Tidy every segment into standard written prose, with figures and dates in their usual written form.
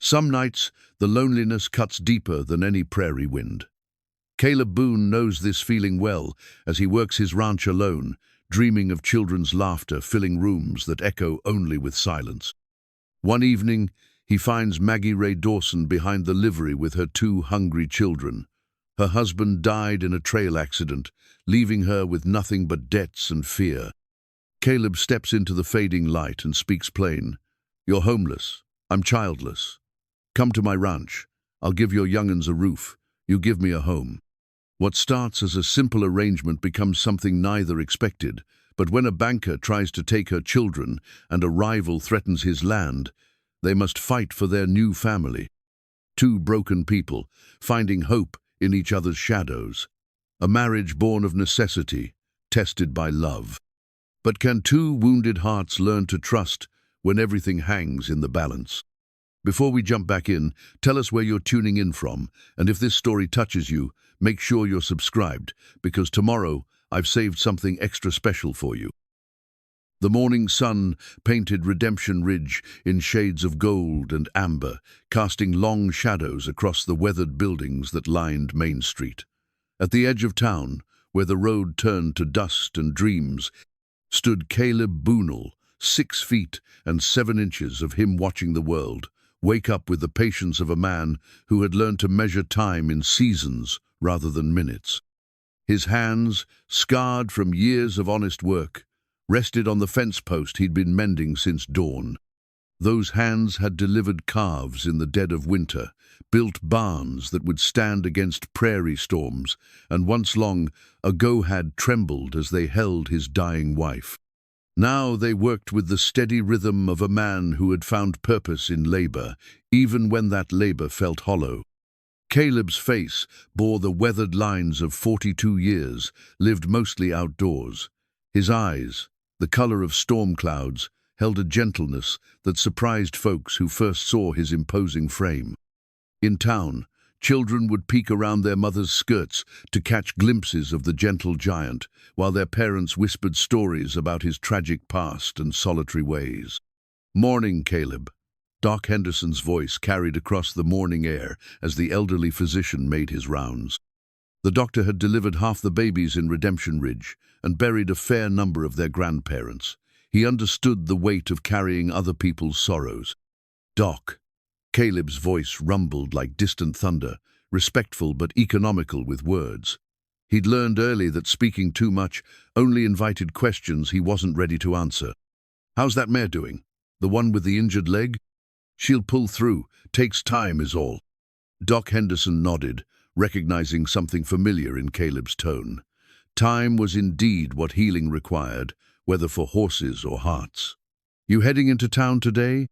Some nights, the loneliness cuts deeper than any prairie wind. Caleb Boone knows this feeling well as he works his ranch alone, dreaming of children's laughter filling rooms that echo only with silence. One evening, he finds Maggie Rae Dawson behind the livery with her two hungry children. Her husband died in a trail accident, leaving her with nothing but debts and fear. Caleb steps into the fading light and speaks plain. "You're homeless. I'm childless. Come to my ranch. I'll give your young'uns a roof. You give me a home." What starts as a simple arrangement becomes something neither expected, but when a banker tries to take her children and a rival threatens his land, they must fight for their new family. Two broken people, finding hope in each other's shadows. A marriage born of necessity, tested by love. But can two wounded hearts learn to trust when everything hangs in the balance? Before we jump back in, tell us where you're tuning in from, and if this story touches you, make sure you're subscribed, because tomorrow I've saved something extra special for you. The morning sun painted Redemption Ridge in shades of gold and amber, casting long shadows across the weathered buildings that lined Main Street. At the edge of town, where the road turned to dust and dreams, stood Caleb Boone, 6 feet and 7 inches of him watching the world wake up with the patience of a man who had learned to measure time in seasons rather than minutes. His hands, scarred from years of honest work, rested on the fence post he'd been mending since dawn. Those hands had delivered calves in the dead of winter, built barns that would stand against prairie storms, and once long ago had trembled as they held his dying wife. Now they worked with the steady rhythm of a man who had found purpose in labor, even when that labor felt hollow. Caleb's face bore the weathered lines of 42 years, lived mostly outdoors. His eyes, the color of storm clouds, held a gentleness that surprised folks who first saw his imposing frame. In town, children would peek around their mothers' skirts to catch glimpses of the gentle giant, while their parents whispered stories about his tragic past and solitary ways. "Morning, Caleb." Doc Henderson's voice carried across the morning air as the elderly physician made his rounds. The doctor had delivered half the babies in Redemption Ridge and buried a fair number of their grandparents. He understood the weight of carrying other people's sorrows. "Doc." Caleb's voice rumbled like distant thunder, respectful but economical with words. He'd learned early that speaking too much only invited questions he wasn't ready to answer. "How's that mare doing? The one with the injured leg?" "She'll pull through. Takes time is all." Doc Henderson nodded, recognizing something familiar in Caleb's tone. Time was indeed what healing required, whether for horses or hearts. "You heading into town today?"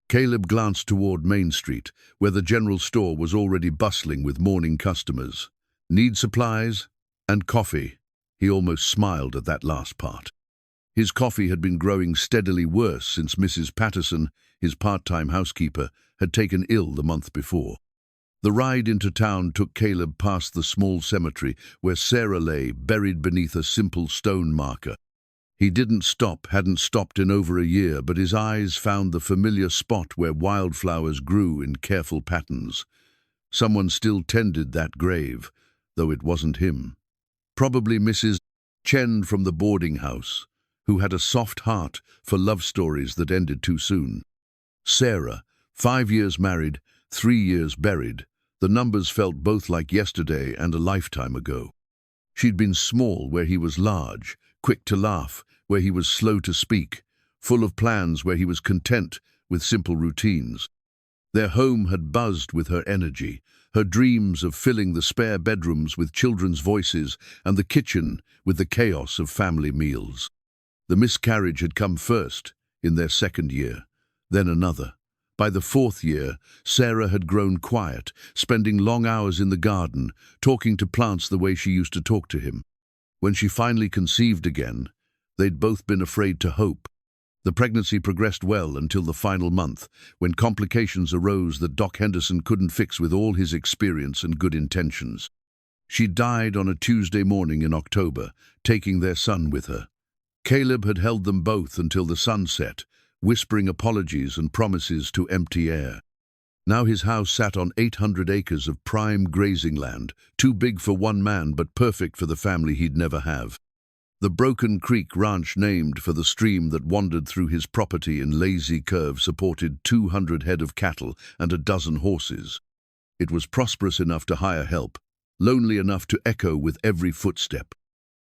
Caleb glanced toward Main Street, where the general store was already bustling with morning customers. "Need supplies? And coffee." He almost smiled at that last part. His coffee had been growing steadily worse since Mrs. Patterson, his part-time housekeeper, had taken ill the month before. The ride into town took Caleb past the small cemetery where Sarah lay, buried beneath a simple stone marker. He hadn't stopped in over a year, but his eyes found the familiar spot where wildflowers grew in careful patterns. Someone still tended that grave, though it wasn't him. Probably Mrs. Chen from the boarding house, who had a soft heart for love stories that ended too soon. Sarah, 5 years married, 3 years buried. The numbers felt both like yesterday and a lifetime ago. She'd been small where he was large, quick to laugh where he was slow to speak, full of plans where he was content with simple routines. Their home had buzzed with her energy, her dreams of filling the spare bedrooms with children's voices and the kitchen with the chaos of family meals. The miscarriage had come first, in their 2nd year, then another. By the 4th year, Sarah had grown quiet, spending long hours in the garden, talking to plants the way she used to talk to him. When she finally conceived again, they'd both been afraid to hope. The pregnancy progressed well until the final month, when complications arose that Doc Henderson couldn't fix with all his experience and good intentions. She died on a Tuesday morning in October, taking their son with her. Caleb had held them both until the sun set, whispering apologies and promises to empty air. Now his house sat on 800 acres of prime grazing land, too big for one man but perfect for the family he'd never have. The Broken Creek Ranch, named for the stream that wandered through his property in lazy curve, supported 200 head of cattle and a dozen horses. It was prosperous enough to hire help, lonely enough to echo with every footstep.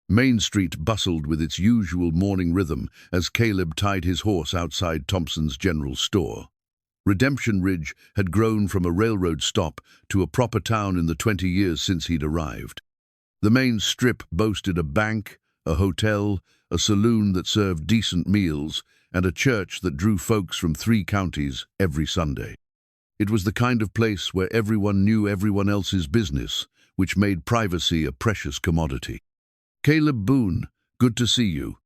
Main Street bustled with its usual morning rhythm as Caleb tied his horse outside Thompson's general store. Redemption Ridge had grown from a railroad stop to a proper town in the 20 years since he'd arrived. The main strip boasted a bank, a hotel, a saloon that served decent meals, and a church that drew folks from 3 counties every Sunday. It was the kind of place where everyone knew everyone else's business, which made privacy a precious commodity. "Caleb Boone, good to see you."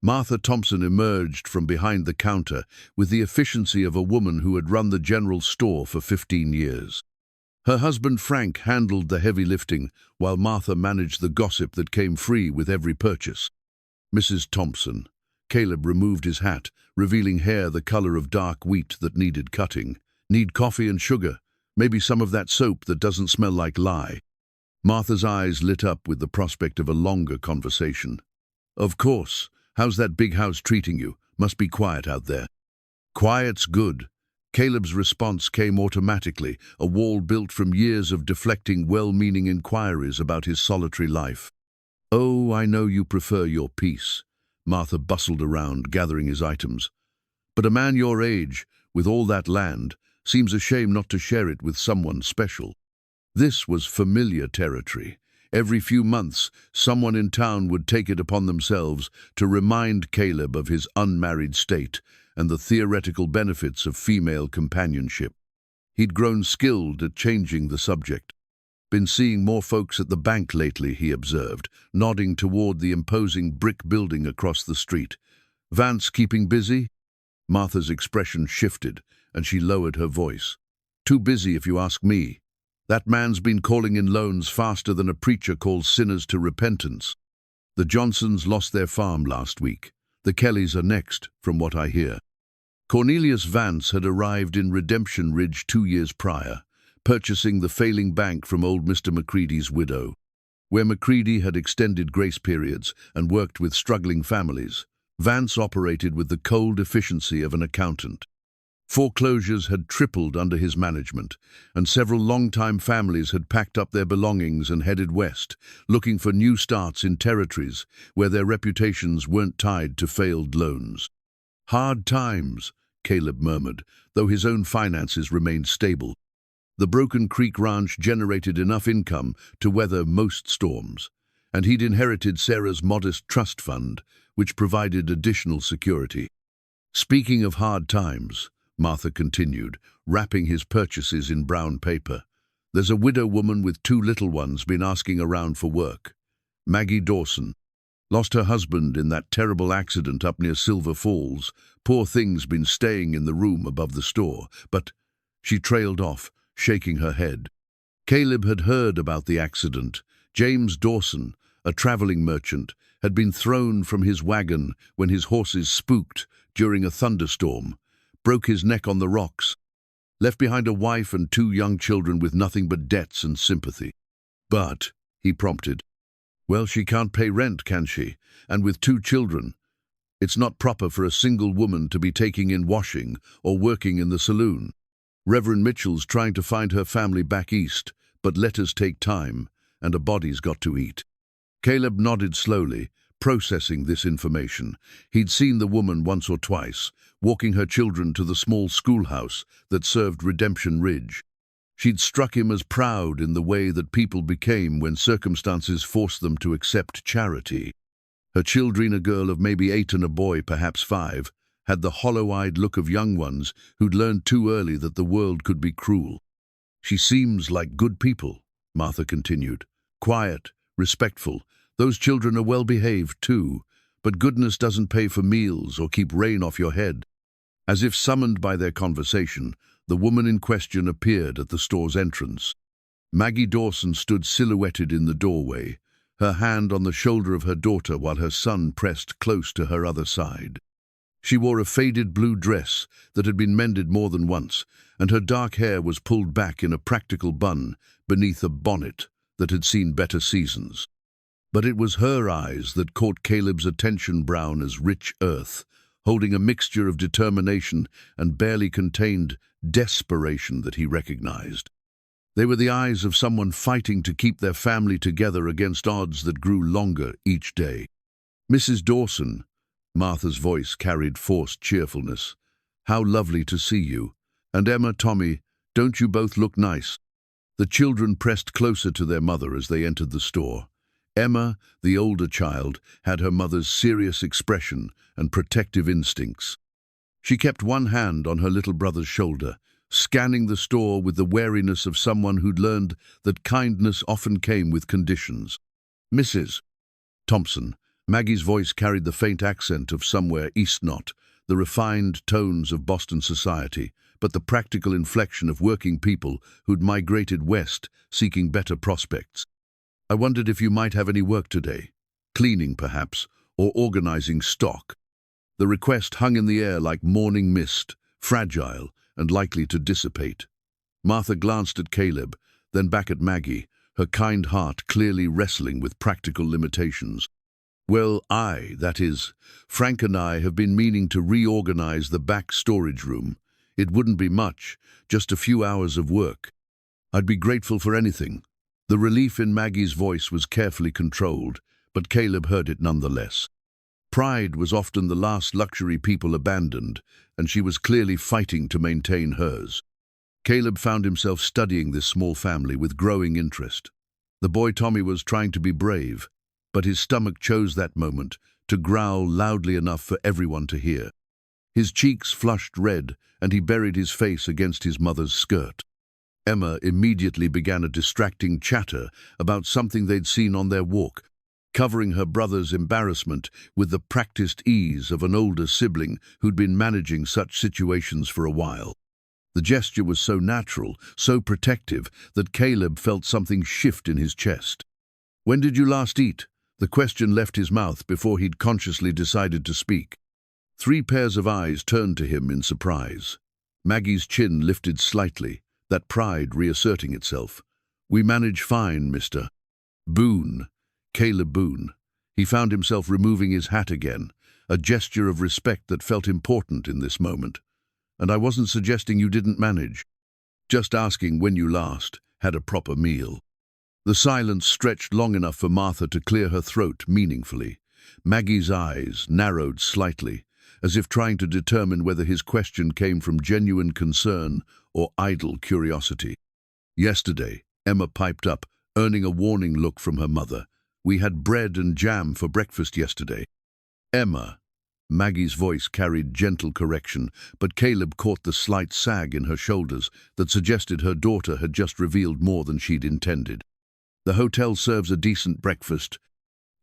Martha Thompson emerged from behind the counter with the efficiency of a woman who had run the general store for 15 years. Her husband Frank handled the heavy lifting, while Martha managed the gossip that came free with every purchase. "Mrs. Thompson." Caleb removed his hat, revealing hair the color of dark wheat that needed cutting. "Need coffee and sugar, maybe some of that soap that doesn't smell like lye." Martha's eyes lit up with the prospect of a longer conversation. "Of course. How's that big house treating you? Must be quiet out there." "Quiet's good." Caleb's response came automatically, a wall built from years of deflecting well-meaning inquiries about his solitary life. "Oh, I know you prefer your peace." Martha bustled around, gathering his items. "But a man your age, with all that land, seems a shame not to share it with someone special." This was familiar territory. Every few months, someone in town would take it upon themselves to remind Caleb of his unmarried state and the theoretical benefits of female companionship. He'd grown skilled at changing the subject. "Been seeing more folks at the bank lately," he observed, nodding toward the imposing brick building across the street. "Vance keeping busy?" Martha's expression shifted, and she lowered her voice. "Too busy if you ask me. That man's been calling in loans faster than a preacher calls sinners to repentance. The Johnsons lost their farm last week. The Kellys are next, from what I hear." Cornelius Vance had arrived in Redemption Ridge 2 years prior, purchasing the failing bank from old Mr. McCready's widow. Where McCready had extended grace periods and worked with struggling families, Vance operated with the cold efficiency of an accountant. Foreclosures had tripled under his management, and several long-time families had packed up their belongings and headed west, looking for new starts in territories where their reputations weren't tied to failed loans. "Hard times," Caleb murmured, though his own finances remained stable. The Broken Creek Ranch generated enough income to weather most storms, and he'd inherited Sarah's modest trust fund, which provided additional security. "Speaking of hard times," Martha continued, wrapping his purchases in brown paper, "there's a widow woman with 2 little ones been asking around for work. Maggie Dawson. Lost her husband in that terrible accident up near Silver Falls. Poor thing's been staying in the room above the store, but—" She trailed off, shaking her head. Caleb had heard about the accident. James Dawson, a traveling merchant, had been thrown from his wagon when his horses spooked during a thunderstorm, broke his neck on the rocks, left behind a wife and 2 young children with nothing but debts and sympathy. "But," he prompted, "well, she can't pay rent, can she? And with 2 children. It's not proper for a single woman to be taking in washing or working in the saloon. Reverend Mitchell's trying to find her family back east, but letters take time, and a body's got to eat." Caleb nodded slowly, processing this information. He'd seen the woman once or twice, walking her children to the small schoolhouse that served Redemption Ridge. She'd struck him as proud in the way that people became when circumstances forced them to accept charity. Her children, a girl of maybe 8 and a boy perhaps 5, had the hollow-eyed look of young ones who'd learned too early that the world could be cruel. "She seems like good people," Martha continued. "Quiet, respectful. Those children are well-behaved too, but goodness doesn't pay for meals or keep rain off your head." As if summoned by their conversation, the woman in question appeared at the store's entrance. Maggie Dawson stood silhouetted in the doorway, her hand on the shoulder of her daughter while her son pressed close to her other side. She wore a faded blue dress that had been mended more than once, and her dark hair was pulled back in a practical bun beneath a bonnet that had seen better seasons. But it was her eyes that caught Caleb's attention, brown as rich earth, holding a mixture of determination and barely contained desperation that he recognized. They were the eyes of someone fighting to keep their family together against odds that grew longer each day. "Mrs. Dawson," Martha's voice carried forced cheerfulness. "How lovely to see you. And Emma, Tommy, don't you both look nice?" The children pressed closer to their mother as they entered the store. Emma, the older child, had her mother's serious expression and protective instincts. She kept one hand on her little brother's shoulder, scanning the store with the wariness of someone who'd learned that kindness often came with conditions. "Mrs. Thompson," Maggie's voice carried the faint accent of somewhere east, not the refined tones of Boston society, but the practical inflection of working people who'd migrated west, seeking better prospects. "I wondered if you might have any work today. Cleaning, perhaps, or organizing stock." The request hung in the air like morning mist, fragile and likely to dissipate. Martha glanced at Caleb, then back at Maggie, her kind heart clearly wrestling with practical limitations. "Well, that is, Frank and I have been meaning to reorganize the back storage room. It wouldn't be much, just a few hours of work. I'd be grateful for anything." The relief in Maggie's voice was carefully controlled, but Caleb heard it nonetheless. Pride was often the last luxury people abandoned, and she was clearly fighting to maintain hers. Caleb found himself studying this small family with growing interest. The boy Tommy was trying to be brave, but his stomach chose that moment to growl loudly enough for everyone to hear. His cheeks flushed red, and he buried his face against his mother's skirt. Emma immediately began a distracting chatter about something they'd seen on their walk, covering her brother's embarrassment with the practiced ease of an older sibling who'd been managing such situations for a while. The gesture was so natural, so protective, that Caleb felt something shift in his chest. "When did you last eat?" The question left his mouth before he'd consciously decided to speak. 3 pairs of eyes turned to him in surprise. Maggie's chin lifted slightly, that pride reasserting itself. "We manage fine, Mr. Boone." Caleb Boone. He found himself removing his hat again, a gesture of respect that felt important in this moment. "And I wasn't suggesting you didn't manage. Just asking when you last had a proper meal." The silence stretched long enough for Martha to clear her throat meaningfully. Maggie's eyes narrowed slightly, as if trying to determine whether his question came from genuine concern or idle curiosity. "Yesterday," Emma piped up, earning a warning look from her mother. "We had bread and jam for breakfast yesterday." "Emma," Maggie's voice carried gentle correction, but Caleb caught the slight sag in her shoulders that suggested her daughter had just revealed more than she'd intended. "The hotel serves a decent breakfast,"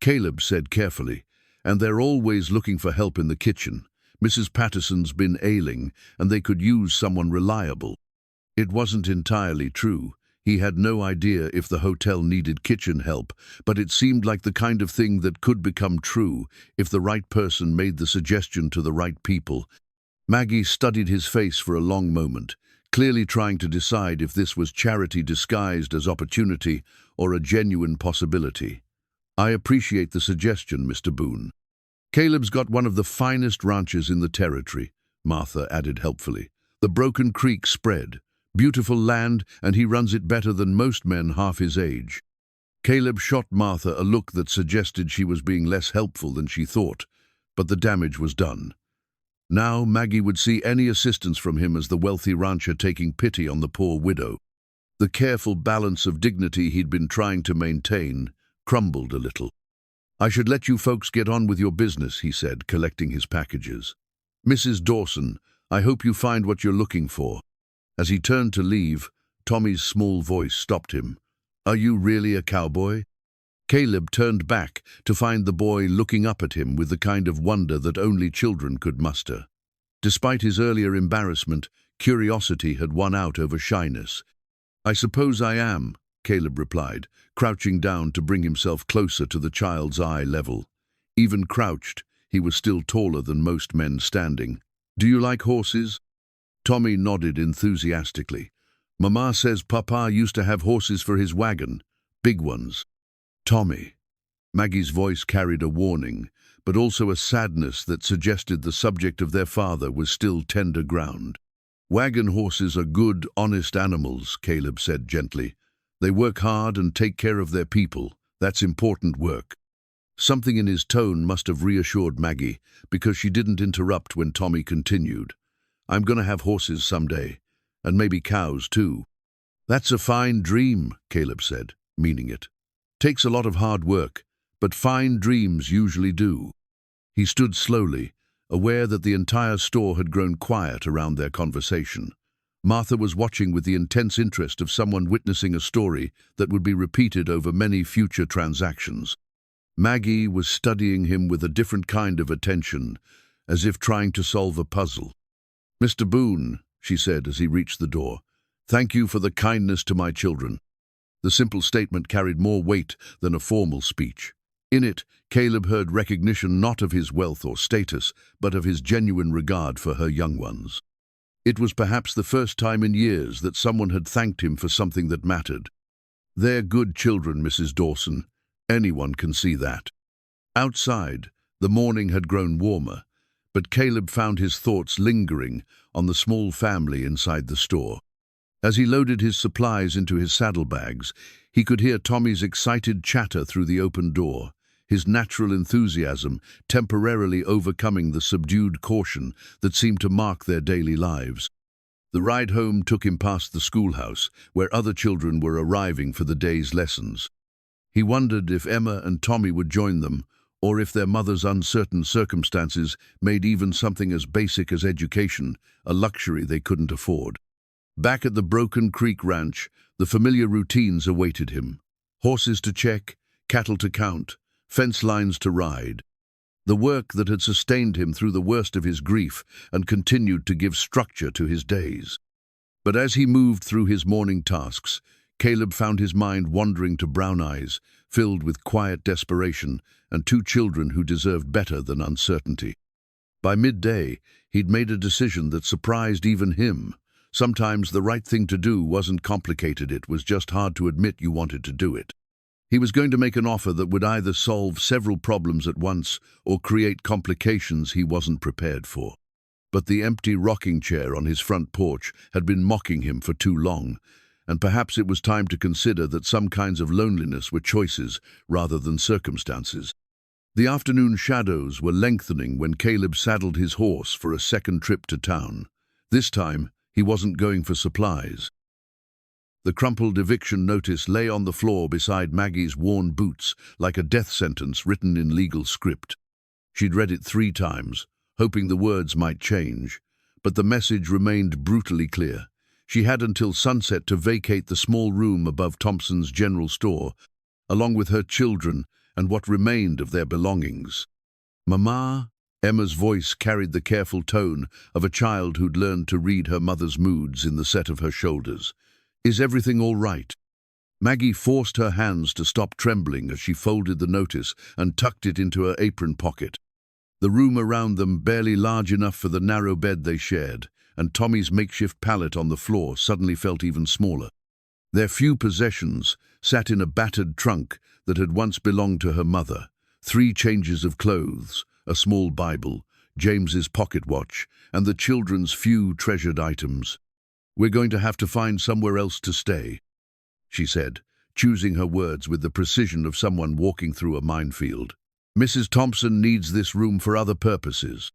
Caleb said carefully, "and they're always looking for help in the kitchen. Mrs. Patterson's been ailing, and they could use someone reliable." It wasn't entirely true. He had no idea if the hotel needed kitchen help, but it seemed like the kind of thing that could become true if the right person made the suggestion to the right people. Maggie studied his face for a long moment, clearly trying to decide if this was charity disguised as opportunity or a genuine possibility. "I appreciate the suggestion, Mr. Boone. Caleb's got one of the finest ranches in the territory," Martha added helpfully. "The Broken Creek spread. Beautiful land, and he runs it better than most men half his age." Caleb shot Martha a look that suggested she was being less helpful than she thought, but the damage was done. Now Maggie would see any assistance from him as the wealthy rancher taking pity on the poor widow. The careful balance of dignity he'd been trying to maintain crumbled a little. "I should let you folks get on with your business," he said, collecting his packages. "Mrs. Dawson, I hope you find what you're looking for." As he turned to leave, Tommy's small voice stopped him. "Are you really a cowboy?" Caleb turned back to find the boy looking up at him with the kind of wonder that only children could muster. Despite his earlier embarrassment, curiosity had won out over shyness. "I suppose I am," Caleb replied, crouching down to bring himself closer to the child's eye level. Even crouched, he was still taller than most men standing. "Do you like horses?" Tommy nodded enthusiastically. Mama says Papa used to have horses for his wagon, big ones. Tommy. Maggie's voice carried a warning, but also a sadness that suggested the subject of their father was still tender ground. Wagon horses are good, honest animals, Caleb said gently. They work hard and take care of their people. That's important work. Something in his tone must have reassured Maggie, because she didn't interrupt when Tommy continued. I'm going to have horses someday, and maybe cows too. That's a fine dream, Caleb said, meaning it. Takes a lot of hard work, but fine dreams usually do. He stood slowly, aware that the entire store had grown quiet around their conversation. Martha was watching with the intense interest of someone witnessing a story that would be repeated over many future transactions. Maggie was studying him with a different kind of attention, as if trying to solve a puzzle. Mr. Boone, she said as he reached the door, thank you for the kindness to my children. The simple statement carried more weight than a formal speech. In it, Caleb heard recognition not of his wealth or status, but of his genuine regard for her young ones. It was perhaps the first time in years that someone had thanked him for something that mattered. They're good children, Mrs. Dawson. Anyone can see that. Outside, the morning had grown warmer, but Caleb found his thoughts lingering on the small family inside the store. As he loaded his supplies into his saddlebags, he could hear Tommy's excited chatter through the open door, his natural enthusiasm temporarily overcoming the subdued caution that seemed to mark their daily lives. The ride home took him past the schoolhouse, where other children were arriving for the day's lessons. He wondered if Emma and Tommy would join them, or if their mother's uncertain circumstances made even something as basic as education a luxury they couldn't afford. Back at the Broken Creek Ranch, the familiar routines awaited him. Horses to check, cattle to count, fence lines to ride. The work that had sustained him through the worst of his grief and continued to give structure to his days. But as he moved through his morning tasks, Caleb found his mind wandering to brown eyes, filled with quiet desperation, and two children who deserved better than uncertainty. By midday, he'd made a decision that surprised even him. Sometimes the right thing to do wasn't complicated, it was just hard to admit you wanted to do it. He was going to make an offer that would either solve several problems at once or create complications he wasn't prepared for. But the empty rocking chair on his front porch had been mocking him for too long, and perhaps it was time to consider that some kinds of loneliness were choices rather than circumstances. The afternoon shadows were lengthening when Caleb saddled his horse for a second trip to town. This time, he wasn't going for supplies. The crumpled eviction notice lay on the floor beside Maggie's worn boots, like a death sentence written in legal script. She'd read it 3 times, hoping the words might change, but the message remained brutally clear. She had until sunset to vacate the small room above Thompson's general store, along with her children and what remained of their belongings. Mama? Emma's voice carried the careful tone of a child who'd learned to read her mother's moods in the set of her shoulders. Is everything all right? Maggie forced her hands to stop trembling as she folded the notice and tucked it into her apron pocket. The room around them, barely large enough for the narrow bed they shared, and Tommy's makeshift pallet on the floor suddenly felt even smaller. Their few possessions sat in a battered trunk that had once belonged to her mother. 3 changes of clothes, a small Bible, James's pocket watch, and the children's few treasured items. We're going to have to find somewhere else to stay, she said, choosing her words with the precision of someone walking through a minefield. Mrs. Thompson needs this room for other purposes.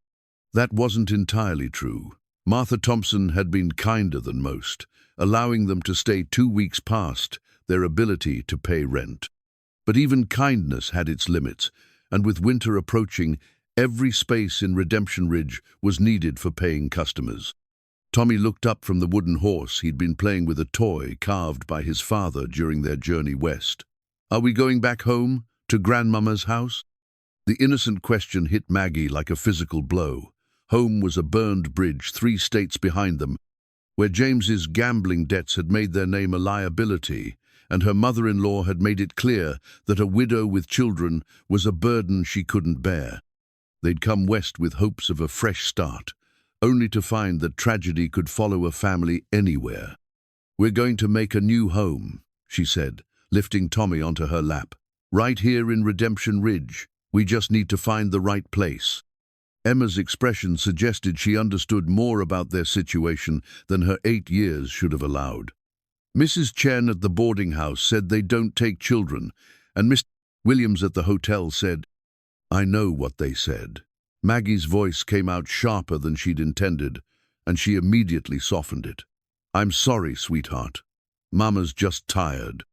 That wasn't entirely true. Martha Thompson had been kinder than most, allowing them to stay 2 weeks past their ability to pay rent. But even kindness had its limits, and with winter approaching, every space in Redemption Ridge was needed for paying customers. Tommy looked up from the wooden horse he'd been playing with, a toy carved by his father during their journey west. Are we going back home, to Grandmama's house? The innocent question hit Maggie like a physical blow. Home was a burned bridge 3 states behind them, where James's gambling debts had made their name a liability, and her mother-in-law had made it clear that a widow with children was a burden she couldn't bear. They'd come west with hopes of a fresh start, only to find that tragedy could follow a family anywhere. "We're going to make a new home," she said, lifting Tommy onto her lap. "Right here in Redemption Ridge. We just need to find the right place." Emma's expression suggested she understood more about their situation than her 8 years should have allowed. Mrs. Chen at the boarding house said they don't take children, and Mr. Williams at the hotel said, "I know what they said." Maggie's voice came out sharper than she'd intended, and she immediately softened it. "I'm sorry, sweetheart. Mama's just tired."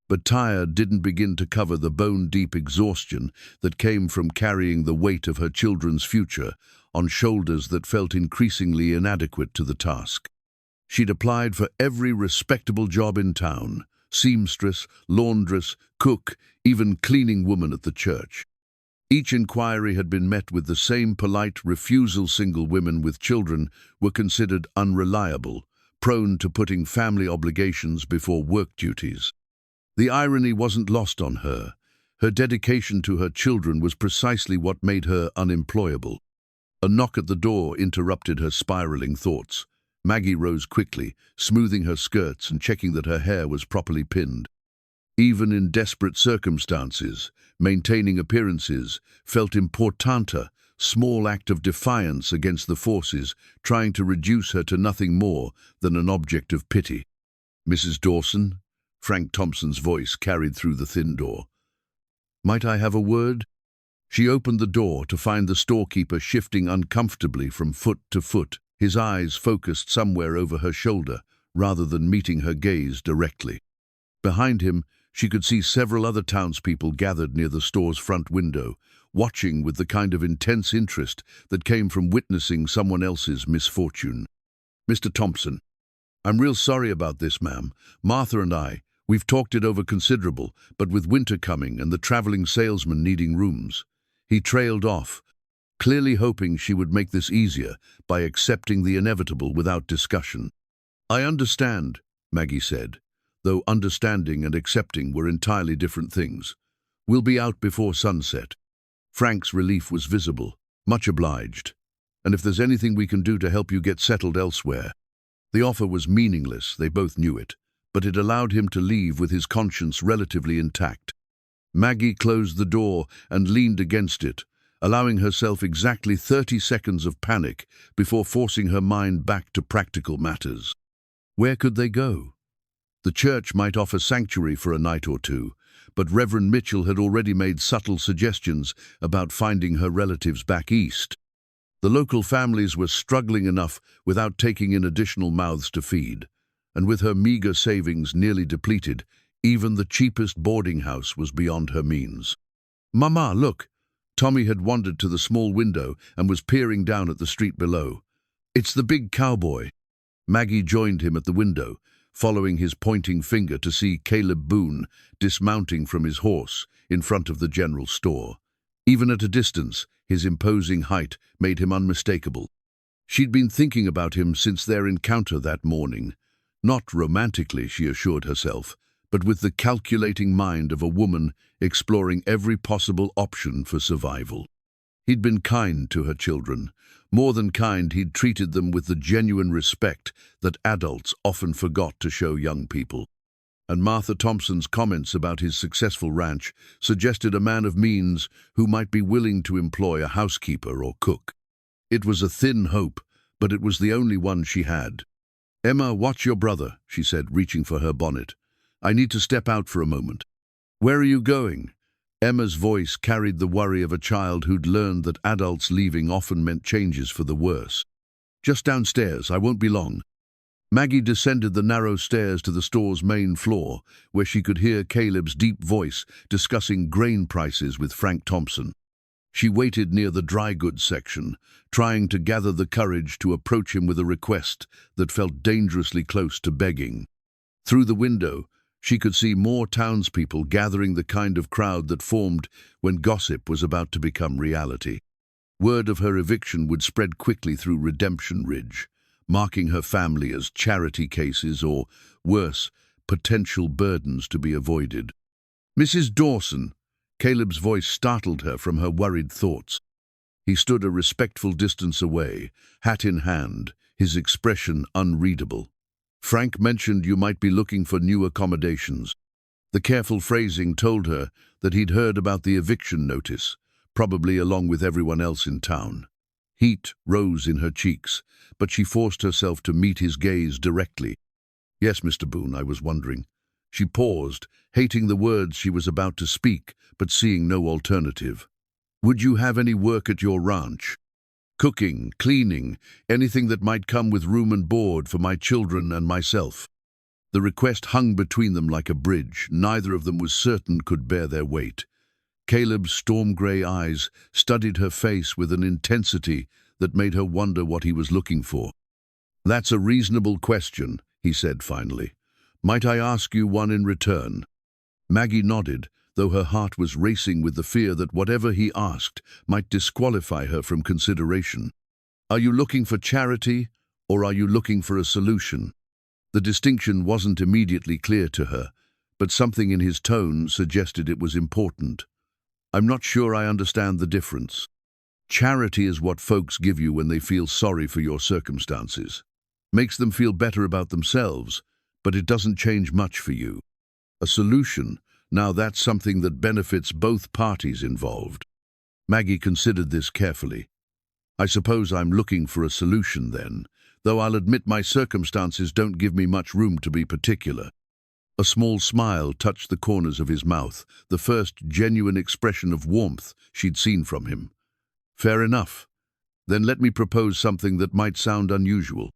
But tired didn't begin to cover the bone-deep exhaustion that came from carrying the weight of her children's future on shoulders that felt increasingly inadequate to the task. She'd applied for every respectable job in town: seamstress, laundress, cook, even cleaning woman at the church. Each inquiry had been met with the same polite refusal. Single women with children were considered unreliable, prone to putting family obligations before work duties. The irony wasn't lost on her. Her dedication to her children was precisely what made her unemployable. A knock at the door interrupted her spiraling thoughts. Maggie rose quickly, smoothing her skirts and checking that her hair was properly pinned. Even in desperate circumstances, maintaining appearances felt importante, small act of defiance against the forces trying to reduce her to nothing more than an object of pity. "Mrs. Dawson?" Frank Thompson's voice carried through the thin door. "Might I have a word?" She opened the door to find the storekeeper shifting uncomfortably from foot to foot, his eyes focused somewhere over her shoulder rather than meeting her gaze directly. Behind him, she could see several other townspeople gathered near the store's front window, watching with the kind of intense interest that came from witnessing someone else's misfortune. "Mr. Thompson, I'm real sorry about this, ma'am. Martha and we've talked it over considerable, but with winter coming and the traveling salesman needing rooms." He trailed off, clearly hoping she would make this easier by accepting the inevitable without discussion. "I understand," Maggie said, though understanding and accepting were entirely different things. "We'll be out before sunset." Frank's relief was visible. "Much obliged. And if there's anything we can do to help you get settled elsewhere." The offer was meaningless, they both knew it, but it allowed him to leave with his conscience relatively intact. Maggie closed the door and leaned against it, allowing herself exactly 30 seconds of panic before forcing her mind back to practical matters. Where could they go? The church might offer sanctuary for a night or two, but Reverend Mitchell had already made subtle suggestions about finding her relatives back east. The local families were struggling enough without taking in additional mouths to feed, and with her meager savings nearly depleted, even the cheapest boarding house was beyond her means. "Mama, look!" Tommy had wandered to the small window and was peering down at the street below. "It's the big cowboy." Maggie joined him at the window, following his pointing finger to see Caleb Boone dismounting from his horse in front of the general store. Even at a distance, his imposing height made him unmistakable. She'd been thinking about him since their encounter that morning. Not romantically, she assured herself, but with the calculating mind of a woman exploring every possible option for survival. He'd been kind to her children. More than kind, he'd treated them with the genuine respect that adults often forgot to show young people. And Martha Thompson's comments about his successful ranch suggested a man of means who might be willing to employ a housekeeper or cook. It was a thin hope, but it was the only one she had. "Emma, watch your brother," she said, reaching for her bonnet. "I need to step out for a moment." "Where are you going?" Emma's voice carried the worry of a child who'd learned that adults leaving often meant changes for the worse. "Just downstairs, I won't be long." Maggie descended the narrow stairs to the store's main floor, where she could hear Caleb's deep voice discussing grain prices with Frank Thompson. She waited near the dry goods section, trying to gather the courage to approach him with a request that felt dangerously close to begging. Through the window, she could see more townspeople gathering, the kind of crowd that formed when gossip was about to become reality. Word of her eviction would spread quickly through Redemption Ridge, marking her family as charity cases or, worse, potential burdens to be avoided. "Mrs. Dawson," Caleb's voice startled her from her worried thoughts. He stood a respectful distance away, hat in hand, his expression unreadable. Frank mentioned you might be looking for new accommodations. The careful phrasing told her that he'd heard about the eviction notice, probably along with everyone else in town. Heat rose in her cheeks, but she forced herself to meet his gaze directly. Yes, Mr. Boone, I was wondering. She paused, hating the words she was about to speak, but seeing no alternative. Would you have any work at your ranch? Cooking, cleaning, anything that might come with room and board for my children and myself. The request hung between them like a bridge. Neither of them was certain could bear their weight. Caleb's storm-grey eyes studied her face with an intensity that made her wonder what he was looking for. That's a reasonable question, he said finally. Might I ask you one in return? Maggie nodded, though her heart was racing with the fear that whatever he asked might disqualify her from consideration. Are you looking for charity, or are you looking for a solution? The distinction wasn't immediately clear to her, but something in his tone suggested it was important. I'm not sure I understand the difference. Charity is what folks give you when they feel sorry for your circumstances. Makes them feel better about themselves, but it doesn't change much for you. A solution, now that's something that benefits both parties involved. Maggie considered this carefully. I suppose I'm looking for a solution then, though I'll admit my circumstances don't give me much room to be particular. A small smile touched the corners of his mouth, the first genuine expression of warmth she'd seen from him. Fair enough. Then let me propose something that might sound unusual.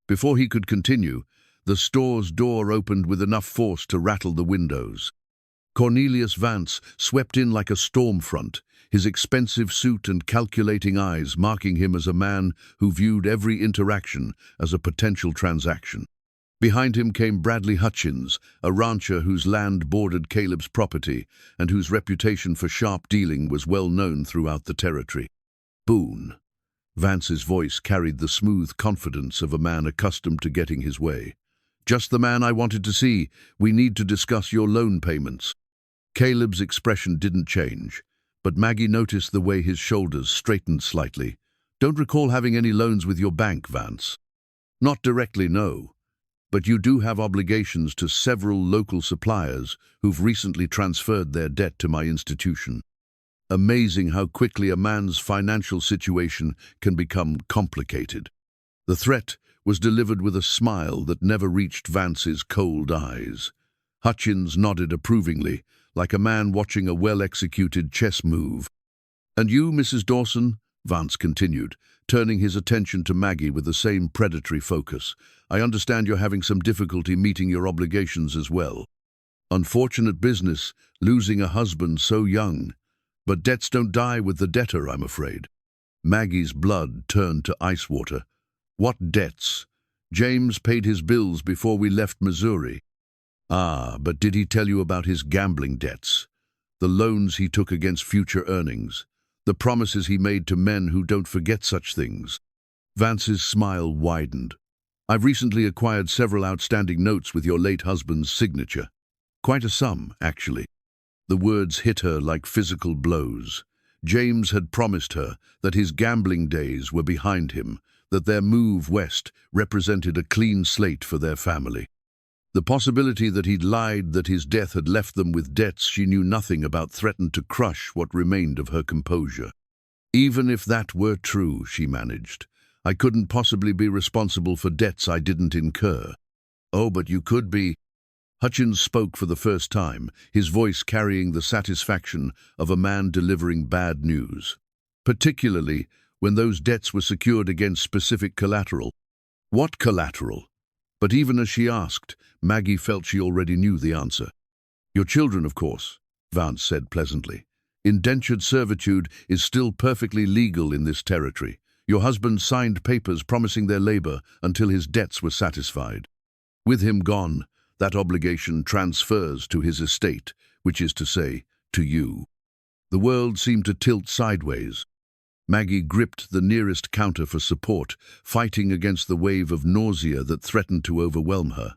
Before he could continue, the store's door opened with enough force to rattle the windows. Cornelius Vance swept in like a storm front, his expensive suit and calculating eyes marking him as a man who viewed every interaction as a potential transaction. Behind him came Bradley Hutchins, a rancher whose land bordered Caleb's property and whose reputation for sharp dealing was well known throughout the territory. Boone. Vance's voice carried the smooth confidence of a man accustomed to getting his way. Just the man I wanted to see. We need to discuss your loan payments. Caleb's expression didn't change, but Maggie noticed the way his shoulders straightened slightly. Don't recall having any loans with your bank, Vance. Not directly, no. But you do have obligations to several local suppliers who've recently transferred their debt to my institution. Amazing how quickly a man's financial situation can become complicated. The threat was delivered with a smile that never reached Vance's cold eyes. Hutchins nodded approvingly, like a man watching a well-executed chess move. And you, Mrs. Dawson? Vance continued, turning his attention to Maggie with the same predatory focus. I understand you're having some difficulty meeting your obligations as well. Unfortunate business, losing a husband so young. But debts don't die with the debtor, I'm afraid. Maggie's blood turned to ice water. What debts? James paid his bills before we left Missouri. Ah, but did he tell you about his gambling debts? The loans he took against future earnings? The promises he made to men who don't forget such things? Vance's smile widened. I've recently acquired several outstanding notes with your late husband's signature. Quite a sum, actually. The words hit her like physical blows. James had promised her that his gambling days were behind him, that their move west represented a clean slate for their family. The possibility that he'd lied, that his death had left them with debts she knew nothing about, threatened to crush what remained of her composure. Even if that were true, she managed, I couldn't possibly be responsible for debts I didn't incur. Oh, but you could be. Hutchins spoke for the first time, his voice carrying the satisfaction of a man delivering bad news. Particularly when those debts were secured against specific collateral. What collateral? But even as she asked, Maggie felt she already knew the answer. Your children, of course, Vance said pleasantly. Indentured servitude is still perfectly legal in this territory. Your husband signed papers promising their labor until his debts were satisfied. With him gone, that obligation transfers to his estate, which is to say, to you. The world seemed to tilt sideways. Maggie gripped the nearest counter for support, fighting against the wave of nausea that threatened to overwhelm her.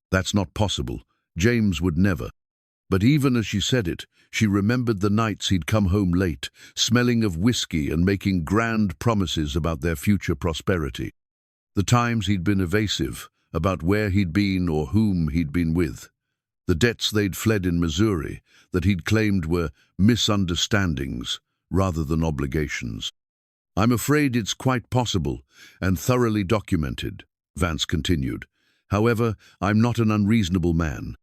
That's not possible. James would never. But even as she said it, she remembered the nights he'd come home late, smelling of whiskey and making grand promises about their future prosperity. The times he'd been evasive, about where he'd been or whom he'd been with. The debts they'd fled in Missouri, that he'd claimed were misunderstandings rather than obligations. "I'm afraid it's quite possible and thoroughly documented," Vance continued. "However, I'm not an unreasonable man.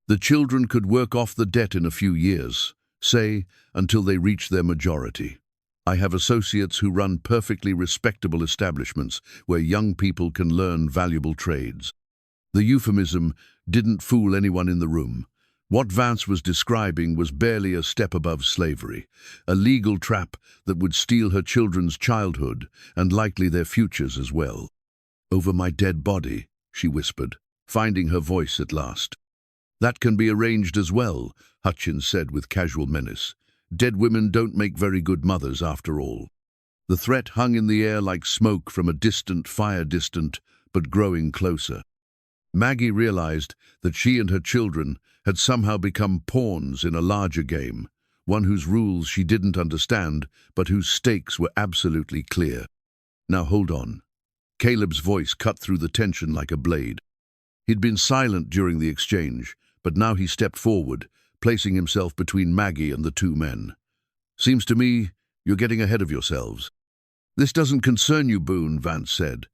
The children could work off the debt in a few years, say, until they reach their majority. I have associates who run perfectly respectable establishments where young people can learn valuable trades." The euphemism didn't fool anyone in the room. What Vance was describing was barely a step above slavery, a legal trap that would steal her children's childhood and likely their futures as well. "Over my dead body," she whispered, finding her voice at last. "That can be arranged as well," Hutchins said with casual menace. "Dead women don't make very good mothers after all." The threat hung in the air like smoke from a distant fire, distant but growing closer. Maggie realized that she and her children had somehow become pawns in a larger game, one whose rules she didn't understand, but whose stakes were absolutely clear. "Now hold on." Caleb's voice cut through the tension like a blade. He'd been silent during the exchange, but now he stepped forward, placing himself between Maggie and the two men. "Seems to me you're getting ahead of yourselves." "This doesn't concern you, Boone," Vance said,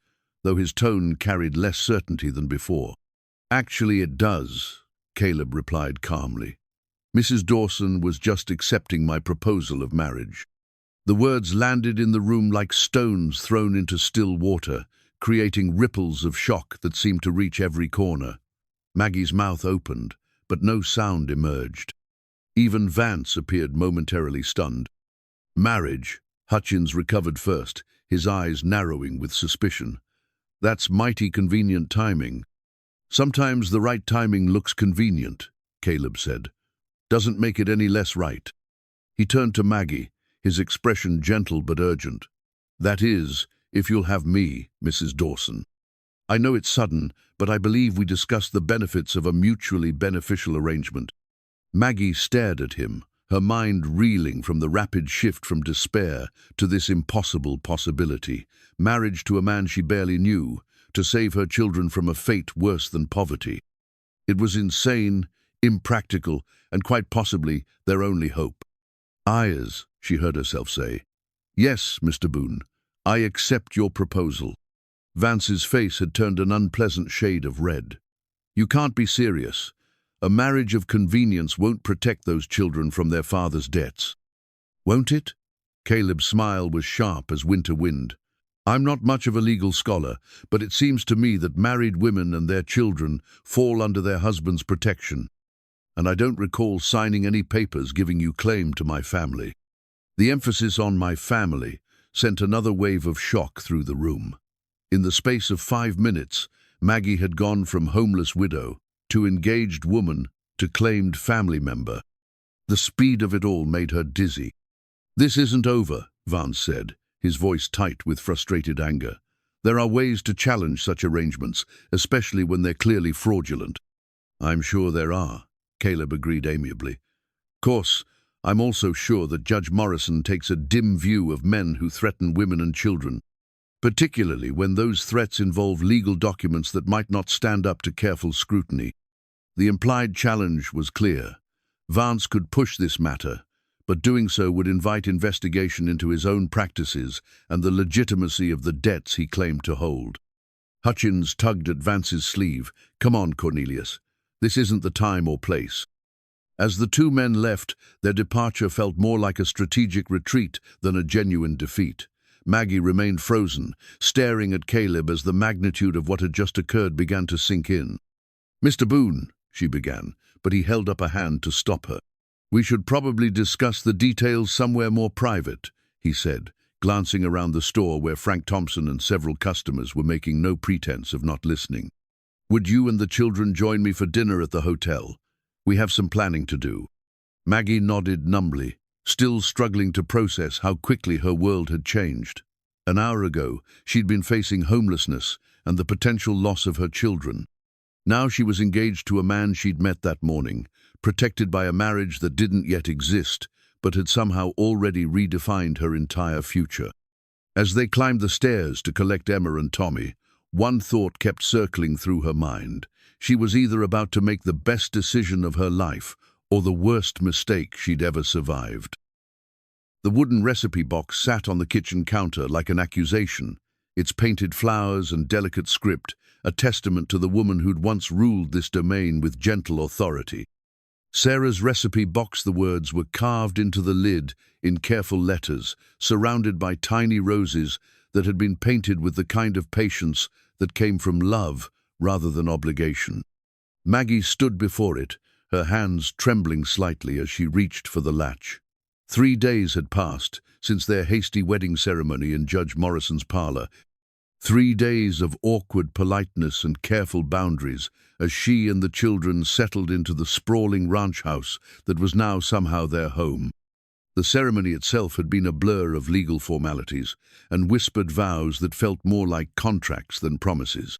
though his tone carried less certainty than before. "Actually, it does," Caleb replied calmly. "Mrs. Dawson was just accepting my proposal of marriage." The words landed in the room like stones thrown into still water, creating ripples of shock that seemed to reach every corner. Maggie's mouth opened, but no sound emerged. Even Vance appeared momentarily stunned. "Marriage?" Hutchins recovered first, his eyes narrowing with suspicion. "That's mighty convenient timing." "Sometimes the right timing looks convenient," Caleb said. "Doesn't make it any less right." He turned to Maggie, his expression gentle but urgent. "That is, if you'll have me, Mrs. Dawson. I know it's sudden, but I believe we discussed the benefits of a mutually beneficial arrangement." Maggie stared at him, her mind reeling from the rapid shift from despair to this impossible possibility, marriage to a man she barely knew, to save her children from a fate worse than poverty. It was insane, impractical, and quite possibly their only hope. "Ayers," she heard herself say. "Yes, Mr. Boone, I accept your proposal." Vance's face had turned an unpleasant shade of red. "You can't be serious. A marriage of convenience won't protect those children from their father's debts." "Won't it?" Caleb's smile was sharp as winter wind. "I'm not much of a legal scholar, but it seems to me that married women and their children fall under their husband's protection. And I don't recall signing any papers giving you claim to my family." The emphasis on "my family" sent another wave of shock through the room. In the space of 5 minutes, Maggie had gone from homeless widow to engaged woman to claimed family member. The speed of it all made her dizzy. "This isn't over," Vance said, his voice tight with frustrated anger. "There are ways to challenge such arrangements, especially when they're clearly fraudulent." "I'm sure there are," Caleb agreed amiably. "Course, I'm also sure that Judge Morrison takes a dim view of men who threaten women and children, particularly when those threats involve legal documents that might not stand up to careful scrutiny." The implied challenge was clear. Vance could push this matter, but doing so would invite investigation into his own practices and the legitimacy of the debts he claimed to hold. Hutchins tugged at Vance's sleeve. "Come on, Cornelius. This isn't the time or place." As the two men left, their departure felt more like a strategic retreat than a genuine defeat. Maggie remained frozen, staring at Caleb as the magnitude of what had just occurred began to sink in. "Mr. Boone," she began, but he held up a hand to stop her. "We should probably discuss the details somewhere more private," he said, glancing around the store where Frank Thompson and several customers were making no pretense of not listening. "Would you and the children join me for dinner at the hotel? We have some planning to do." Maggie nodded numbly, still struggling to process how quickly her world had changed. An hour ago, she'd been facing homelessness and the potential loss of her children. Now she was engaged to a man she'd met that morning, protected by a marriage that didn't yet exist, but had somehow already redefined her entire future. As they climbed the stairs to collect Emma and Tommy, one thought kept circling through her mind. She was either about to make the best decision of her life or the worst mistake she'd ever survived. The wooden recipe box sat on the kitchen counter like an accusation, its painted flowers and delicate script a testament to the woman who'd once ruled this domain with gentle authority. Sarah's recipe box, the words were carved into the lid in careful letters, surrounded by tiny roses that had been painted with the kind of patience that came from love rather than obligation. Maggie stood before it, her hands trembling slightly as she reached for the latch. 3 days had passed since their hasty wedding ceremony in Judge Morrison's parlor. 3 days of awkward politeness and careful boundaries as she and the children settled into the sprawling ranch house that was now somehow their home. The ceremony itself had been a blur of legal formalities and whispered vows that felt more like contracts than promises.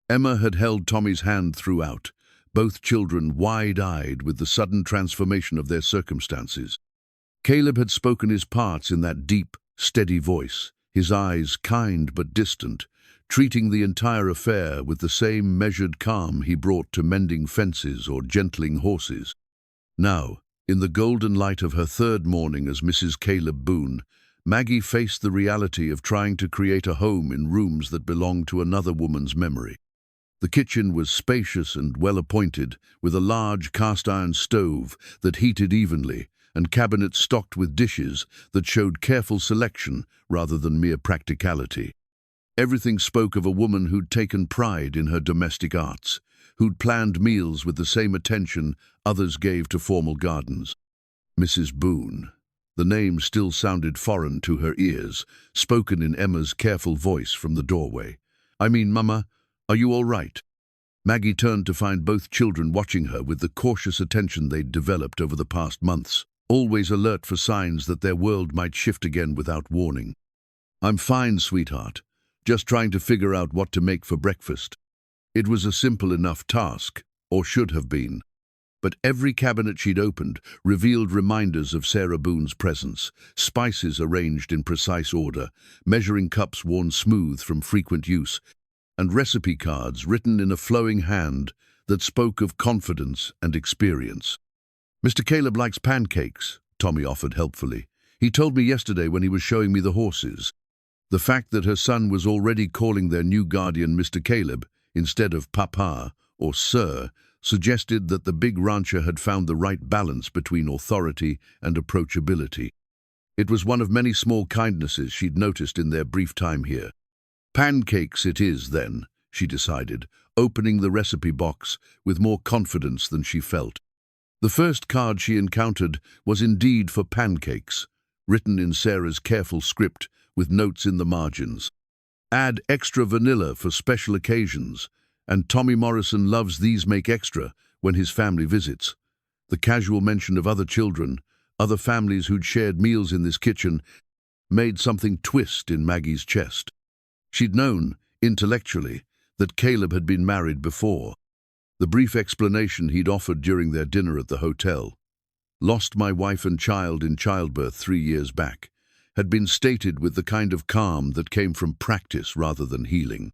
Emma had held Tommy's hand throughout, both children wide-eyed with the sudden transformation of their circumstances. Caleb had spoken his parts in that deep, steady voice, his eyes kind but distant, treating the entire affair with the same measured calm he brought to mending fences or gentling horses. Now, in the golden light of her third morning as Mrs. Caleb Boone, Maggie faced the reality of trying to create a home in rooms that belonged to another woman's memory. The kitchen was spacious and well-appointed, with a large cast-iron stove that heated evenly, and cabinets stocked with dishes that showed careful selection rather than mere practicality. Everything spoke of a woman who'd taken pride in her domestic arts, who'd planned meals with the same attention others gave to formal gardens. Mrs. Boone. The name still sounded foreign to her ears, spoken in Emma's careful voice from the doorway. "I mean, Mama, are you all right?" Maggie turned to find both children watching her with the cautious attention they'd developed over the past months, always alert for signs that their world might shift again without warning. "I'm fine, sweetheart. Just trying to figure out what to make for breakfast." It was a simple enough task, or should have been. But every cabinet she'd opened revealed reminders of Sarah Boone's presence, spices arranged in precise order, measuring cups worn smooth from frequent use, and recipe cards written in a flowing hand that spoke of confidence and experience. "Mr. Caleb likes pancakes," Tommy offered helpfully. "He told me yesterday when he was showing me the horses." The fact that her son was already calling their new guardian Mr. Caleb instead of Papa or Sir suggested that the big rancher had found the right balance between authority and approachability. It was one of many small kindnesses she'd noticed in their brief time here. "Pancakes it is, then," she decided, opening the recipe box with more confidence than she felt. The first card she encountered was indeed for pancakes, written in Sarah's careful script with notes in the margins. "Add extra vanilla for special occasions, and Tommy Morrison loves these make extra when his family visits." The casual mention of other children, other families who'd shared meals in this kitchen, made something twist in Maggie's chest. She'd known, intellectually, that Caleb had been married before. The brief explanation he'd offered during their dinner at the hotel, "Lost my wife and child in childbirth 3 years back," had been stated with the kind of calm that came from practice rather than healing.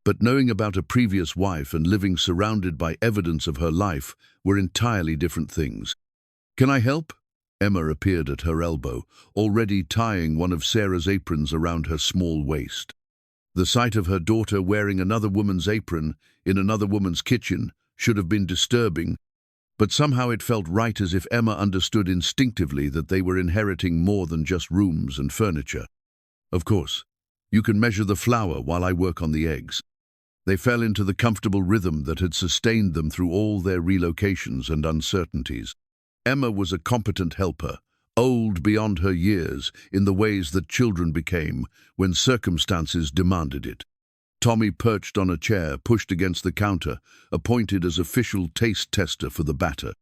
But knowing about a previous wife and living surrounded by evidence of her life were entirely different things. "Can I help?" Emma appeared at her elbow, already tying one of Sarah's aprons around her small waist. The sight of her daughter wearing another woman's apron in another woman's kitchen should have been disturbing, but somehow it felt right, as if Emma understood instinctively that they were inheriting more than just rooms and furniture. "Of course, you can measure the flour while I work on the eggs." They fell into the comfortable rhythm that had sustained them through all their relocations and uncertainties. Emma was a competent helper, old beyond her years in the ways that children became when circumstances demanded it. Tommy perched on a chair pushed against the counter, appointed as official taste tester for the batter.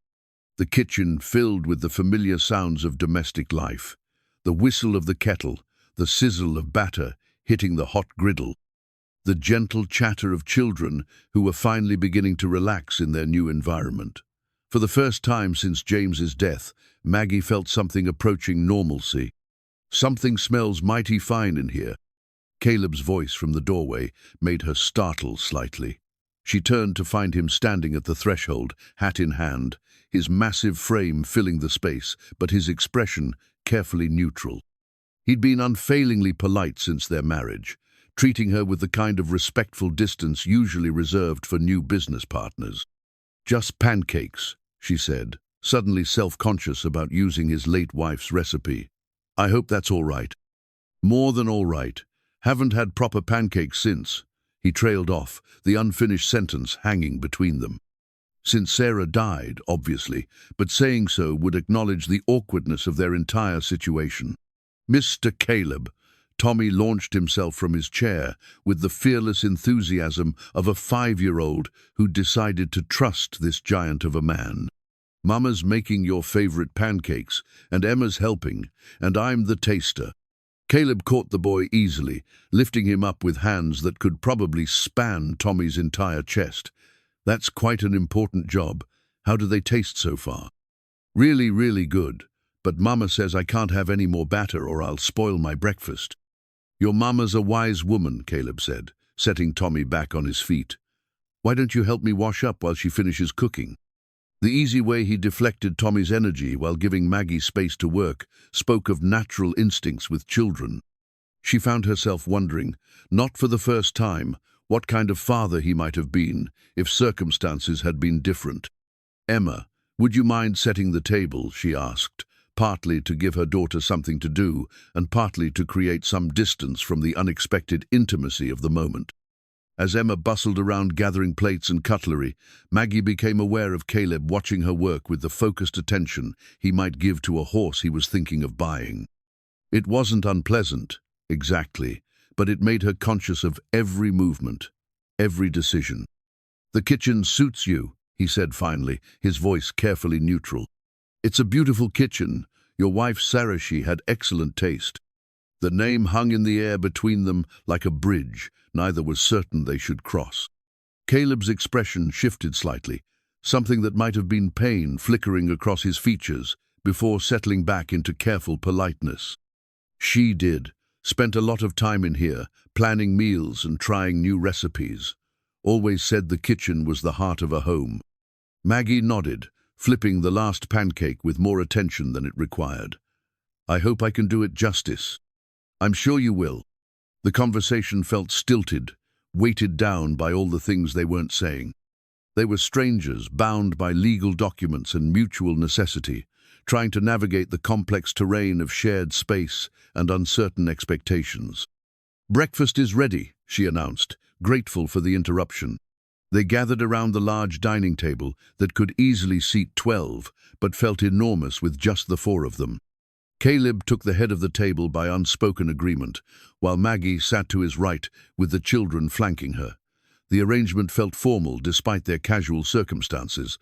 The kitchen filled with the familiar sounds of domestic life, the whistle of the kettle, the sizzle of batter hitting the hot griddle, the gentle chatter of children who were finally beginning to relax in their new environment. For the first time since James's death, Maggie felt something approaching normalcy. "Something smells mighty fine in here." Caleb's voice from the doorway made her startle slightly. She turned to find him standing at the threshold, hat in hand, his massive frame filling the space, but his expression carefully neutral. He'd been unfailingly polite since their marriage, treating her with the kind of respectful distance usually reserved for new business partners. "Just pancakes," she said, suddenly self-conscious about using his late wife's recipe. "I hope that's all right." "More than all right. Haven't had proper pancakes since." He trailed off, the unfinished sentence hanging between them. Since Sarah died, obviously, but saying so would acknowledge the awkwardness of their entire situation. "Mr. Caleb," Tommy launched himself from his chair with the fearless enthusiasm of a 5-year-old who decided to trust this giant of a man. "Mama's making your favorite pancakes, and Emma's helping, and I'm the taster." Caleb caught the boy easily, lifting him up with hands that could probably span Tommy's entire chest. "That's quite an important job. How do they taste so far?" "Really, really good. But Mama says I can't have any more batter or I'll spoil my breakfast." "Your mama's a wise woman," Caleb said, setting Tommy back on his feet. "Why don't you help me wash up while she finishes cooking?" The easy way he deflected Tommy's energy while giving Maggie space to work spoke of natural instincts with children. She found herself wondering, not for the first time, what kind of father he might have been if circumstances had been different. "Emma, would you mind setting the table?" she asked, partly to give her daughter something to do and partly to create some distance from the unexpected intimacy of the moment. As Emma bustled around gathering plates and cutlery, Maggie became aware of Caleb watching her work with the focused attention he might give to a horse he was thinking of buying. It wasn't unpleasant, exactly, but it made her conscious of every movement, every decision. "The kitchen suits you," he said finally, his voice carefully neutral. "It's a beautiful kitchen. Your wife Sarashi had excellent taste." The name hung in the air between them like a bridge. Neither was certain they should cross. Caleb's expression shifted slightly, something that might have been pain flickering across his features before settling back into careful politeness. "She did. Spent a lot of time in here, planning meals and trying new recipes. Always said the kitchen was the heart of a home." Maggie nodded, flipping the last pancake with more attention than it required. "I hope I can do it justice." "I'm sure you will." The conversation felt stilted, weighted down by all the things they weren't saying. They were strangers, bound by legal documents and mutual necessity, trying to navigate the complex terrain of shared space and uncertain expectations. "Breakfast is ready," she announced, grateful for the interruption. They gathered around the large dining table that could easily seat 12, but felt enormous with just the 4 of them. Caleb took the head of the table by unspoken agreement, while Maggie sat to his right with the children flanking her. The arrangement felt formal despite their casual circumstances.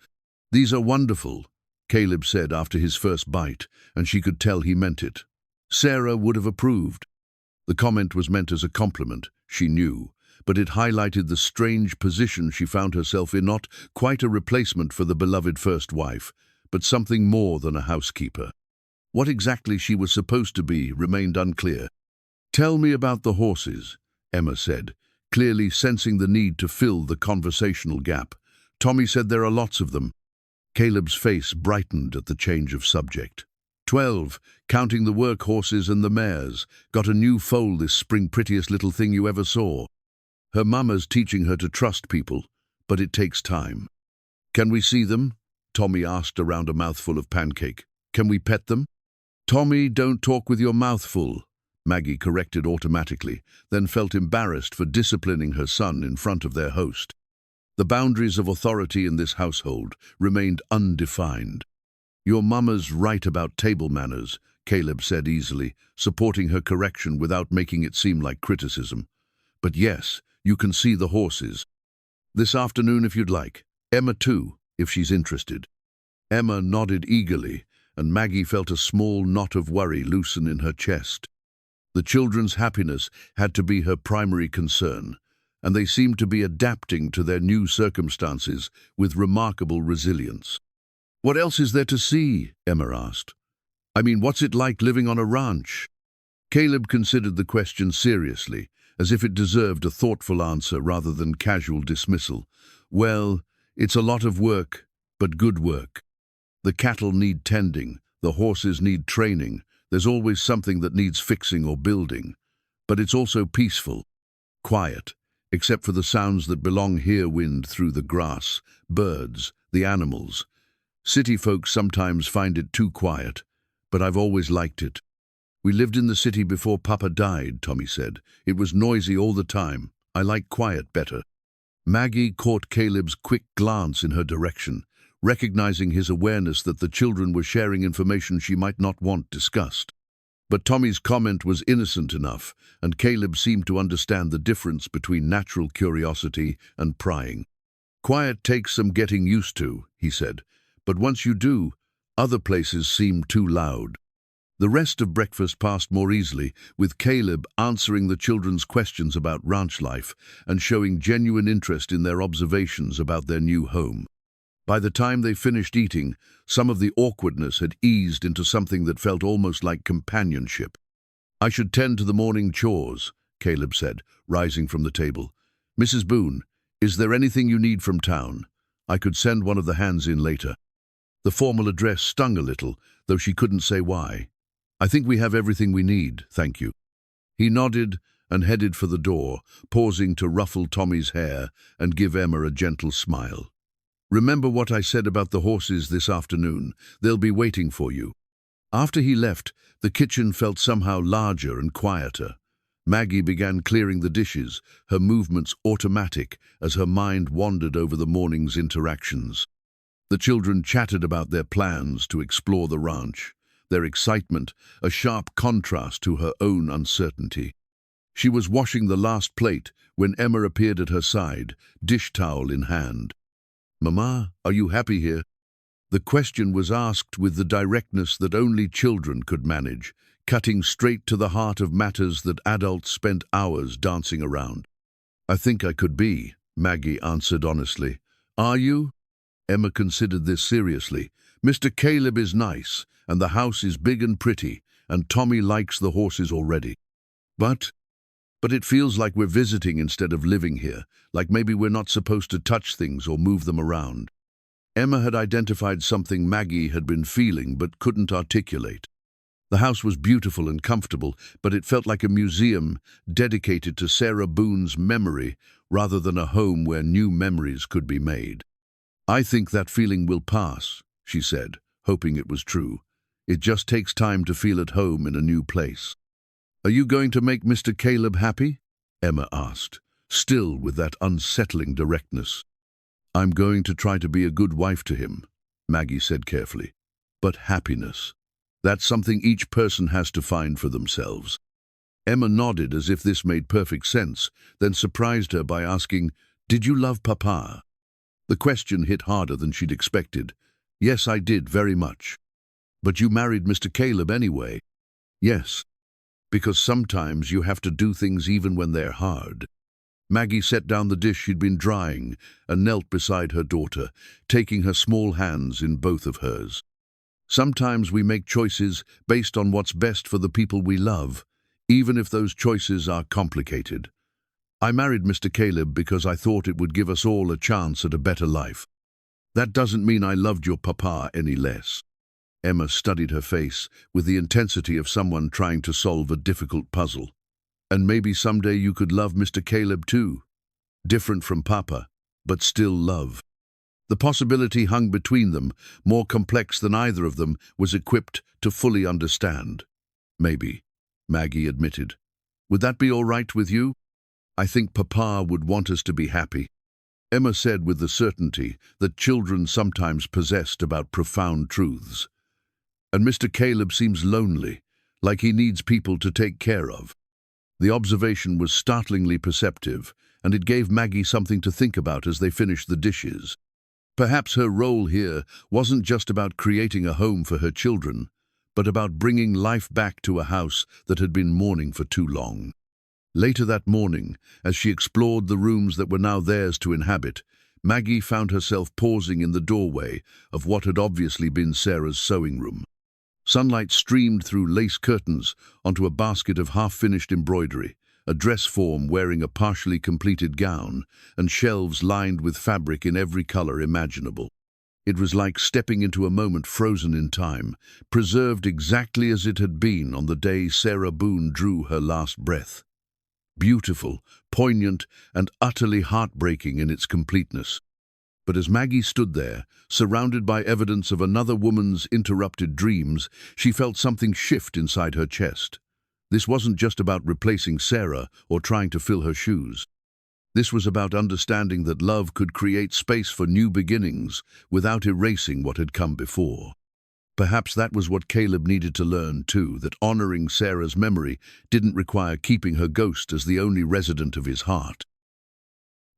"These are wonderful," Caleb said after his first bite, and she could tell he meant it. Sarah would have approved. The comment was meant as a compliment, she knew, but it highlighted the strange position she found herself in, not quite a replacement for the beloved first wife, but something more than a housekeeper. What exactly she was supposed to be remained unclear. "Tell me about the horses," Emma said, clearly sensing the need to fill the conversational gap. "Tommy said there are lots of them." Caleb's face brightened at the change of subject. 12, counting the work horses and the mares. Got a new foal this spring, prettiest little thing you ever saw. Her mama's teaching her to trust people, but it takes time." "Can we see them?" Tommy asked around a mouthful of pancake. "Can we pet them?" "Tommy, don't talk with your mouth full," Maggie corrected automatically, then felt embarrassed for disciplining her son in front of their host. The boundaries of authority in this household remained undefined. "Your mama's right about table manners," Caleb said easily, supporting her correction without making it seem like criticism. "But yes, you can see the horses. This afternoon if you'd like. Emma too, if she's interested." Emma nodded eagerly, and Maggie felt a small knot of worry loosen in her chest. The children's happiness had to be her primary concern, and they seemed to be adapting to their new circumstances with remarkable resilience. What else is there to see? Emma asked. I mean, what's it like living on a ranch? Caleb considered the question seriously, as if it deserved a thoughtful answer rather than casual dismissal. Well, it's a lot of work, but good work. The cattle need tending, the horses need training, there's always something that needs fixing or building. But it's also peaceful, quiet, except for the sounds that belong here: wind through the grass, birds, the animals. City folks sometimes find it too quiet, but I've always liked it. We lived in the city before Papa died, Tommy said. It was noisy all the time. I like quiet better. Maggie caught Caleb's quick glance in her direction, recognizing his awareness that the children were sharing information she might not want discussed. But Tommy's comment was innocent enough, and Caleb seemed to understand the difference between natural curiosity and prying. Quiet takes some getting used to, he said, but once you do, other places seem too loud. The rest of breakfast passed more easily, with Caleb answering the children's questions about ranch life and showing genuine interest in their observations about their new home. By the time they finished eating, some of the awkwardness had eased into something that felt almost like companionship. I should tend to the morning chores, Caleb said, rising from the table. Mrs. Boone, is there anything you need from town? I could send one of the hands in later. The formal address stung a little, though she couldn't say why. I think we have everything we need, thank you. He nodded and headed for the door, pausing to ruffle Tommy's hair and give Emma a gentle smile. Remember what I said about the horses this afternoon? They'll be waiting for you. After he left, the kitchen felt somehow larger and quieter. Maggie began clearing the dishes, her movements automatic as her mind wandered over the morning's interactions. The children chatted about their plans to explore the ranch, their excitement a sharp contrast to her own uncertainty. She was washing the last plate when Emma appeared at her side, dish towel in hand. Mama, are you happy here? The question was asked with the directness that only children could manage, cutting straight to the heart of matters that adults spent hours dancing around. I think I could be, Maggie answered honestly. Are you? Emma considered this seriously. Mr. Caleb is nice, and the house is big and pretty, and Tommy likes the horses already. But it feels like we're visiting instead of living here, like maybe we're not supposed to touch things or move them around. Emma had identified something Maggie had been feeling but couldn't articulate. The house was beautiful and comfortable, but it felt like a museum dedicated to Sarah Boone's memory rather than a home where new memories could be made. I think that feeling will pass, she said, hoping it was true. It just takes time to feel at home in a new place. Are you going to make Mr. Caleb happy? Emma asked, still with that unsettling directness. I'm going to try to be a good wife to him, Maggie said carefully. But happiness, that's something each person has to find for themselves. Emma nodded as if this made perfect sense, then surprised her by asking, Did you love Papa? The question hit harder than she'd expected. Yes, I did, very much. But you married Mr. Caleb anyway. Yes, because sometimes you have to do things even when they're hard. Maggie set down the dish she'd been drying and knelt beside her daughter, taking her small hands in both of hers. Sometimes we make choices based on what's best for the people we love, even if those choices are complicated. I married Mr. Caleb because I thought it would give us all a chance at a better life. That doesn't mean I loved your papa any less. Emma studied her face with the intensity of someone trying to solve a difficult puzzle. And maybe someday you could love Mr. Caleb too. Different from Papa, but still love. The possibility hung between them, more complex than either of them was equipped to fully understand. Maybe, Maggie admitted. Would that be all right with you? I think Papa would want us to be happy. Emma said with the certainty that children sometimes possessed about profound truths. And Mr. Caleb seems lonely, like he needs people to take care of. The observation was startlingly perceptive, and it gave Maggie something to think about as they finished the dishes. Perhaps her role here wasn't just about creating a home for her children, but about bringing life back to a house that had been mourning for too long. Later that morning, as she explored the rooms that were now theirs to inhabit, Maggie found herself pausing in the doorway of what had obviously been Sarah's sewing room. Sunlight streamed through lace curtains onto a basket of half-finished embroidery, a dress form wearing a partially completed gown, and shelves lined with fabric in every color imaginable. It was like stepping into a moment frozen in time, preserved exactly as it had been on the day Sarah Boone drew her last breath. Beautiful, poignant, and utterly heartbreaking in its completeness. But as Maggie stood there, surrounded by evidence of another woman's interrupted dreams, she felt something shift inside her chest. This wasn't just about replacing Sarah or trying to fill her shoes. This was about understanding that love could create space for new beginnings without erasing what had come before. Perhaps that was what Caleb needed to learn too, that honoring Sarah's memory didn't require keeping her ghost as the only resident of his heart.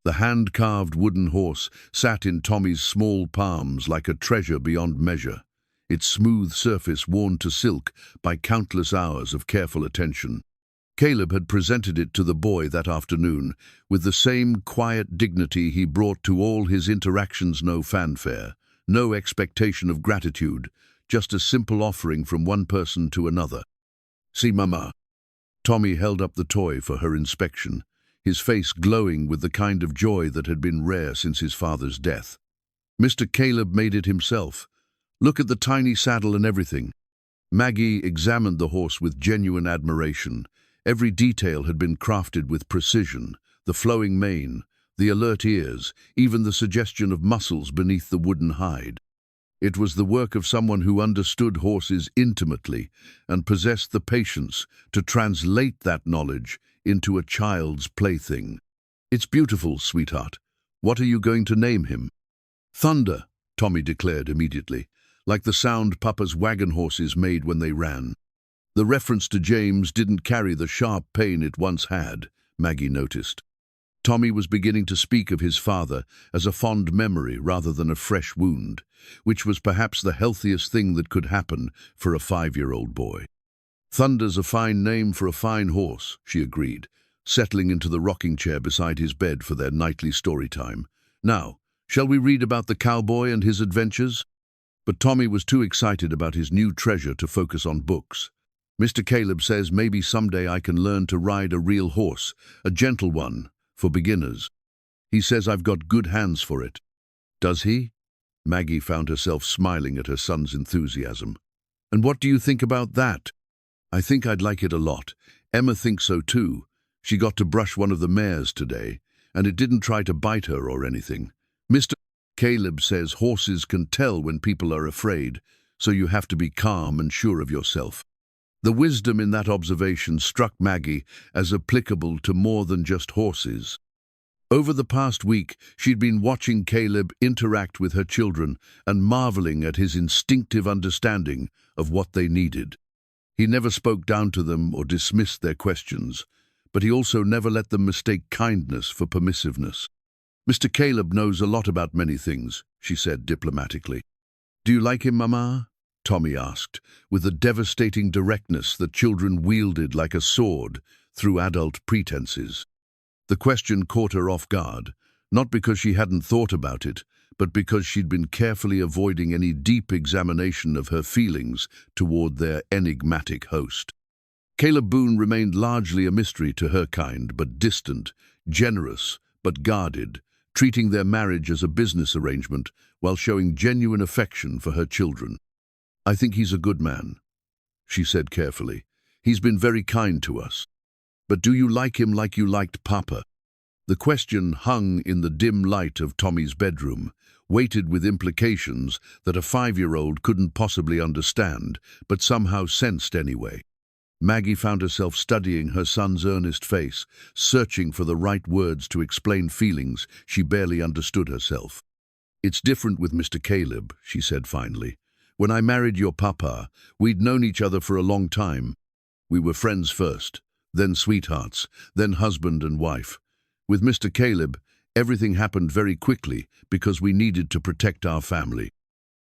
The hand-carved wooden horse sat in Tommy's small palms like a treasure beyond measure, its smooth surface worn to silk by countless hours of careful attention. Caleb had presented it to the boy that afternoon with the same quiet dignity he brought to all his interactions. No fanfare, no expectation of gratitude, just a simple offering from one person to another. "See, Mama." Tommy held up the toy for her inspection, his face glowing with the kind of joy that had been rare since his father's death. Mr. Caleb made it himself. Look at the tiny saddle and everything. Maggie examined the horse with genuine admiration. Every detail had been crafted with precision, the flowing mane, the alert ears, even the suggestion of muscles beneath the wooden hide. It was the work of someone who understood horses intimately and possessed the patience to translate that knowledge into a child's plaything. "It's beautiful, sweetheart. What are you going to name him?" "Thunder," Tommy declared immediately, like the sound Papa's wagon horses made when they ran. The reference to James didn't carry the sharp pain it once had, Maggie noticed. Tommy was beginning to speak of his father as a fond memory rather than a fresh wound, which was perhaps the healthiest thing that could happen for a 5-year-old boy. "Thunder's a fine name for a fine horse," she agreed, settling into the rocking chair beside his bed for their nightly story time. "Now, shall we read about the cowboy and his adventures?" But Tommy was too excited about his new treasure to focus on books. "Mr. Caleb says maybe someday I can learn to ride a real horse, a gentle one, for beginners. He says I've got good hands for it." "Does he?" Maggie found herself smiling at her son's enthusiasm. "And what do you think about that?" "I think I'd like it a lot. Emma thinks so too. She got to brush one of the mares today, and it didn't try to bite her or anything. Mr. Caleb says horses can tell when people are afraid, so you have to be calm and sure of yourself." The wisdom in that observation struck Maggie as applicable to more than just horses. Over the past week, she'd been watching Caleb interact with her children and marveling at his instinctive understanding of what they needed. He never spoke down to them or dismissed their questions, but he also never let them mistake kindness for permissiveness. "Mr. Caleb knows a lot about many things," she said diplomatically. "Do you like him, Mama?" Tommy asked, with the devastating directness that children wielded like a sword through adult pretenses. The question caught her off guard, not because she hadn't thought about it, but because she'd been carefully avoiding any deep examination of her feelings toward their enigmatic host. Caleb Boone remained largely a mystery to her kind, but distant, generous, but guarded, treating their marriage as a business arrangement while showing genuine affection for her children. "I think he's a good man," she said carefully. "He's been very kind to us. But do you like him like you liked Papa?" The question hung in the dim light of Tommy's bedroom, weighted with implications that a 5-year-old couldn't possibly understand, but somehow sensed anyway. Maggie found herself studying her son's earnest face, searching for the right words to explain feelings she barely understood herself. "It's different with Mr. Caleb," she said finally. "When I married your papa, we'd known each other for a long time. We were friends first, then sweethearts, then husband and wife. With Mr. Caleb, everything happened very quickly because we needed to protect our family."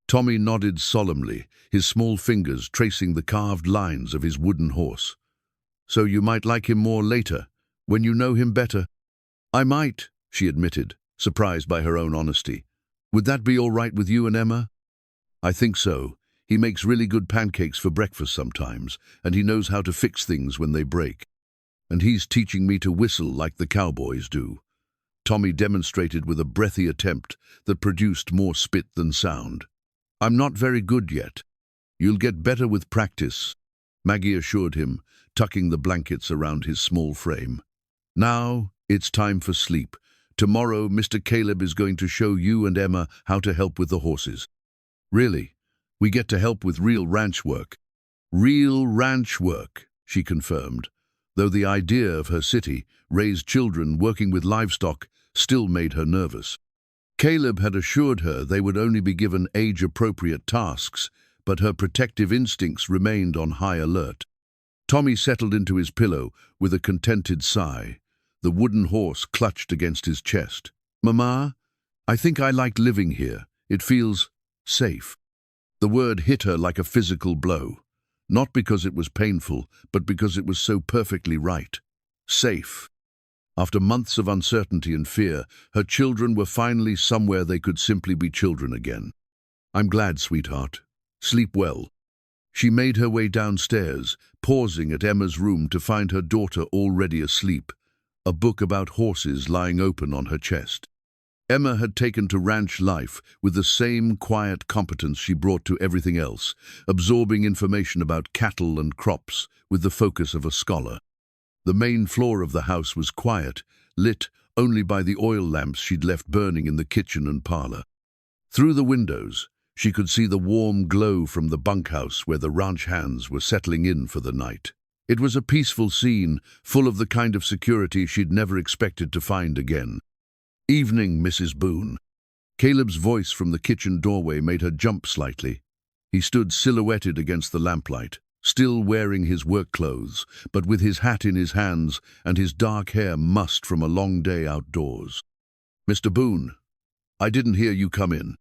Tommy nodded solemnly, his small fingers tracing the carved lines of his wooden horse. "So you might like him more later, when you know him better?" "I might," she admitted, surprised by her own honesty. "Would that be all right with you and Emma?" "I think so. He makes really good pancakes for breakfast sometimes, and he knows how to fix things when they break. And he's teaching me to whistle like the cowboys do." Tommy demonstrated with a breathy attempt that produced more spit than sound. "I'm not very good yet. You'll get better with practice," Maggie assured him, tucking the blankets around his small frame. "Now it's time for sleep. Tomorrow Mr. Caleb is going to show you and Emma how to help with the horses." "Really? We get to help with real ranch work?" "Real ranch work," she confirmed, though the idea of her city, raised children working with livestock, still made her nervous. Caleb had assured her they would only be given age-appropriate tasks, but her protective instincts remained on high alert. Tommy settled into his pillow with a contented sigh. The wooden horse clutched against his chest. "Mama, I think I like living here. It feels safe." The word hit her like a physical blow, not because it was painful, but because it was so perfectly right. Safe. After months of uncertainty and fear, her children were finally somewhere they could simply be children again. "I'm glad, sweetheart. Sleep well." She made her way downstairs, pausing at Emma's room to find her daughter already asleep, a book about horses lying open on her chest. Emma had taken to ranch life with the same quiet competence she brought to everything else, absorbing information about cattle and crops with the focus of a scholar. The main floor of the house was quiet, lit only by the oil lamps she'd left burning in the kitchen and parlor. Through the windows, she could see the warm glow from the bunkhouse where the ranch hands were settling in for the night. It was a peaceful scene, full of the kind of security she'd never expected to find again. "Evening, Mrs. Boone." Caleb's voice from the kitchen doorway made her jump slightly. He stood silhouetted against the lamplight, still wearing his work clothes, but with his hat in his hands and his dark hair mussed from a long day outdoors. "Mr. Boone, I didn't hear you come in."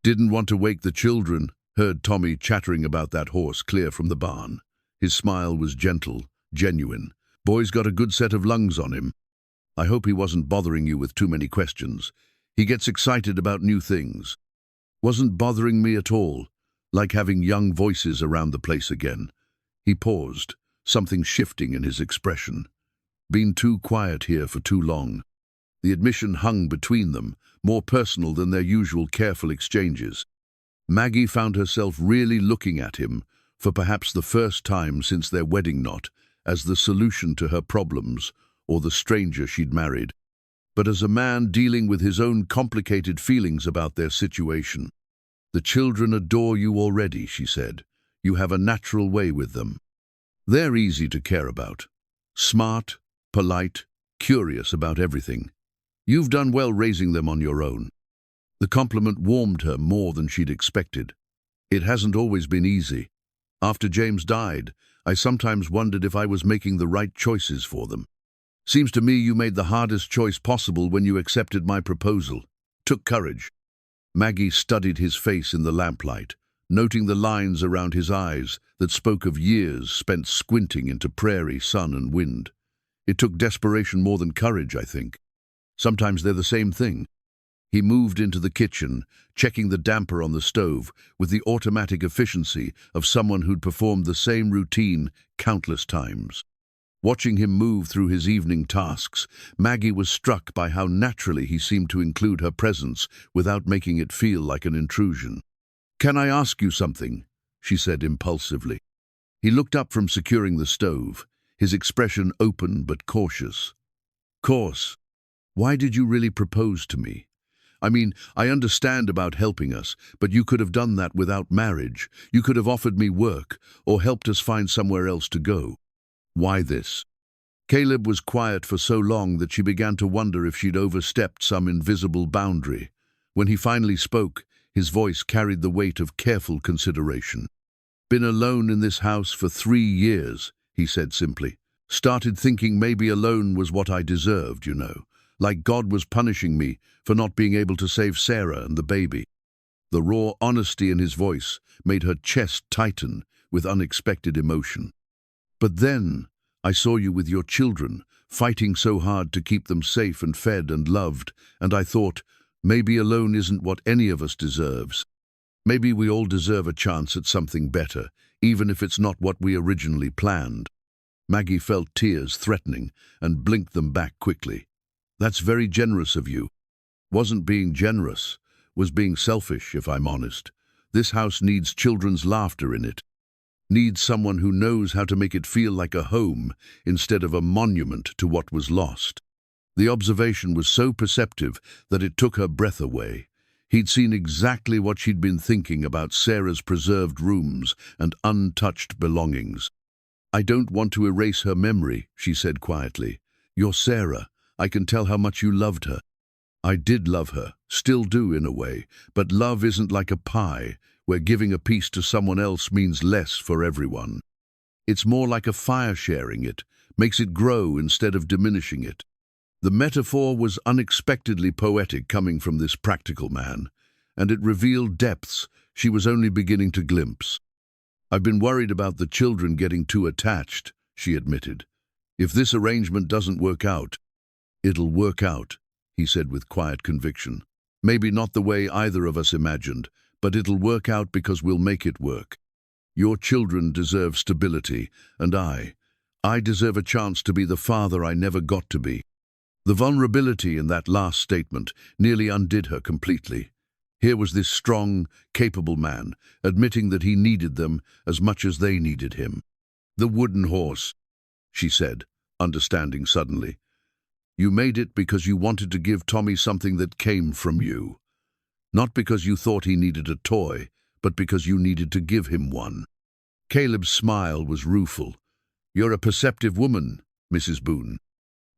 "Didn't want to wake the children," heard Tommy chattering about that horse clear from the barn. His smile was gentle, genuine. "Boy's got a good set of lungs on him. I hope he wasn't bothering you with too many questions. He gets excited about new things." "Wasn't bothering me at all, like having young voices around the place again." He paused, something shifting in his expression. "Been too quiet here for too long." The admission hung between them, more personal than their usual careful exchanges. Maggie found herself really looking at him, for perhaps the first time since their wedding knot, as the solution to her problems, or the stranger she'd married, but as a man dealing with his own complicated feelings about their situation. "The children adore you already," she said. "You have a natural way with them. They're easy to care about. Smart, polite, curious about everything. You've done well raising them on your own." The compliment warmed her more than she'd expected. "It hasn't always been easy. After James died, I sometimes wondered if I was making the right choices for them. Seems to me you made the hardest choice possible when you accepted my proposal. Took courage." Maggie studied his face in the lamplight, noting the lines around his eyes that spoke of years spent squinting into prairie, sun and wind. "It took desperation more than courage, I think. Sometimes they're the same thing." He moved into the kitchen, checking the damper on the stove with the automatic efficiency of someone who'd performed the same routine countless times. Watching him move through his evening tasks, Maggie was struck by how naturally he seemed to include her presence without making it feel like an intrusion. "Can I ask you something?" she said impulsively. He looked up from securing the stove, his expression open but cautious. "Course. Why did you really propose to me? I mean, I understand about helping us, but you could have done that without marriage. You could have offered me work or helped us find somewhere else to go. Why this?" Caleb was quiet for so long that she began to wonder if she'd overstepped some invisible boundary. When he finally spoke, his voice carried the weight of careful consideration. "Been alone in this house for 3 years, he said simply. "Started thinking maybe alone was what I deserved, you know. Like God was punishing me for not being able to save Sarah and the baby." The raw honesty in his voice made her chest tighten with unexpected emotion. "But then I saw you with your children, fighting so hard to keep them safe and fed and loved, and I thought, maybe alone isn't what any of us deserves. Maybe we all deserve a chance at something better, even if it's not what we originally planned. Maggie felt tears threatening and blinked them back quickly. That's very generous of you. Wasn't being generous, was being selfish, if I'm honest. This house needs children's laughter in it. Needs someone who knows how to make it feel like a home instead of a monument to what was lost. The observation was so perceptive that it took her breath away. He'd seen exactly what she'd been thinking about Sarah's preserved rooms and untouched belongings. I don't want to erase her memory, she said quietly. You're Sarah. I can tell how much you loved her. I did love her, still do in a way, but love isn't like a pie, where giving a piece to someone else means less for everyone. It's more like a fire sharing it, makes it grow instead of diminishing it. The metaphor was unexpectedly poetic coming from this practical man, and it revealed depths she was only beginning to glimpse. I've been worried about the children getting too attached, she admitted. If this arrangement doesn't work out, it'll work out, he said with quiet conviction. Maybe not the way either of us imagined, but it'll work out because we'll make it work. Your children deserve stability, and I deserve a chance to be the father I never got to be. The vulnerability in that last statement nearly undid her completely. Here was this strong, capable man, admitting that he needed them as much as they needed him. The wooden horse, she said, understanding suddenly. You made it because you wanted to give Tommy something that came from you. Not because you thought he needed a toy, but because you needed to give him one. Caleb's smile was rueful. You're a perceptive woman, Mrs. Boone.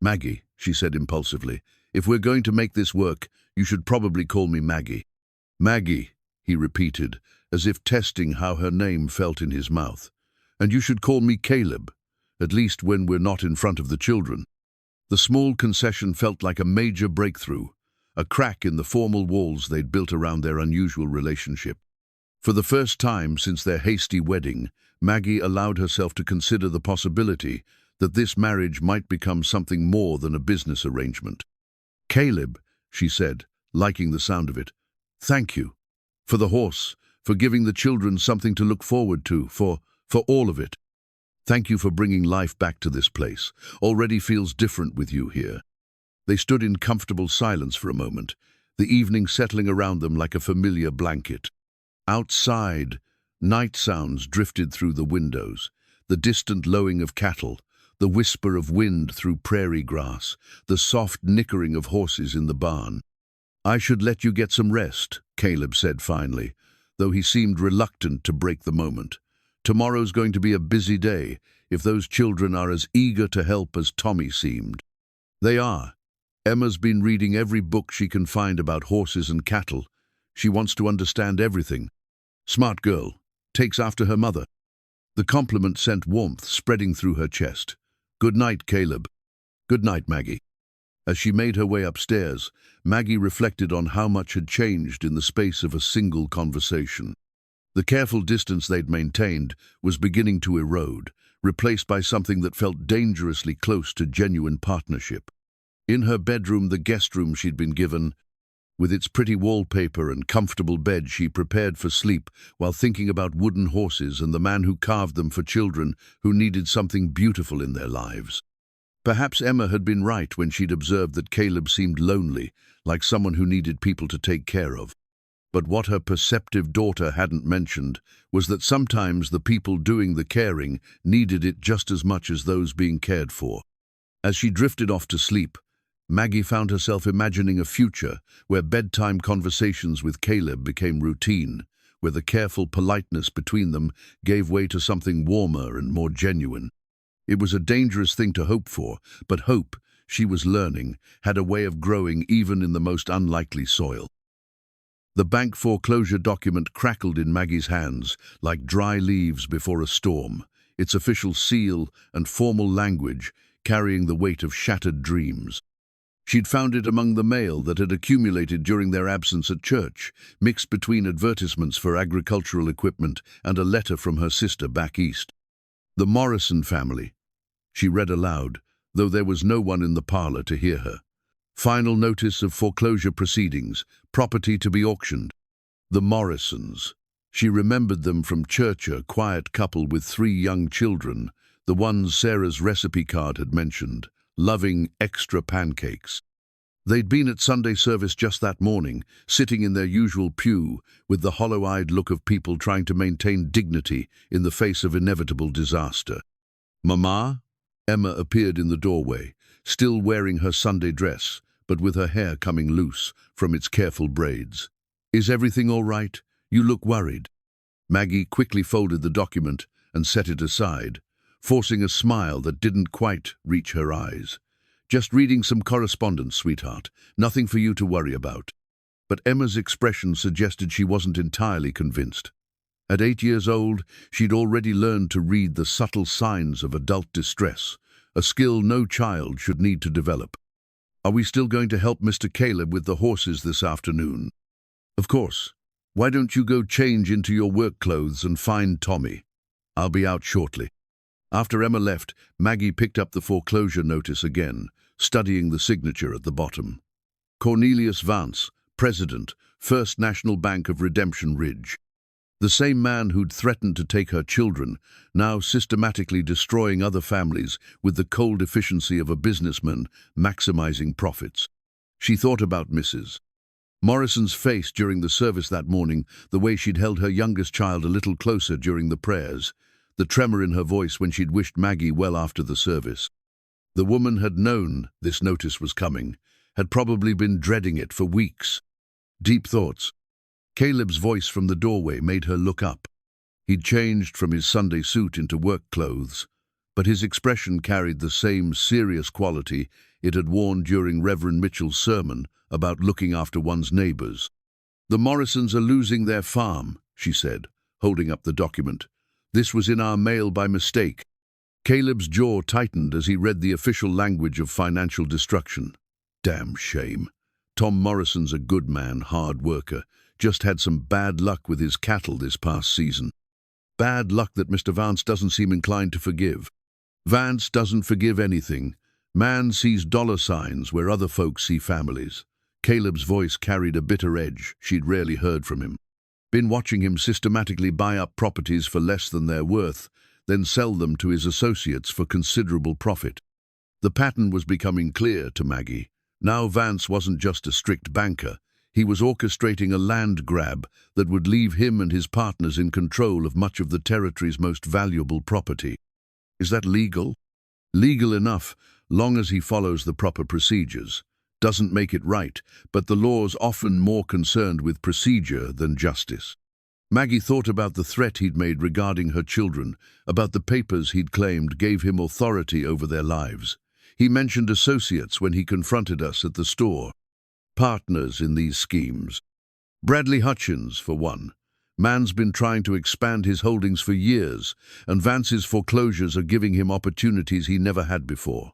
Maggie, she said impulsively, if we're going to make this work, you should probably call me Maggie. Maggie, he repeated, as if testing how her name felt in his mouth. And you should call me Caleb, at least when we're not in front of the children. The small concession felt like a major breakthrough, a crack in the formal walls they'd built around their unusual relationship. For the first time since their hasty wedding, Maggie allowed herself to consider the possibility that this marriage might become something more than a business arrangement. Caleb, she said, liking the sound of it, thank you. For the horse, for giving the children something to look forward to, for all of it. Thank you for bringing life back to this place. Already feels different with you here. They stood in comfortable silence for a moment, the evening settling around them like a familiar blanket. Outside, night sounds drifted through the windows, the distant lowing of cattle, the whisper of wind through prairie grass, the soft nickering of horses in the barn. I should let you get some rest, Caleb said finally, though he seemed reluctant to break the moment. Tomorrow's going to be a busy day, if those children are as eager to help as Tommy seemed. They are. Emma's been reading every book she can find about horses and cattle. She wants to understand everything. Smart girl. Takes after her mother. The compliment sent warmth spreading through her chest. Good night, Caleb. Good night, Maggie. As she made her way upstairs, Maggie reflected on how much had changed in the space of a single conversation. The careful distance they'd maintained was beginning to erode, replaced by something that felt dangerously close to genuine partnership. In her bedroom, the guest room she'd been given, with its pretty wallpaper and comfortable bed, she prepared for sleep while thinking about wooden horses and the man who carved them for children who needed something beautiful in their lives. Perhaps Emma had been right when she'd observed that Caleb seemed lonely, like someone who needed people to take care of. But what her perceptive daughter hadn't mentioned was that sometimes the people doing the caring needed it just as much as those being cared for. As she drifted off to sleep, Maggie found herself imagining a future where bedtime conversations with Caleb became routine, where the careful politeness between them gave way to something warmer and more genuine. It was a dangerous thing to hope for, but hope, she was learning, had a way of growing even in the most unlikely soil. The bank foreclosure document crackled in Maggie's hands like dry leaves before a storm, its official seal and formal language carrying the weight of shattered dreams. She'd found it among the mail that had accumulated during their absence at church, mixed between advertisements for agricultural equipment and a letter from her sister back east. The Morrison family. She read aloud, though there was no one in the parlor to hear her. Final notice of foreclosure proceedings, property to be auctioned. The Morrisons. She remembered them from church, a quiet couple with 3 young children, the ones Sarah's recipe card had mentioned, loving extra pancakes. They'd been at Sunday service just that morning, sitting in their usual pew, with the hollow-eyed look of people trying to maintain dignity in the face of inevitable disaster. "Mama?" Emma appeared in the doorway, still wearing her Sunday dress, but with her hair coming loose from its careful braids. "Is everything all right? You look worried." Maggie quickly folded the document and set it aside, forcing a smile that didn't quite reach her eyes. "Just reading some correspondence, sweetheart. Nothing for you to worry about." But Emma's expression suggested she wasn't entirely convinced. At 8 years old, she'd already learned to read the subtle signs of adult distress, a skill no child should need to develop. "Are we still going to help Mr. Caleb with the horses this afternoon?" "Of course. Why don't you go change into your work clothes and find Tommy? I'll be out shortly." After Emma left, Maggie picked up the foreclosure notice again, studying the signature at the bottom. Cornelius Vance, President, First National Bank of Redemption Ridge. The same man who'd threatened to take her children, now systematically destroying other families with the cold efficiency of a businessman maximizing profits. She thought about Mrs. Morrison's face during the service that morning, the way she'd held her youngest child a little closer during the prayers, the tremor in her voice when she'd wished Maggie well after the service. The woman had known this notice was coming, had probably been dreading it for weeks. Deep thoughts. Caleb's voice from the doorway made her look up. He'd changed from his Sunday suit into work clothes, but his expression carried the same serious quality it had worn during Reverend Mitchell's sermon about looking after one's neighbors. "The Morrisons are losing their farm," she said, holding up the document. "This was in our mail by mistake." Caleb's jaw tightened as he read the official language of financial destruction. Damn shame. Tom Morrison's a good man, hard worker, just had some bad luck with his cattle this past season. Bad luck that Mr. Vance doesn't seem inclined to forgive. Vance doesn't forgive anything. Man sees dollar signs where other folks see families. Caleb's voice carried a bitter edge she'd rarely heard from him. Been watching him systematically buy up properties for less than their worth, then sell them to his associates for considerable profit. The pattern was becoming clear to Maggie. Now Vance wasn't just a strict banker. He was orchestrating a land grab that would leave him and his partners in control of much of the territory's most valuable property. Is that legal? Legal enough, long as he follows the proper procedures. Doesn't make it right, but the law's often more concerned with procedure than justice. Maggie thought about the threat he'd made regarding her children, about the papers he'd claimed gave him authority over their lives. He mentioned associates when he confronted us at the store. Partners in these schemes. Bradley Hutchins, for one. Man's been trying to expand his holdings for years, and Vance's foreclosures are giving him opportunities he never had before.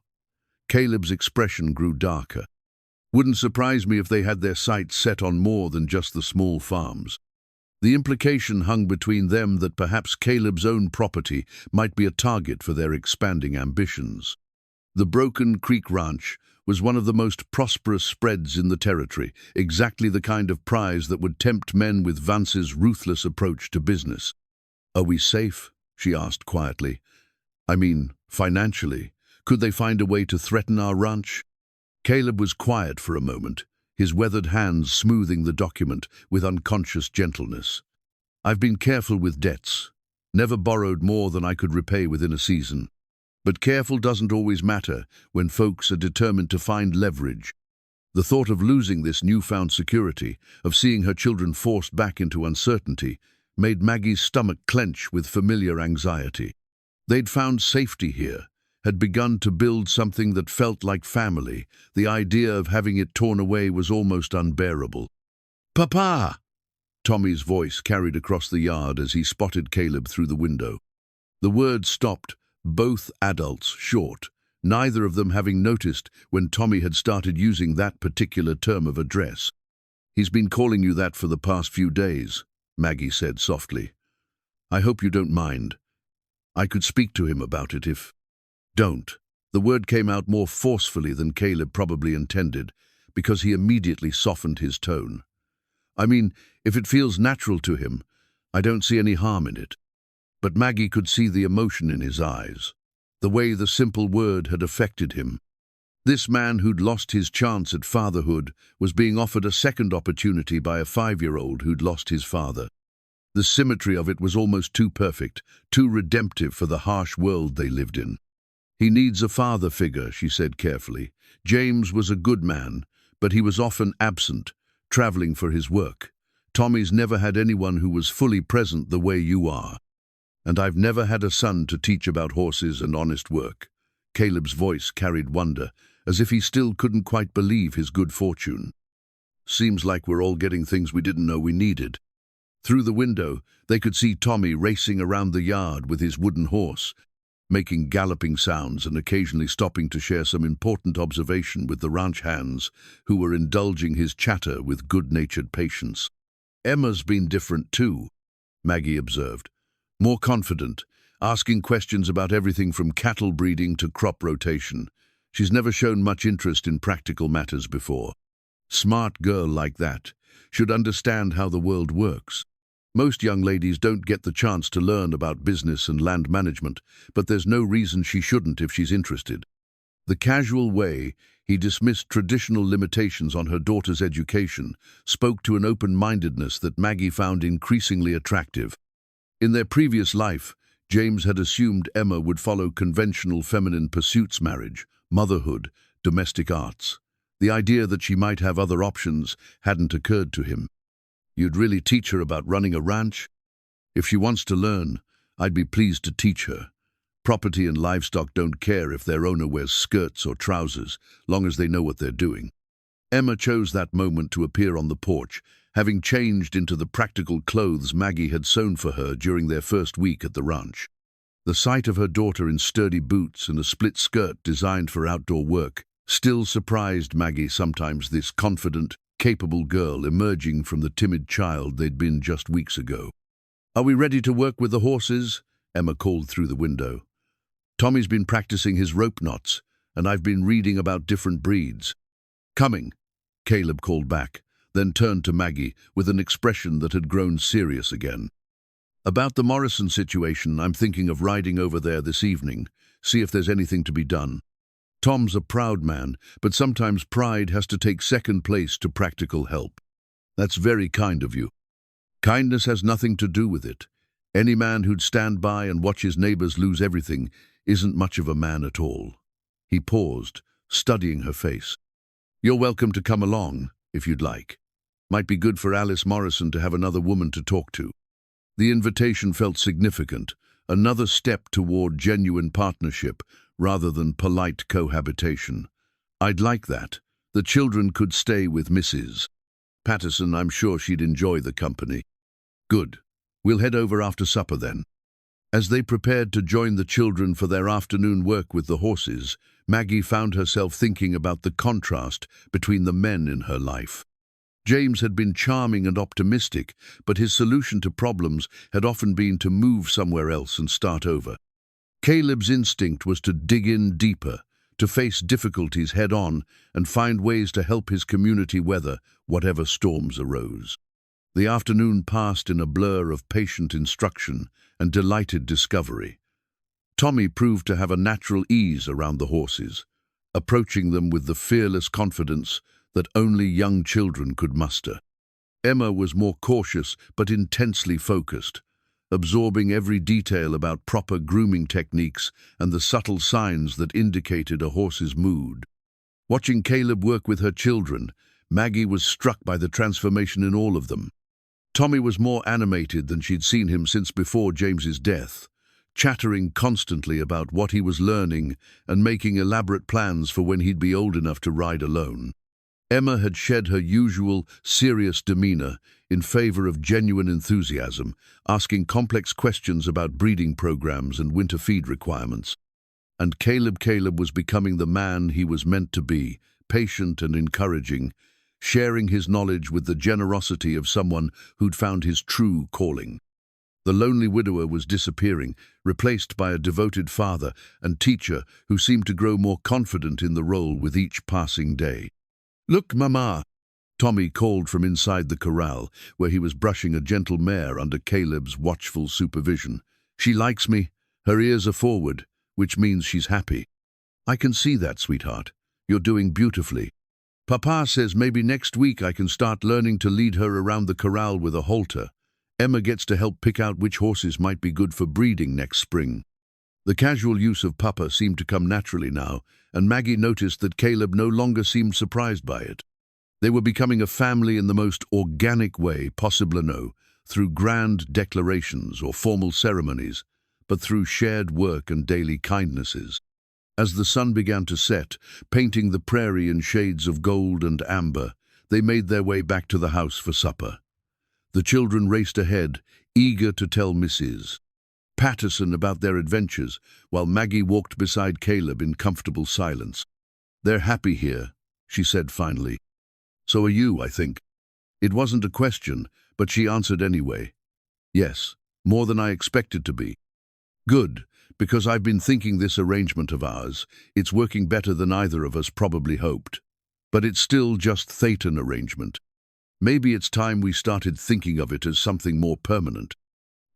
Caleb's expression grew darker. Wouldn't surprise me if they had their sights set on more than just the small farms. The implication hung between them that perhaps Caleb's own property might be a target for their expanding ambitions. The Broken Creek Ranch was one of the most prosperous spreads in the territory, exactly the kind of prize that would tempt men with Vance's ruthless approach to business. "Are we safe?" she asked quietly. "I mean, financially. Could they find a way to threaten our ranch?" Caleb was quiet for a moment, his weathered hands smoothing the document with unconscious gentleness. "I've been careful with debts. Never borrowed more than I could repay within a season. But careful doesn't always matter when folks are determined to find leverage." The thought of losing this newfound security, of seeing her children forced back into uncertainty, made Maggie's stomach clench with familiar anxiety. They'd found safety here, had begun to build something that felt like family. The idea of having it torn away was almost unbearable. "Papa!" Tommy's voice carried across the yard as he spotted Caleb through the window. The word stopped, both adults short, neither of them having noticed when Tommy had started using that particular term of address. "He's been calling you that for the past few days," Maggie said softly. "I hope you don't mind. I could speak to him about it if—" "Don't," The word came out more forcefully than Caleb probably intended, because he immediately softened his tone. I mean, if it feels natural to him, I don't see any harm in it. But Maggie could see the emotion in his eyes, the way the simple word had affected him. This man who'd lost his chance at fatherhood was being offered a second opportunity by a 5-year-old who'd lost his father. The symmetry of it was almost too perfect, too redemptive for the harsh world they lived in. He needs a father figure, she said carefully. James was a good man, but he was often absent, traveling for his work. Tommy's never had anyone who was fully present the way you are. And I've never had a son to teach about horses and honest work. Caleb's voice carried wonder, as if he still couldn't quite believe his good fortune. Seems like we're all getting things we didn't know we needed. Through the window, they could see Tommy racing around the yard with his wooden horse, making galloping sounds and occasionally stopping to share some important observation with the ranch hands, who were indulging his chatter with good-natured patience. Emma's been different too, Maggie observed. More confident, asking questions about everything from cattle breeding to crop rotation. She's never shown much interest in practical matters before. Smart girl like that should understand how the world works. Most young ladies don't get the chance to learn about business and land management, but there's no reason she shouldn't if she's interested. The casual way he dismissed traditional limitations on her daughter's education spoke to an open-mindedness that Maggie found increasingly attractive. In their previous life, James had assumed Emma would follow conventional feminine pursuits: marriage, motherhood, domestic arts. The idea that she might have other options hadn't occurred to him. You'd really teach her about running a ranch? If she wants to learn, I'd be pleased to teach her. Property and livestock don't care if their owner wears skirts or trousers, long as they know what they're doing. Emma chose that moment to appear on the porch, having changed into the practical clothes Maggie had sewn for her during their first week at the ranch. The sight of her daughter in sturdy boots and a split skirt designed for outdoor work still surprised Maggie sometimes, this confident, capable girl emerging from the timid child they'd been just weeks ago. "Are we ready to work with the horses?" Emma called through the window. "Tommy's been practicing his rope knots, and I've been reading about different breeds." "Coming," Caleb called back, then turned to Maggie with an expression that had grown serious again. "About the Morrison situation, I'm thinking of riding over there this evening, see if there's anything to be done. Tom's a proud man, but sometimes pride has to take second place to practical help." "That's very kind of you." "Kindness has nothing to do with it. Any man who'd stand by and watch his neighbors lose everything isn't much of a man at all." He paused, studying her face. "You're welcome to come along, if you'd like. Might be good for Alice Morrison to have another woman to talk to." The invitation felt significant, another step toward genuine partnership rather than polite cohabitation. "I'd like that. The children could stay with Mrs. Patterson. I'm sure she'd enjoy the company." "Good. We'll head over after supper then." As they prepared to join the children for their afternoon work with the horses, Maggie found herself thinking about the contrast between the men in her life. James had been charming and optimistic, but his solution to problems had often been to move somewhere else and start over. Caleb's instinct was to dig in deeper, to face difficulties head-on and find ways to help his community weather whatever storms arose. The afternoon passed in a blur of patient instruction and delighted discovery. Tommy proved to have a natural ease around the horses, approaching them with the fearless confidence that only young children could muster. Emma was more cautious but intensely focused, absorbing every detail about proper grooming techniques and the subtle signs that indicated a horse's mood. Watching Caleb work with her children, Maggie was struck by the transformation in all of them. Tommy was more animated than she'd seen him since before James's death, chattering constantly about what he was learning and making elaborate plans for when he'd be old enough to ride alone. Emma had shed her usual serious demeanor in favor of genuine enthusiasm, asking complex questions about breeding programs and winter feed requirements. And Caleb was becoming the man he was meant to be, patient and encouraging, sharing his knowledge with the generosity of someone who'd found his true calling. The lonely widower was disappearing, replaced by a devoted father and teacher who seemed to grow more confident in the role with each passing day. "Look, Mama!" Tommy called from inside the corral, where he was brushing a gentle mare under Caleb's watchful supervision. "She likes me. Her ears are forward, which means she's happy." "I can see that, sweetheart. You're doing beautifully. Papa says maybe next week I can start learning to lead her around the corral with a halter. Emma gets to help pick out which horses might be good for breeding next spring." The casual use of Papa seemed to come naturally now, and Maggie noticed that Caleb no longer seemed surprised by it. They were becoming a family in the most organic way possible, no, through grand declarations or formal ceremonies, but through shared work and daily kindnesses. As the sun began to set, painting the prairie in shades of gold and amber, they made their way back to the house for supper. The children raced ahead, eager to tell Mrs. Patterson about their adventures, while Maggie walked beside Caleb in comfortable silence. "They're happy here," she said finally. "So are you, I think." It wasn't a question, but she answered anyway. "Yes, more than I expected to be." "Good, because I've been thinking this arrangement of ours. It's working better than either of us probably hoped. But it's still just an arrangement. Maybe it's time we started thinking of it as something more permanent."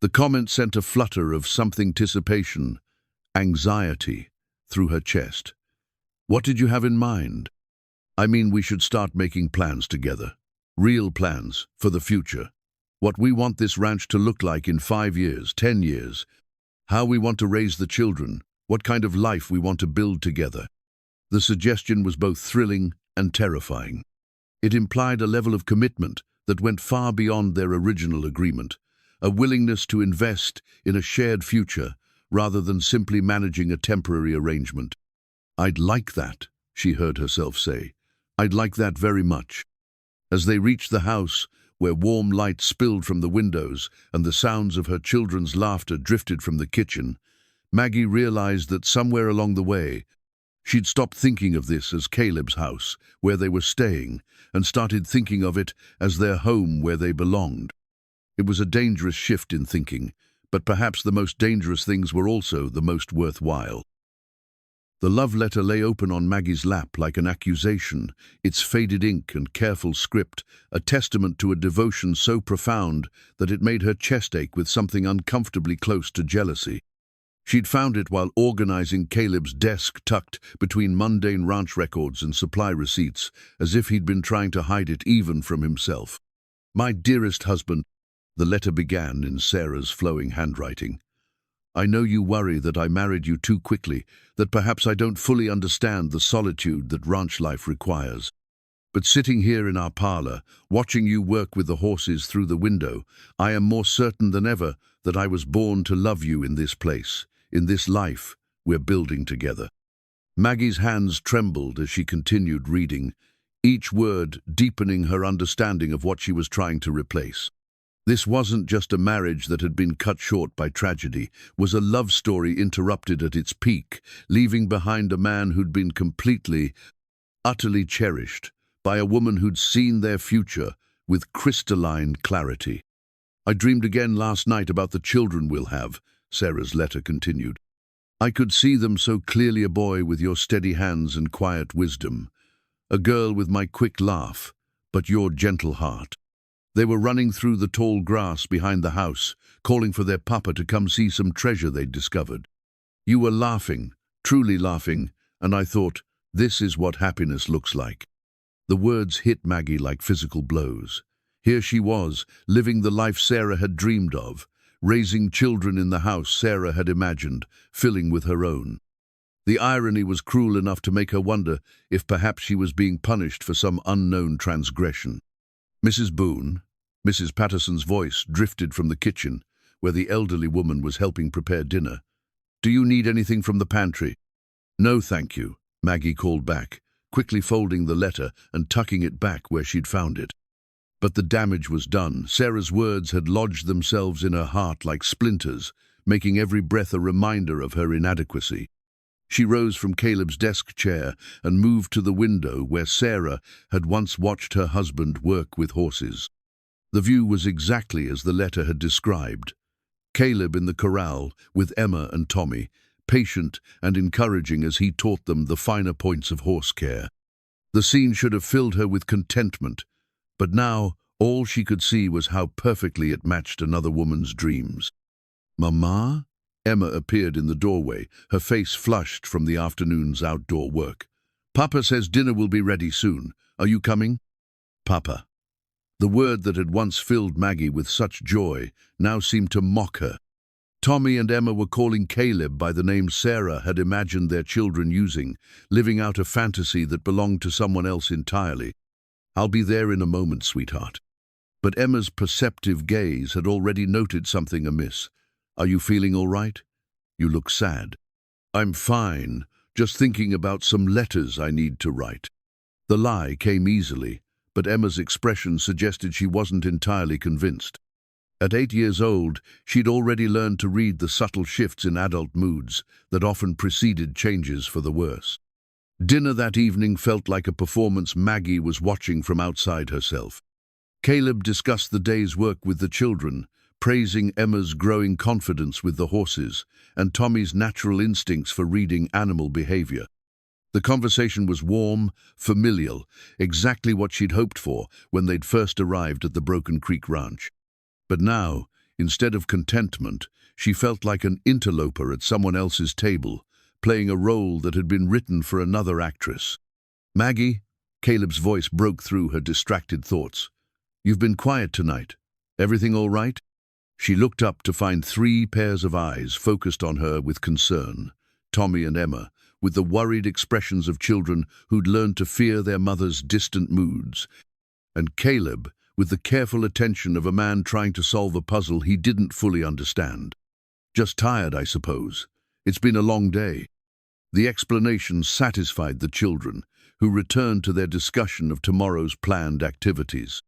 The comment sent a flutter of something anticipation, anxiety, through her chest. "What did you have in mind?" "I mean, we should start making plans together. Real plans, for the future. What we want this ranch to look like in 5 years, 10 years. How we want to raise the children. What kind of life we want to build together." The suggestion was both thrilling and terrifying. It implied a level of commitment that went far beyond their original agreement, a willingness to invest in a shared future rather than simply managing a temporary arrangement. "I'd like that," she heard herself say. "I'd like that very much." As they reached the house, where warm light spilled from the windows and the sounds of her children's laughter drifted from the kitchen, Maggie realized that somewhere along the way, she'd stopped thinking of this as Caleb's house, where they were staying, and started thinking of it as their home where they belonged. It was a dangerous shift in thinking, but perhaps the most dangerous things were also the most worthwhile. The love letter lay open on Maggie's lap like an accusation, its faded ink and careful script a testament to a devotion so profound that it made her chest ache with something uncomfortably close to jealousy. She'd found it while organizing Caleb's desk tucked between mundane ranch records and supply receipts, as if he'd been trying to hide it even from himself. "My dearest husband," the letter began in Sarah's flowing handwriting. "I know you worry that I married you too quickly, that perhaps I don't fully understand the solitude that ranch life requires. But sitting here in our parlor, watching you work with the horses through the window, I am more certain than ever that I was born to love you in this place, in this life we're building together." Maggie's hands trembled as she continued reading, each word deepening her understanding of what she was trying to replace. This wasn't just a marriage that had been cut short by tragedy, was a love story interrupted at its peak, leaving behind a man who'd been completely, utterly cherished by a woman who'd seen their future with crystalline clarity. "I dreamed again last night about the children we'll have," Sarah's letter continued. "I could see them so clearly, a boy with your steady hands and quiet wisdom, a girl with my quick laugh, but your gentle heart. They were running through the tall grass behind the house, calling for their papa to come see some treasure they'd discovered. You were laughing, truly laughing, and I thought, this is what happiness looks like." The words hit Maggie like physical blows. Here she was, living the life Sarah had dreamed of, raising children in the house Sarah had imagined, filling with her own. The irony was cruel enough to make her wonder if perhaps she was being punished for some unknown transgression. "Mrs. Boone," Mrs. Patterson's voice drifted from the kitchen, where the elderly woman was helping prepare dinner. "Do you need anything from the pantry?" "No, thank you," Maggie called back, quickly folding the letter and tucking it back where she'd found it. But the damage was done. Sarah's words had lodged themselves in her heart like splinters, making every breath a reminder of her inadequacy. She rose from Caleb's desk chair and moved to the window where Sarah had once watched her husband work with horses. The view was exactly as the letter had described. Caleb in the corral with Emma and Tommy, patient and encouraging as he taught them the finer points of horse care. The scene should have filled her with contentment, but now all she could see was how perfectly it matched another woman's dreams. "Mama?" Emma appeared in the doorway, her face flushed from the afternoon's outdoor work. "Papa says dinner will be ready soon. Are you coming?" Papa. The word that had once filled Maggie with such joy now seemed to mock her. Tommy and Emma were calling Caleb by the name Sarah had imagined their children using, living out a fantasy that belonged to someone else entirely. "I'll be there in a moment, sweetheart." But Emma's perceptive gaze had already noted something amiss. "Are you feeling all right? You look sad." "I'm fine, just thinking about some letters I need to write." The lie came easily, but Emma's expression suggested she wasn't entirely convinced. At 8 years old, she'd already learned to read the subtle shifts in adult moods that often preceded changes for the worse. Dinner that evening felt like a performance Maggie was watching from outside herself. Caleb discussed the day's work with the children, praising Emma's growing confidence with the horses and Tommy's natural instincts for reading animal behavior. The conversation was warm, familial, exactly what she'd hoped for when they'd first arrived at the Broken Creek Ranch. But now, instead of contentment, she felt like an interloper at someone else's table, playing a role that had been written for another actress. "Maggie," Caleb's voice broke through her distracted thoughts. "You've been quiet tonight. Everything all right?" She looked up to find 3 pairs of eyes focused on her with concern. Tommy and Emma, with the worried expressions of children who'd learned to fear their mother's distant moods, and Caleb, with the careful attention of a man trying to solve a puzzle he didn't fully understand. "Just tired, I suppose. It's been a long day." The explanation satisfied the children, who returned to their discussion of tomorrow's planned activities.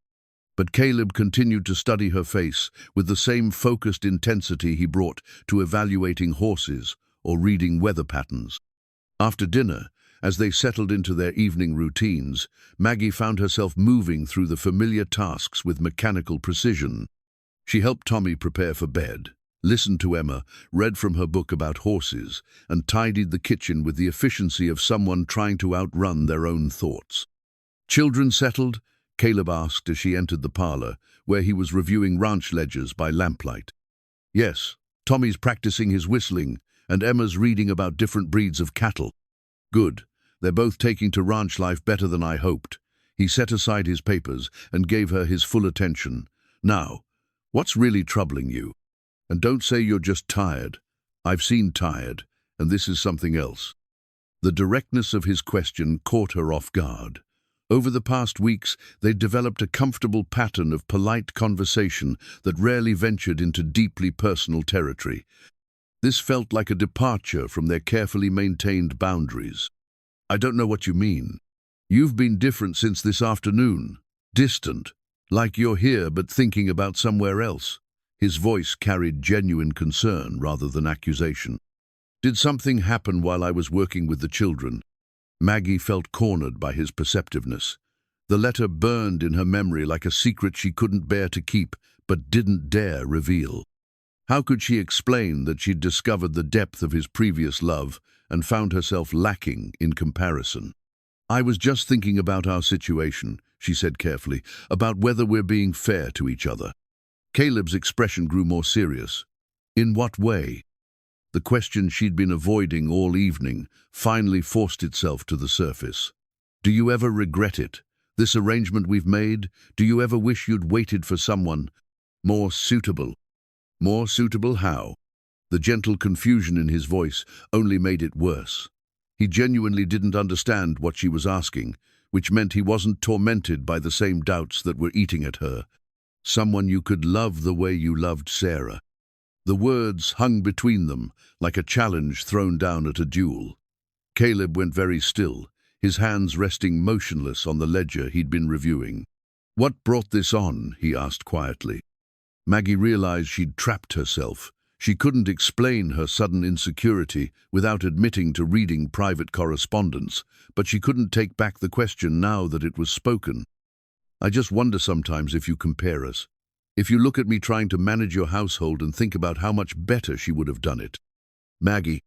But Caleb continued to study her face with the same focused intensity he brought to evaluating horses or reading weather patterns. After dinner, as they settled into their evening routines, Maggie found herself moving through the familiar tasks with mechanical precision. She helped Tommy prepare for bed, listened to Emma, read from her book about horses, and tidied the kitchen with the efficiency of someone trying to outrun their own thoughts. "Children settled?" Caleb asked as she entered the parlor, where he was reviewing ranch ledgers by lamplight. "Yes, Tommy's practicing his whistling, and Emma's reading about different breeds of cattle." "Good. They're both taking to ranch life better than I hoped." He set aside his papers and gave her his full attention. "Now, what's really troubling you? And don't say you're just tired. I've seen tired, and this is something else." The directness of his question caught her off guard. Over the past weeks, they'd developed a comfortable pattern of polite conversation that rarely ventured into deeply personal territory. This felt like a departure from their carefully maintained boundaries. "I don't know what you mean. You've been different since this afternoon. Distant, like you're here but thinking about somewhere else." His voice carried genuine concern rather than accusation. "Did something happen while I was working with the children?" Maggie felt cornered by his perceptiveness. The letter burned in her memory like a secret she couldn't bear to keep but didn't dare reveal. How could she explain that she'd discovered the depth of his previous love and found herself lacking in comparison? "I was just thinking about our situation," she said carefully, "about whether we're being fair to each other." Caleb's expression grew more serious. "In what way?" The question she'd been avoiding all evening finally forced itself to the surface. "Do you ever regret it? This arrangement we've made? Do you ever wish you'd waited for someone more suitable?" "More suitable how?" The gentle confusion in his voice only made it worse. He genuinely didn't understand what she was asking, which meant he wasn't tormented by the same doubts that were eating at her. "Someone you could love the way you loved Sarah." The words hung between them like a challenge thrown down at a duel. Caleb went very still, his hands resting motionless on the ledger he'd been reviewing. "What brought this on?" he asked quietly. Maggie realized she'd trapped herself. She couldn't explain her sudden insecurity without admitting to reading private correspondence, but she couldn't take back the question now that it was spoken. "I just wonder sometimes if you compare us." If you look at me trying to manage your household and think about how much better she would have done it. Maggie.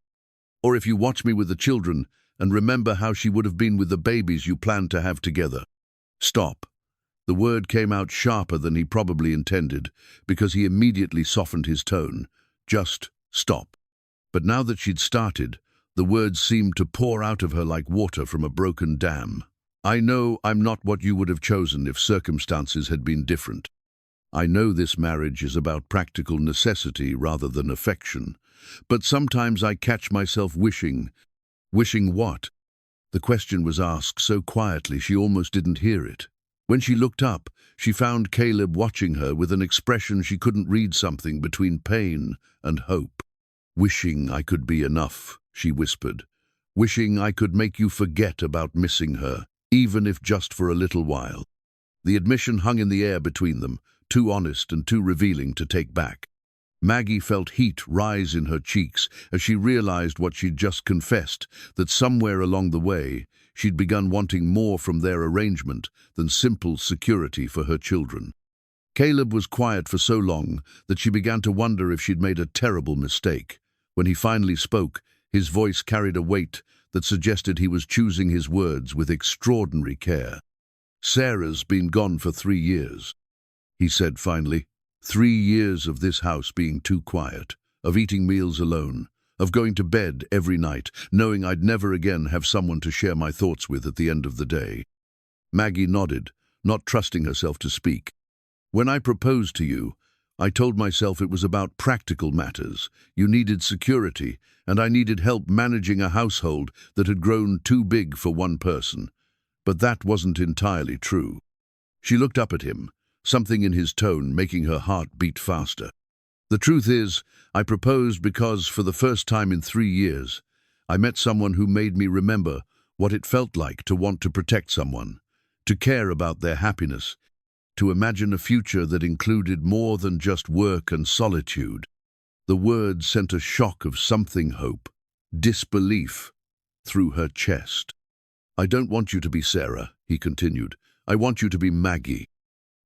Or if you watch me with the children and remember how she would have been with the babies you planned to have together. Stop. The word came out sharper than he probably intended, because he immediately softened his tone. Just stop. But now that she'd started, the words seemed to pour out of her like water from a broken dam. I know I'm not what you would have chosen if circumstances had been different. I know this marriage is about practical necessity rather than affection, but sometimes I catch myself wishing. Wishing what? The question was asked so quietly she almost didn't hear it. When she looked up, she found Caleb watching her with an expression she couldn't read, something between pain and hope. Wishing I could be enough, she whispered. Wishing I could make you forget about missing her, even if just for a little while. The admission hung in the air between them, too honest and too revealing to take back. Maggie felt heat rise in her cheeks as she realized what she'd just confessed, that somewhere along the way, she'd begun wanting more from their arrangement than simple security for her children. Caleb was quiet for so long that she began to wonder if she'd made a terrible mistake. When he finally spoke, his voice carried a weight that suggested he was choosing his words with extraordinary care. Sarah's been gone for 3 years, he said finally. 3 years of this house being too quiet, of eating meals alone, of going to bed every night, knowing I'd never again have someone to share my thoughts with at the end of the day. Maggie nodded, not trusting herself to speak. When I proposed to you, I told myself it was about practical matters. You needed security, and I needed help managing a household that had grown too big for one person. But that wasn't entirely true. She looked up at him, something in his tone making her heart beat faster. The truth is, I proposed because, for the first time in 3 years, I met someone who made me remember what it felt like to want to protect someone, to care about their happiness, to imagine a future that included more than just work and solitude. The words sent a shock of something hope, disbelief, through her chest. I don't want you to be Sarah, he continued. I want you to be Maggie.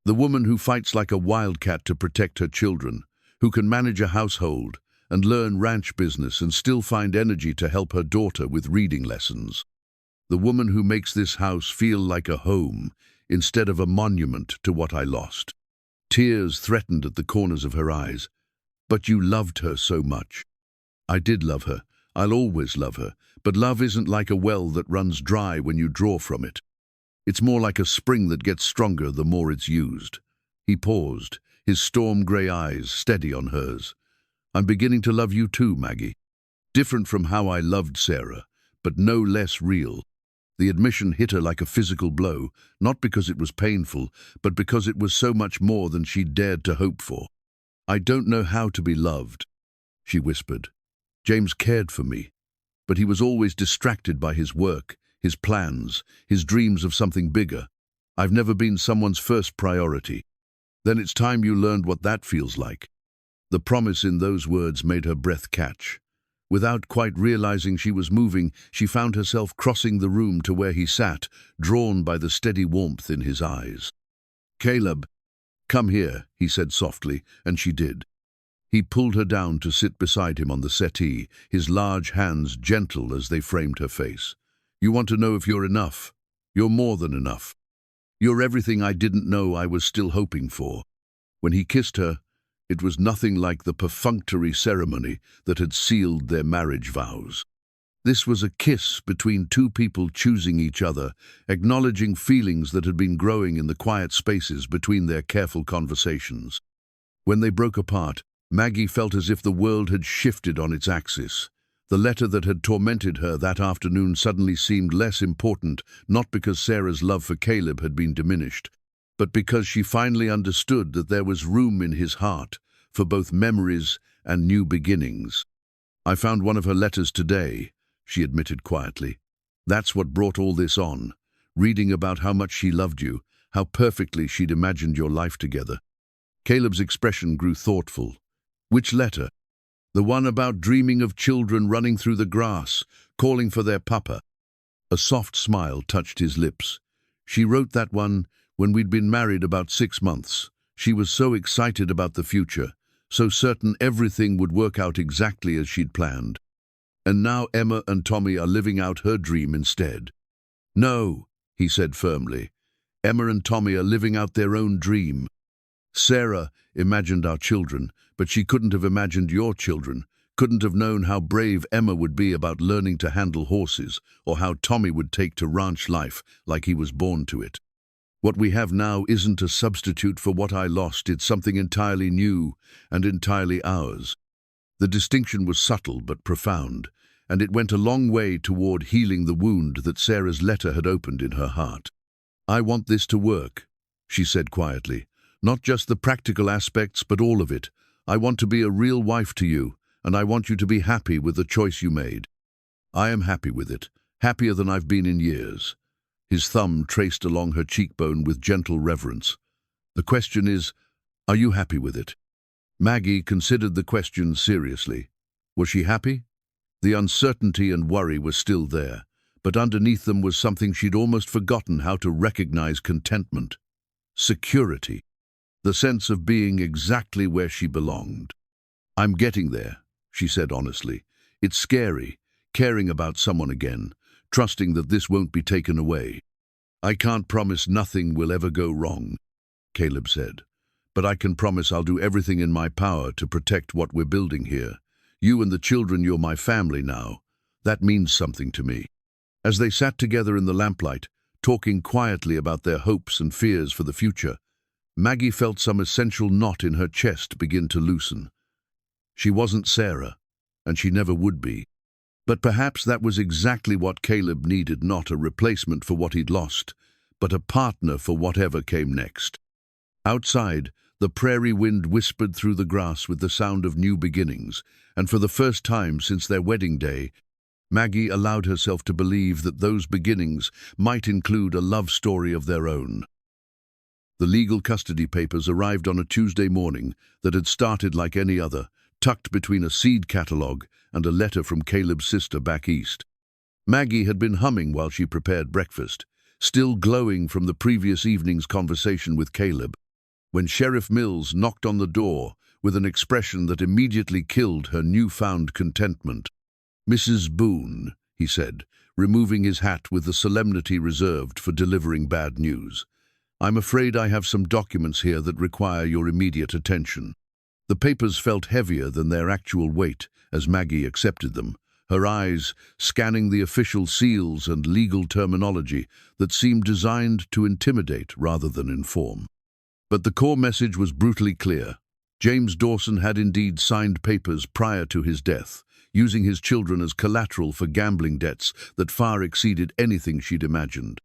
The woman who fights like a wildcat to protect her children, who can manage a household and learn ranch business and still find energy to help her daughter with reading lessons. The woman who makes this house feel like a home instead of a monument to what I lost. Tears threatened at the corners of her eyes. But you loved her so much. I did love her. I'll always love her. But love isn't like a well that runs dry when you draw from it. It's more like a spring that gets stronger the more it's used. He paused, his storm-grey eyes steady on hers. I'm beginning to love you too, Maggie. Different from how I loved Sarah, but no less real. The admission hit her like a physical blow, not because it was painful, but because it was so much more than she'd dared to hope for. I don't know how to be loved, she whispered. James cared for me, but he was always distracted by his work, his plans, his dreams of something bigger. I've never been someone's first priority. Then it's time you learned what that feels like. The promise in those words made her breath catch. Without quite realizing she was moving, she found herself crossing the room to where he sat, drawn by the steady warmth in his eyes. Caleb, come here, he said softly, and she did. He pulled her down to sit beside him on the settee, his large hands gentle as they framed her face. You want to know if you're enough? You're more than enough. You're everything I didn't know I was still hoping for. When he kissed her, it was nothing like the perfunctory ceremony that had sealed their marriage vows. This was a kiss between two people choosing each other, acknowledging feelings that had been growing in the quiet spaces between their careful conversations. When they broke apart, Maggie felt as if the world had shifted on its axis. The letter that had tormented her that afternoon suddenly seemed less important, not because Sarah's love for Caleb had been diminished, but because she finally understood that there was room in his heart for both memories and new beginnings. I found one of her letters today, she admitted quietly. That's what brought all this on, reading about how much she loved you, how perfectly she'd imagined your life together. Caleb's expression grew thoughtful. Which letter? The one about dreaming of children running through the grass, calling for their papa. A soft smile touched his lips. She wrote that one when we'd been married about 6 months. She was so excited about the future, so certain everything would work out exactly as she'd planned. And now Emma and Tommy are living out her dream instead. "No," he said firmly. "Emma and Tommy are living out their own dream. Sarah imagined our children, but she couldn't have imagined your children, couldn't have known how brave Emma would be about learning to handle horses, or how Tommy would take to ranch life like he was born to it. What we have now isn't a substitute for what I lost, it's something entirely new and entirely ours." The distinction was subtle but profound, and it went a long way toward healing the wound that Sarah's letter had opened in her heart. "I want this to work," she said quietly. "Not just the practical aspects, but all of it. I want to be a real wife to you, and I want you to be happy with the choice you made." "I am happy with it, happier than I've been in years." His thumb traced along her cheekbone with gentle reverence. "The question is, are you happy with it?" Maggie considered the question seriously. Was she happy? The uncertainty and worry were still there, but underneath them was something she'd almost forgotten how to recognize: contentment, security, the sense of being exactly where she belonged. "I'm getting there," she said honestly. "It's scary, caring about someone again, trusting that this won't be taken away." "I can't promise nothing will ever go wrong," Caleb said, "but I can promise I'll do everything in my power to protect what we're building here. You and the children, you're my family now. That means something to me." As they sat together in the lamplight, talking quietly about their hopes and fears for the future, Maggie felt some essential knot in her chest begin to loosen. She wasn't Sarah, and she never would be. But perhaps that was exactly what Caleb needed, not a replacement for what he'd lost, but a partner for whatever came next. Outside, the prairie wind whispered through the grass with the sound of new beginnings, and for the first time since their wedding day, Maggie allowed herself to believe that those beginnings might include a love story of their own. The legal custody papers arrived on a Tuesday morning that had started like any other, tucked between a seed catalogue and a letter from Caleb's sister back east. Maggie had been humming while she prepared breakfast, still glowing from the previous evening's conversation with Caleb, when Sheriff Mills knocked on the door with an expression that immediately killed her newfound contentment. "Mrs. Boone," he said, removing his hat with the solemnity reserved for delivering bad news, "I'm afraid I have some documents here that require your immediate attention." The papers felt heavier than their actual weight as Maggie accepted them, her eyes scanning the official seals and legal terminology that seemed designed to intimidate rather than inform. But the core message was brutally clear. James Dawson had indeed signed papers prior to his death, using his children as collateral for gambling debts that far exceeded anything she'd imagined.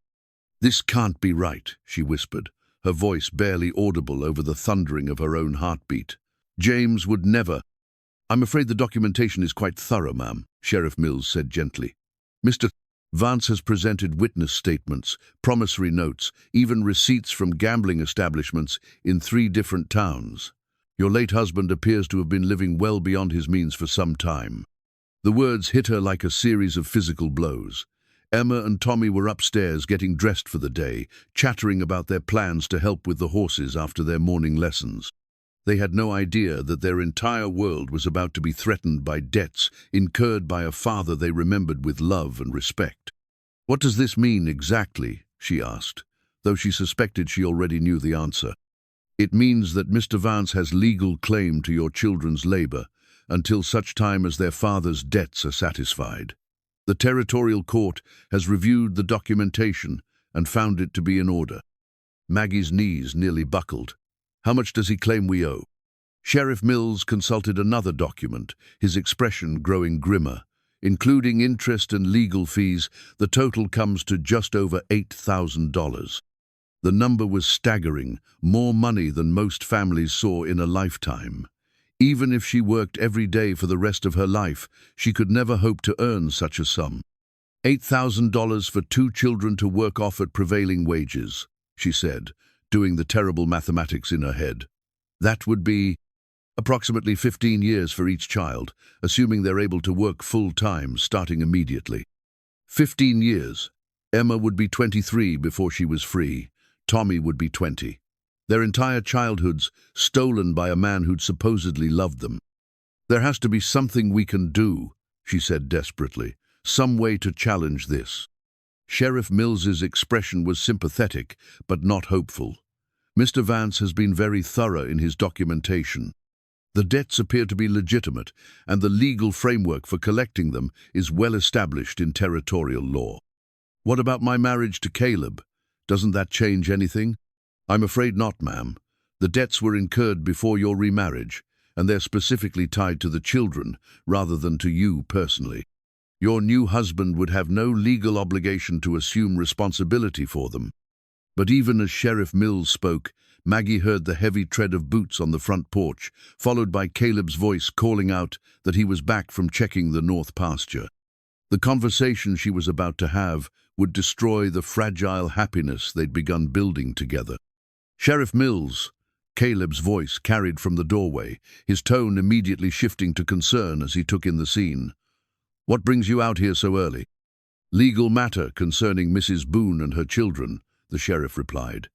"This can't be right," she whispered, her voice barely audible over the thundering of her own heartbeat. "James would never—" "I'm afraid the documentation is quite thorough, ma'am," Sheriff Mills said gently. "Mr. Vance has presented witness statements, promissory notes, even receipts from gambling establishments in 3 different towns. Your late husband appears to have been living well beyond his means for some time." The words hit her like a series of physical blows. Emma and Tommy were upstairs getting dressed for the day, chattering about their plans to help with the horses after their morning lessons. They had no idea that their entire world was about to be threatened by debts incurred by a father they remembered with love and respect. "What does this mean exactly?" she asked, though she suspected she already knew the answer. "It means that Mr. Vance has legal claim to your children's labor until such time as their father's debts are satisfied. The territorial court has reviewed the documentation and found it to be in order." Maggie's knees nearly buckled. "How much does he claim we owe?" Sheriff Mills consulted another document, his expression growing grimmer. "Including interest and legal fees, the total comes to just over $8,000. The number was staggering, more money than most families saw in a lifetime. Even if she worked every day for the rest of her life, she could never hope to earn such a sum. $8,000 for 2 children to work off at prevailing wages, she said, doing the terrible mathematics in her head. That would be approximately 15 years for each child, assuming they're able to work full-time, starting immediately. 15 years. Emma would be 23 before she was free. Tommy would be 20. Their entire childhoods stolen by a man who'd supposedly loved them. "There has to be something we can do," she said desperately. "Some way to challenge this." Sheriff Mills's expression was sympathetic, but not hopeful. "Mr. Vance has been very thorough in his documentation. The debts appear to be legitimate, and the legal framework for collecting them is well established in territorial law." "What about my marriage to Caleb? Doesn't that change anything?" "I'm afraid not, ma'am. The debts were incurred before your remarriage, and they're specifically tied to the children rather than to you personally. Your new husband would have no legal obligation to assume responsibility for them." But even as Sheriff Mills spoke, Maggie heard the heavy tread of boots on the front porch, followed by Caleb's voice calling out that he was back from checking the north pasture. The conversation she was about to have would destroy the fragile happiness they'd begun building together. "Sheriff Mills," Caleb's voice carried from the doorway, his tone immediately shifting to concern as he took in the scene. "What brings you out here so early?" "Legal matter concerning Mrs. Boone and her children," the sheriff replied.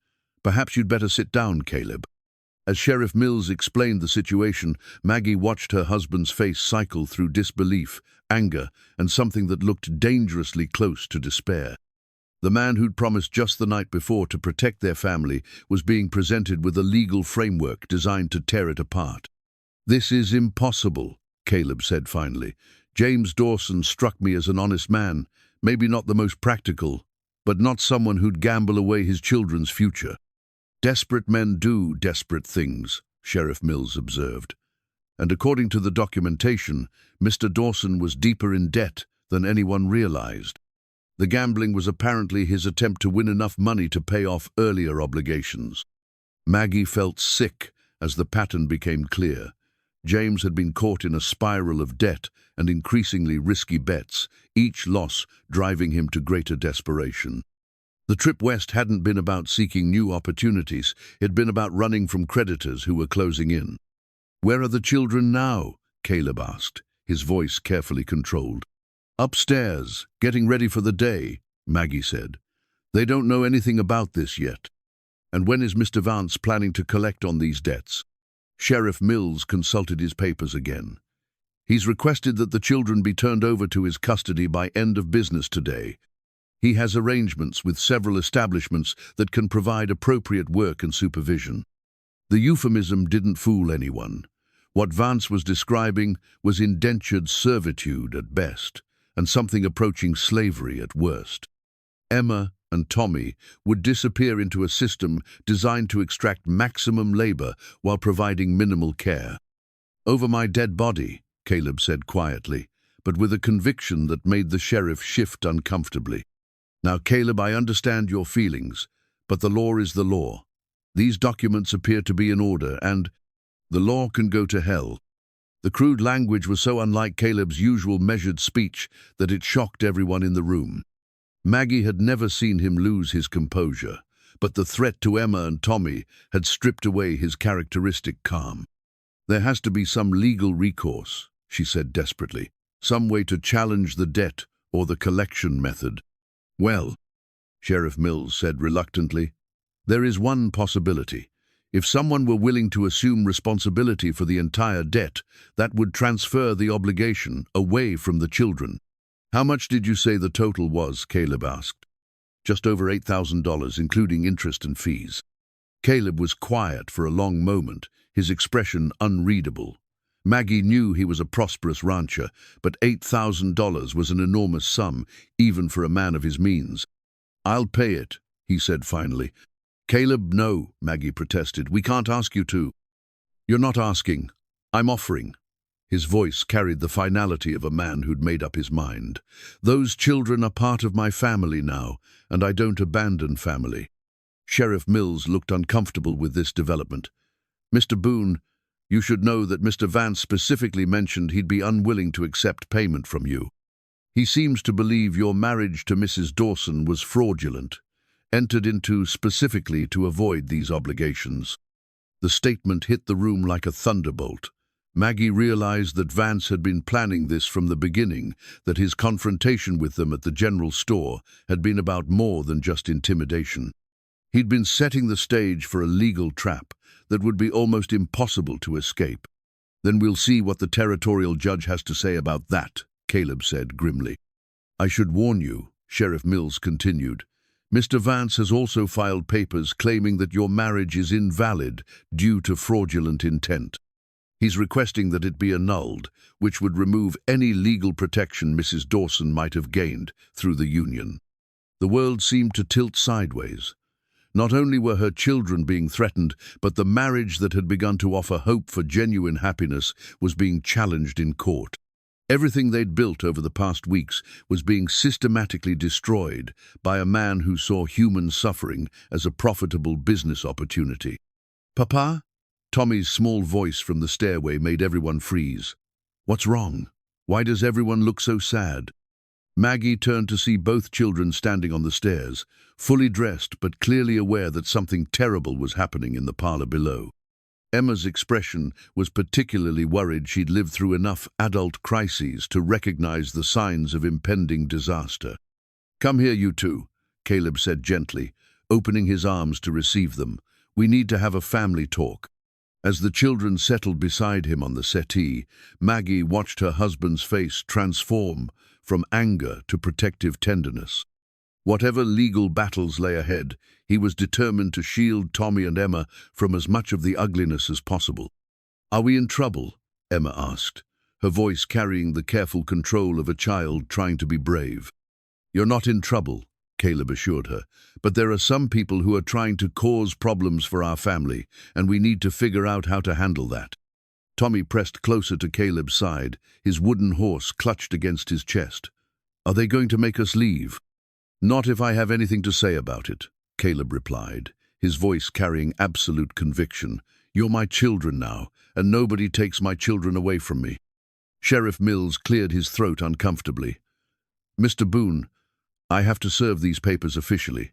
"Perhaps you'd better sit down, Caleb." As Sheriff Mills explained the situation, Maggie watched her husband's face cycle through disbelief, anger, and something that looked dangerously close to despair. The man who'd promised just the night before to protect their family was being presented with a legal framework designed to tear it apart. "This is impossible," Caleb said finally. "James Dawson struck me as an honest man, maybe not the most practical, but not someone who'd gamble away his children's future." "Desperate men do desperate things," Sheriff Mills observed. "And according to the documentation, Mr. Dawson was deeper in debt than anyone realized. The gambling was apparently his attempt to win enough money to pay off earlier obligations." Maggie felt sick as the pattern became clear. James had been caught in a spiral of debt and increasingly risky bets, each loss driving him to greater desperation. The trip west hadn't been about seeking new opportunities, it had been about running from creditors who were closing in. "Where are the children now?" Caleb asked, his voice carefully controlled. "Upstairs, getting ready for the day," Maggie said. "They don't know anything about this yet." "And when is Mr. Vance planning to collect on these debts?" Sheriff Mills consulted his papers again. "He's requested that the children be turned over to his custody by end of business today. He has arrangements with several establishments that can provide appropriate work and supervision." The euphemism didn't fool anyone. What Vance was describing was indentured servitude at best, and something approaching slavery at worst. Emma and Tommy would disappear into a system designed to extract maximum labor while providing minimal care. "Over my dead body," Caleb said quietly, but with a conviction that made the sheriff shift uncomfortably. "Now, Caleb, I understand your feelings, but the law is the law. These documents appear to be in order, and the law can go to hell." The crude language was so unlike Caleb's usual measured speech that it shocked everyone in the room. Maggie had never seen him lose his composure, but the threat to Emma and Tommy had stripped away his characteristic calm. "There has to be some legal recourse," she said desperately, "some way to challenge the debt or the collection method." "Well," Sheriff Mills said reluctantly, "there is one possibility. If someone were willing to assume responsibility for the entire debt, that would transfer the obligation away from the children." "How much did you say the total was?" Caleb asked. "Just over $8,000, including interest and fees." Caleb was quiet for a long moment, his expression unreadable. Maggie knew he was a prosperous rancher, but $8,000 was an enormous sum, even for a man of his means. "I'll pay it," he said finally. "Caleb, no," Maggie protested. "We can't ask you to." "You're not asking. I'm offering." His voice carried the finality of a man who'd made up his mind. "Those children are part of my family now, and I don't abandon family." Sheriff Mills looked uncomfortable with this development. "Mr. Boone, you should know that Mr. Vance specifically mentioned he'd be unwilling to accept payment from you. He seems to believe your marriage to Mrs. Dawson was fraudulent, entered into specifically to avoid these obligations." The statement hit the room like a thunderbolt. Maggie realized that Vance had been planning this from the beginning, that his confrontation with them at the general store had been about more than just intimidation. He'd been setting the stage for a legal trap that would be almost impossible to escape. "Then we'll see what the territorial judge has to say about that," Caleb said grimly. "I should warn you," Sheriff Mills continued. "Mr. Vance has also filed papers claiming that your marriage is invalid due to fraudulent intent. He's requesting that it be annulled, which would remove any legal protection Mrs. Dawson might have gained through the union." The world seemed to tilt sideways. Not only were her children being threatened, but the marriage that had begun to offer hope for genuine happiness was being challenged in court. Everything they'd built over the past weeks was being systematically destroyed by a man who saw human suffering as a profitable business opportunity. "Papa?" Tommy's small voice from the stairway made everyone freeze. "What's wrong? Why does everyone look so sad?" Maggie turned to see both children standing on the stairs, fully dressed but clearly aware that something terrible was happening in the parlor below. Emma's expression was particularly worried. She'd lived through enough adult crises to recognize the signs of impending disaster. "Come here, you two," Caleb said gently, opening his arms to receive them. "We need to have a family talk." As the children settled beside him on the settee, Maggie watched her husband's face transform from anger to protective tenderness. Whatever legal battles lay ahead, he was determined to shield Tommy and Emma from as much of the ugliness as possible. "Are we in trouble?" Emma asked, her voice carrying the careful control of a child trying to be brave. "You're not in trouble," Caleb assured her, "but there are some people who are trying to cause problems for our family, and we need to figure out how to handle that." Tommy pressed closer to Caleb's side, his wooden horse clutched against his chest. "Are they going to make us leave?" "Not if I have anything to say about it," Caleb replied, his voice carrying absolute conviction. "You're my children now, and nobody takes my children away from me." Sheriff Mills cleared his throat uncomfortably. "Mr. Boone, I have to serve these papers officially.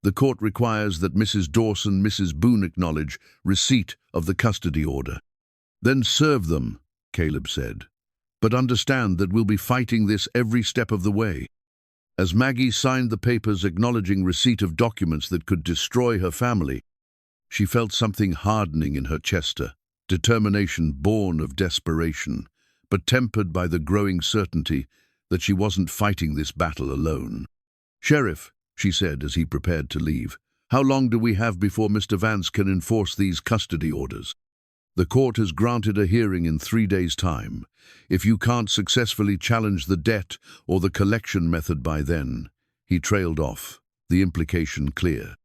The court requires that Mrs. Dawson and Mrs. Boone acknowledge receipt of the custody order." "Then serve them," Caleb said. "But understand that we'll be fighting this every step of the way." As Maggie signed the papers acknowledging receipt of documents that could destroy her family, she felt something hardening in her chest, determination born of desperation, but tempered by the growing certainty that she wasn't fighting this battle alone. "Sheriff," she said as he prepared to leave, "how long do we have before Mr. Vance can enforce these custody orders?" "The court has granted a hearing in 3 days' time. If you can't successfully challenge the debt or the collection method by then," he trailed off, the implication clear.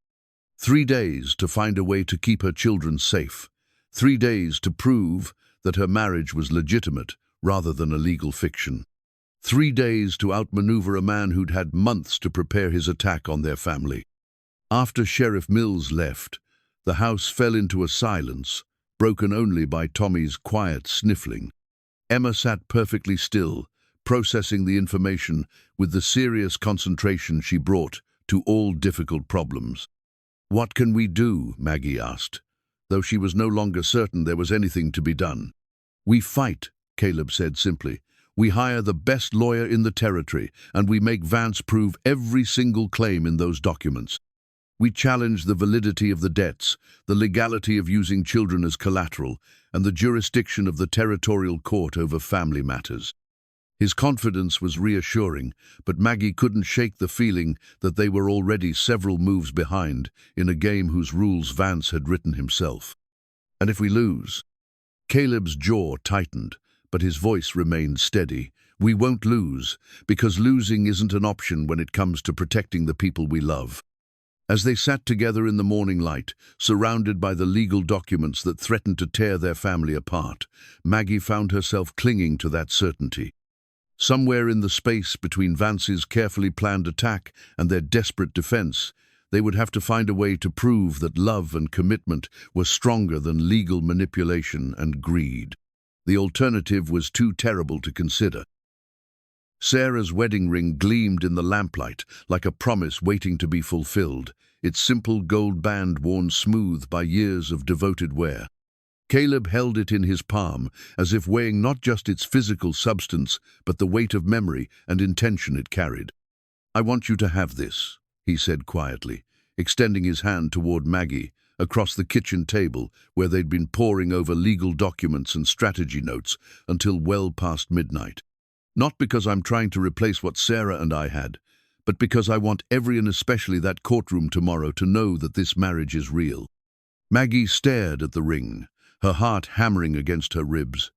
3 days to find a way to keep her children safe. 3 days to prove that her marriage was legitimate rather than a legal fiction. 3 days to outmaneuver a man who'd had months to prepare his attack on their family. After Sheriff Mills left, the house fell into a silence, broken only by Tommy's quiet sniffling. Emma sat perfectly still, processing the information with the serious concentration she brought to all difficult problems. "What can we do?" Maggie asked, though she was no longer certain there was anything to be done. "We fight," Caleb said simply. "We hire the best lawyer in the territory, and we make Vance prove every single claim in those documents. We challenge the validity of the debts, the legality of using children as collateral, and the jurisdiction of the territorial court over family matters." His confidence was reassuring, but Maggie couldn't shake the feeling that they were already several moves behind in a game whose rules Vance had written himself. "And if we lose?" Caleb's jaw tightened, but his voice remained steady. "We won't lose, because losing isn't an option when it comes to protecting the people we love." As they sat together in the morning light, surrounded by the legal documents that threatened to tear their family apart, Maggie found herself clinging to that certainty. Somewhere in the space between Vance's carefully planned attack and their desperate defense, they would have to find a way to prove that love and commitment were stronger than legal manipulation and greed. The alternative was too terrible to consider. Sarah's wedding ring gleamed in the lamplight like a promise waiting to be fulfilled, its simple gold band worn smooth by years of devoted wear. Caleb held it in his palm, as if weighing not just its physical substance, but the weight of memory and intention it carried. "I want you to have this," he said quietly, extending his hand toward Maggie, across the kitchen table where they'd been poring over legal documents and strategy notes until well past midnight. Not because I'm trying to replace what Sarah and I had, but because I want everyone, especially that courtroom tomorrow, to know that this marriage is real. Maggie stared at the ring, her heart hammering against her ribs.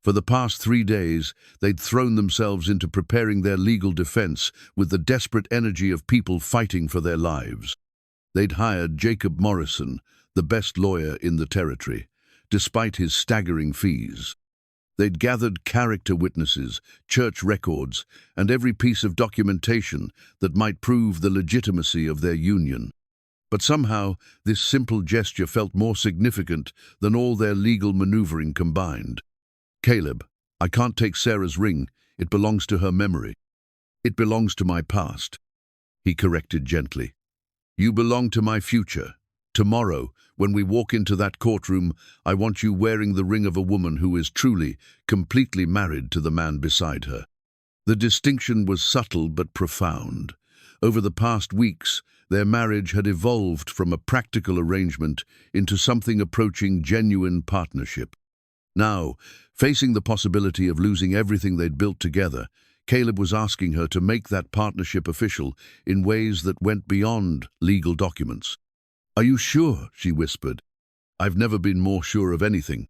For the past 3 days, they'd thrown themselves into preparing their legal defense with the desperate energy of people fighting for their lives. They'd hired Jacob Morrison, the best lawyer in the territory, despite his staggering fees. They'd gathered character witnesses, church records, and every piece of documentation that might prove the legitimacy of their union. But somehow, this simple gesture felt more significant than all their legal maneuvering combined. "Caleb, I can't take Sarah's ring. It belongs to her memory. It belongs to my past," he corrected gently. "You belong to my future. Tomorrow, when we walk into that courtroom, I want you wearing the ring of a woman who is truly, completely married to the man beside her." The distinction was subtle but profound. Over the past weeks, their marriage had evolved from a practical arrangement into something approaching genuine partnership. Now, facing the possibility of losing everything they'd built together, Caleb was asking her to make that partnership official in ways that went beyond legal documents. "Are you sure?" she whispered. "I've never been more sure of anything."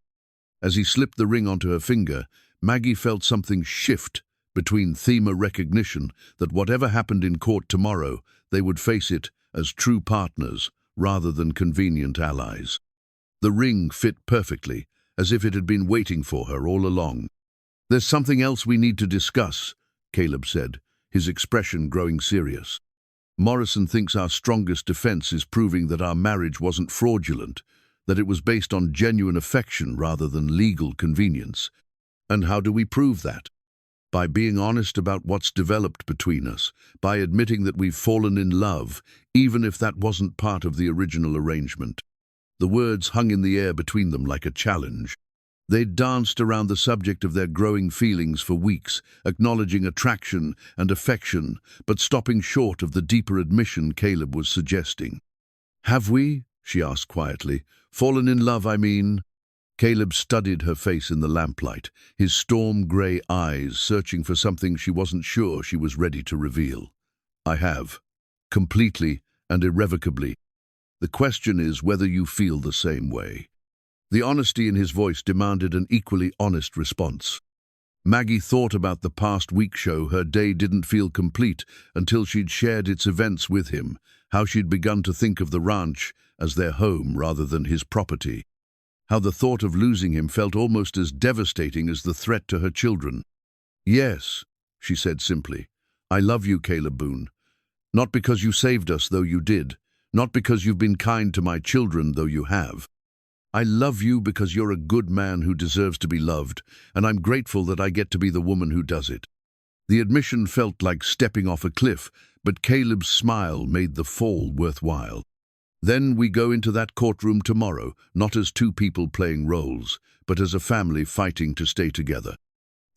As he slipped the ring onto her finger, Maggie felt something shift between thema recognition that whatever happened in court tomorrow, they would face it as true partners rather than convenient allies. The ring fit perfectly, as if it had been waiting for her all along. "There's something else we need to discuss," Caleb said, his expression growing serious. "Morrison thinks our strongest defense is proving that our marriage wasn't fraudulent, that it was based on genuine affection rather than legal convenience. And how do we prove that? By being honest about what's developed between us, by admitting that we've fallen in love, even if that wasn't part of the original arrangement." The words hung in the air between them like a challenge. They'd danced around the subject of their growing feelings for weeks, acknowledging attraction and affection, but stopping short of the deeper admission Caleb was suggesting. "Have we?" she asked quietly. "Fallen in love, I mean?" Caleb studied her face in the lamplight, his storm-grey eyes searching for something she wasn't sure she was ready to reveal. "I have. Completely and irrevocably. The question is whether you feel the same way." The honesty in his voice demanded an equally honest response. Maggie thought about the past week show. Her day didn't feel complete until she'd shared its events with him, how she'd begun to think of the ranch as their home rather than his property, how the thought of losing him felt almost as devastating as the threat to her children. "Yes," she said simply, "I love you, Caleb Boone. Not because you saved us, though you did. Not because you've been kind to my children, though you have. I love you because you're a good man who deserves to be loved, and I'm grateful that I get to be the woman who does it." The admission felt like stepping off a cliff, but Caleb's smile made the fall worthwhile. "Then we go into that courtroom tomorrow, not as two people playing roles, but as a family fighting to stay together."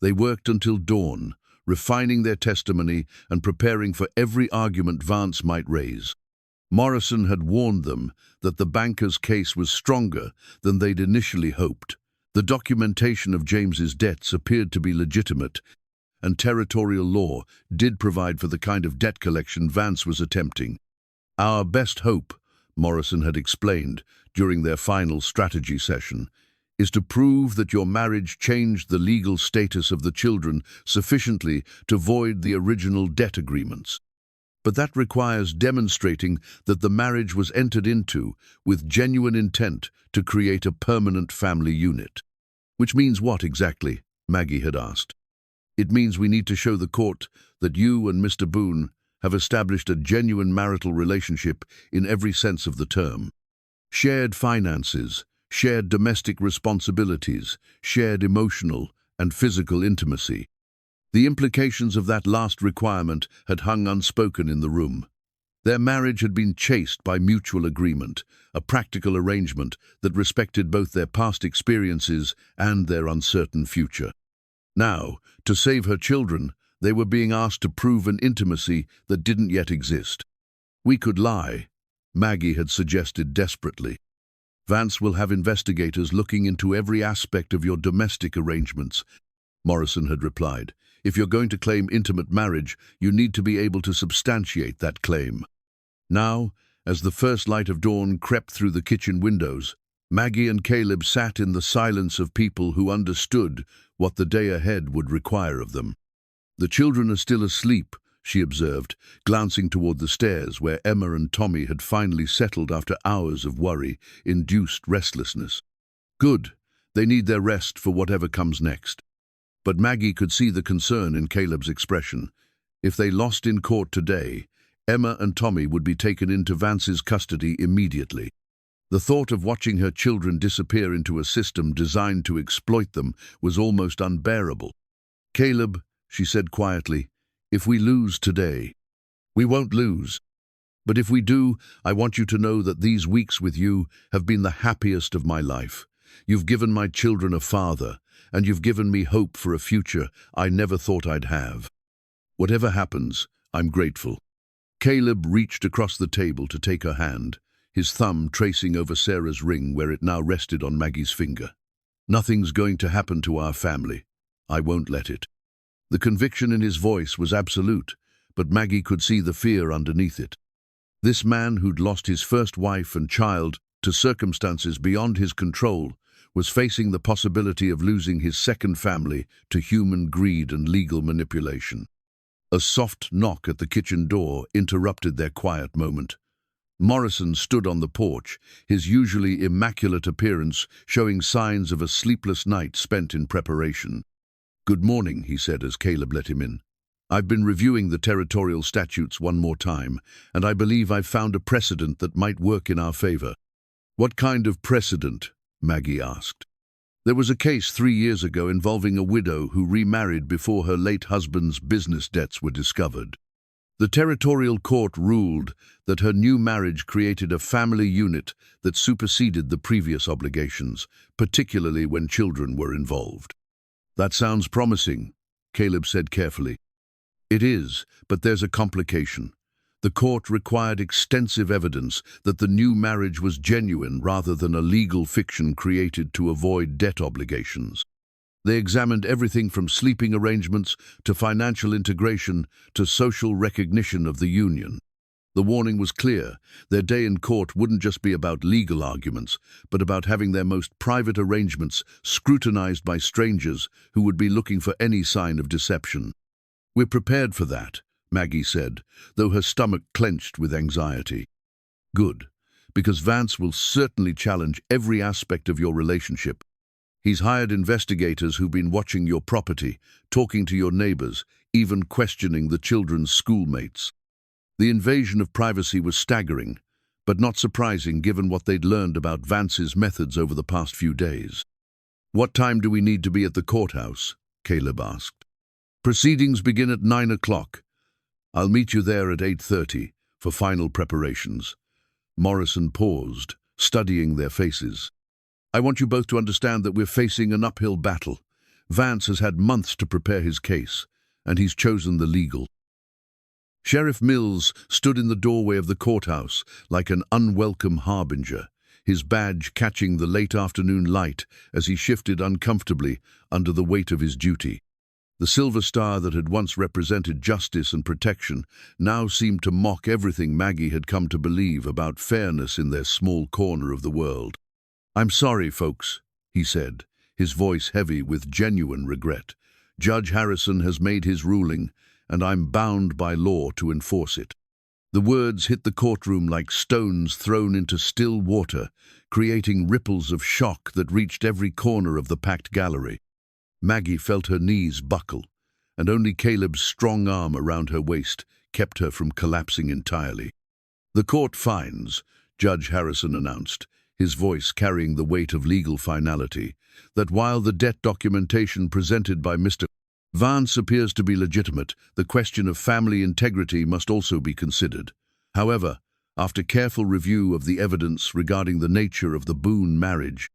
They worked until dawn, refining their testimony and preparing for every argument Vance might raise. Morrison had warned them that the banker's case was stronger than they'd initially hoped. The documentation of James's debts appeared to be legitimate, and territorial law did provide for the kind of debt collection Vance was attempting. "Our best hope," Morrison had explained during their final strategy session, "is to prove that your marriage changed the legal status of the children sufficiently to void the original debt agreements. But that requires demonstrating that the marriage was entered into with genuine intent to create a permanent family unit." "Which means what exactly?" Maggie had asked. "It means we need to show the court that you and Mr. Boone have established a genuine marital relationship in every sense of the term. Shared finances, shared domestic responsibilities, shared emotional and physical intimacy." The implications of that last requirement had hung unspoken in the room. Their marriage had been chased by mutual agreement, a practical arrangement that respected both their past experiences and their uncertain future. Now, to save her children, they were being asked to prove an intimacy that didn't yet exist. "We could lie," Maggie had suggested desperately. "Vance will have investigators looking into every aspect of your domestic arrangements," Morrison had replied. "If you're going to claim intimate marriage, you need to be able to substantiate that claim." Now, as the first light of dawn crept through the kitchen windows, Maggie and Caleb sat in the silence of people who understood what the day ahead would require of them. "The children are still asleep," she observed, glancing toward the stairs where Emma and Tommy had finally settled after hours of worry-induced restlessness. "Good. They need their rest for whatever comes next." But Maggie could see the concern in Caleb's expression. If they lost in court today, Emma and Tommy would be taken into Vance's custody immediately. The thought of watching her children disappear into a system designed to exploit them was almost unbearable. "Caleb," she said quietly, "if we lose today, we won't lose. But if we do, I want you to know that these weeks with you have been the happiest of my life. You've given my children a father, and you've given me hope for a future I never thought I'd have. Whatever happens, I'm grateful." Caleb reached across the table to take her hand, his thumb tracing over Sarah's ring where it now rested on Maggie's finger. "Nothing's going to happen to our family. I won't let it." The conviction in his voice was absolute, but Maggie could see the fear underneath it. This man who'd lost his first wife and child to circumstances beyond his control was facing the possibility of losing his second family to human greed and legal manipulation. A soft knock at the kitchen door interrupted their quiet moment. Morrison stood on the porch, his usually immaculate appearance showing signs of a sleepless night spent in preparation. "Good morning," he said as Caleb let him in. "I've been reviewing the territorial statutes one more time, and I believe I've found a precedent that might work in our favor." "What kind of precedent?" Maggie asked. "There was a case 3 years ago involving a widow who remarried before her late husband's business debts were discovered. The territorial court ruled that her new marriage created a family unit that superseded the previous obligations, particularly when children were involved." "That sounds promising," Caleb said carefully. "It is, but there's a complication. The court required extensive evidence that the new marriage was genuine rather than a legal fiction created to avoid debt obligations. They examined everything from sleeping arrangements to financial integration to social recognition of the union. The warning was clear. Their day in court wouldn't just be about legal arguments, but about having their most private arrangements scrutinized by strangers who would be looking for any sign of deception. "We're prepared for that," Maggie said, though her stomach clenched with anxiety. "Good, because Vance will certainly challenge every aspect of your relationship. He's hired investigators who've been watching your property, talking to your neighbors, even questioning the children's schoolmates." The invasion of privacy was staggering, but not surprising given what they'd learned about Vance's methods over the past few days. "What time do we need to be at the courthouse?" Caleb asked. "Proceedings begin at 9 o'clock. I'll meet you there at 8:30 for final preparations." Morrison paused, studying their faces. "I want you both to understand that we're facing an uphill battle. Vance has had months to prepare his case, and he's chosen the legal." Sheriff Mills stood in the doorway of the courthouse like an unwelcome harbinger, his badge catching the late afternoon light as he shifted uncomfortably under the weight of his duty. The silver star that had once represented justice and protection now seemed to mock everything Maggie had come to believe about fairness in their small corner of the world. "I'm sorry, folks," he said, his voice heavy with genuine regret. "Judge Harrison has made his ruling, and I'm bound by law to enforce it." The words hit the courtroom like stones thrown into still water, creating ripples of shock that reached every corner of the packed gallery. Maggie felt her knees buckle, and only Caleb's strong arm around her waist kept her from collapsing entirely. "The court finds," Judge Harrison announced, his voice carrying the weight of legal finality, "that while the debt documentation presented by Mr. Vance appears to be legitimate, the question of family integrity must also be considered. However, after careful review of the evidence regarding the nature of the Boone marriage,"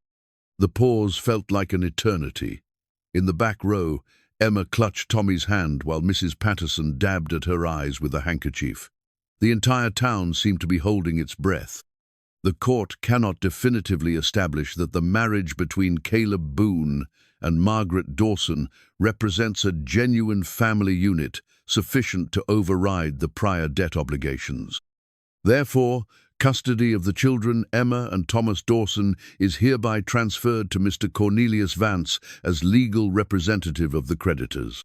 the pause felt like an eternity. In the back row, Emma clutched Tommy's hand while Mrs. Patterson dabbed at her eyes with a handkerchief. The entire town seemed to be holding its breath. The court cannot definitively establish that the marriage between Caleb Boone and Margaret Dawson represents a genuine family unit sufficient to override the prior debt obligations. Therefore, custody of the children, Emma and Thomas Dawson, is hereby transferred to Mr. Cornelius Vance as legal representative of the creditors.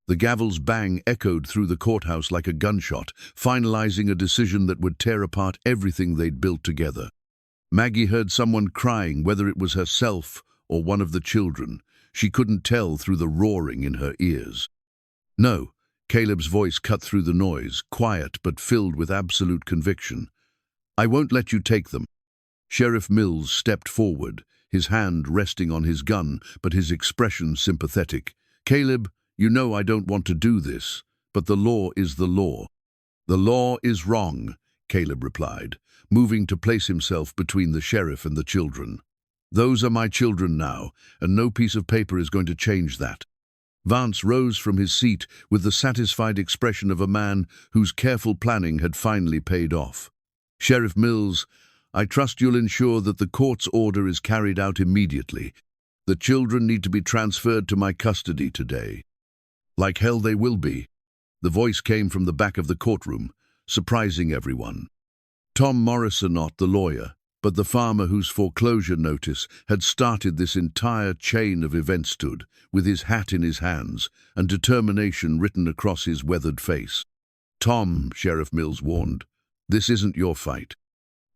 The gavel's bang echoed through the courthouse like a gunshot, finalizing a decision that would tear apart everything they'd built together. Maggie heard someone crying, whether it was herself or one of the children. She couldn't tell through the roaring in her ears. "No," Caleb's voice cut through the noise, quiet but filled with absolute conviction. "I won't let you take them." Sheriff Mills stepped forward, his hand resting on his gun, but his expression sympathetic. "Caleb, you know I don't want to do this, but the law is the law." "The law is wrong," Caleb replied, moving to place himself between the sheriff and the children. "Those are my children now, and no piece of paper is going to change that." Vance rose from his seat with the satisfied expression of a man whose careful planning had finally paid off. "Sheriff Mills, I trust you'll ensure that the court's order is carried out immediately. The children need to be transferred to my custody today." "Like hell they will be." The voice came from the back of the courtroom, surprising everyone. Tom Morrison, not the lawyer, but the farmer whose foreclosure notice had started this entire chain of events, stood, with his hat in his hands and determination written across his weathered face. "Tom," Sheriff Mills warned, "this isn't your fight."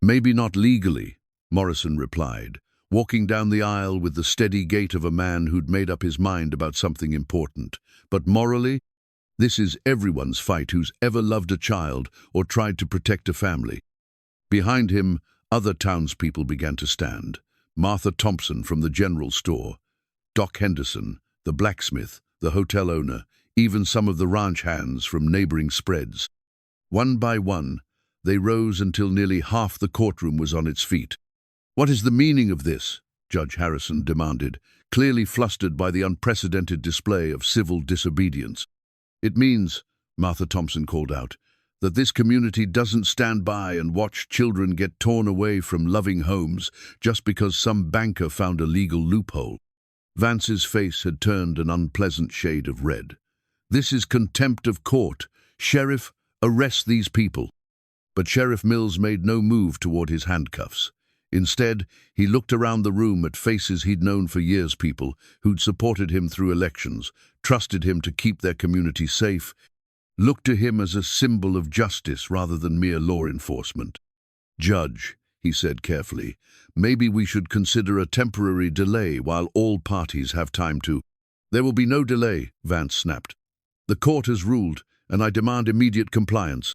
"Maybe not legally," Morrison replied, walking down the aisle with the steady gait of a man who'd made up his mind about something important. "But morally, this is everyone's fight who's ever loved a child or tried to protect a family." Behind him, other townspeople began to stand. Martha Thompson from the general store, Doc Henderson, the blacksmith, the hotel owner, even some of the ranch hands from neighboring spreads. One by one, they rose until nearly half the courtroom was on its feet. "What is the meaning of this?" Judge Harrison demanded, clearly flustered by the unprecedented display of civil disobedience. "It means," Martha Thompson called out, "that this community doesn't stand by and watch children get torn away from loving homes just because some banker found a legal loophole." Vance's face had turned an unpleasant shade of red. "This is contempt of court. Sheriff, arrest these people." But Sheriff Mills made no move toward his handcuffs. Instead, he looked around the room at faces he'd known for years, people who'd supported him through elections, trusted him to keep their community safe, looked to him as a symbol of justice rather than mere law enforcement. "Judge," he said carefully, "maybe we should consider a temporary delay while all parties have time to—" "There will be no delay," Vance snapped. "The court has ruled, and I demand immediate compliance."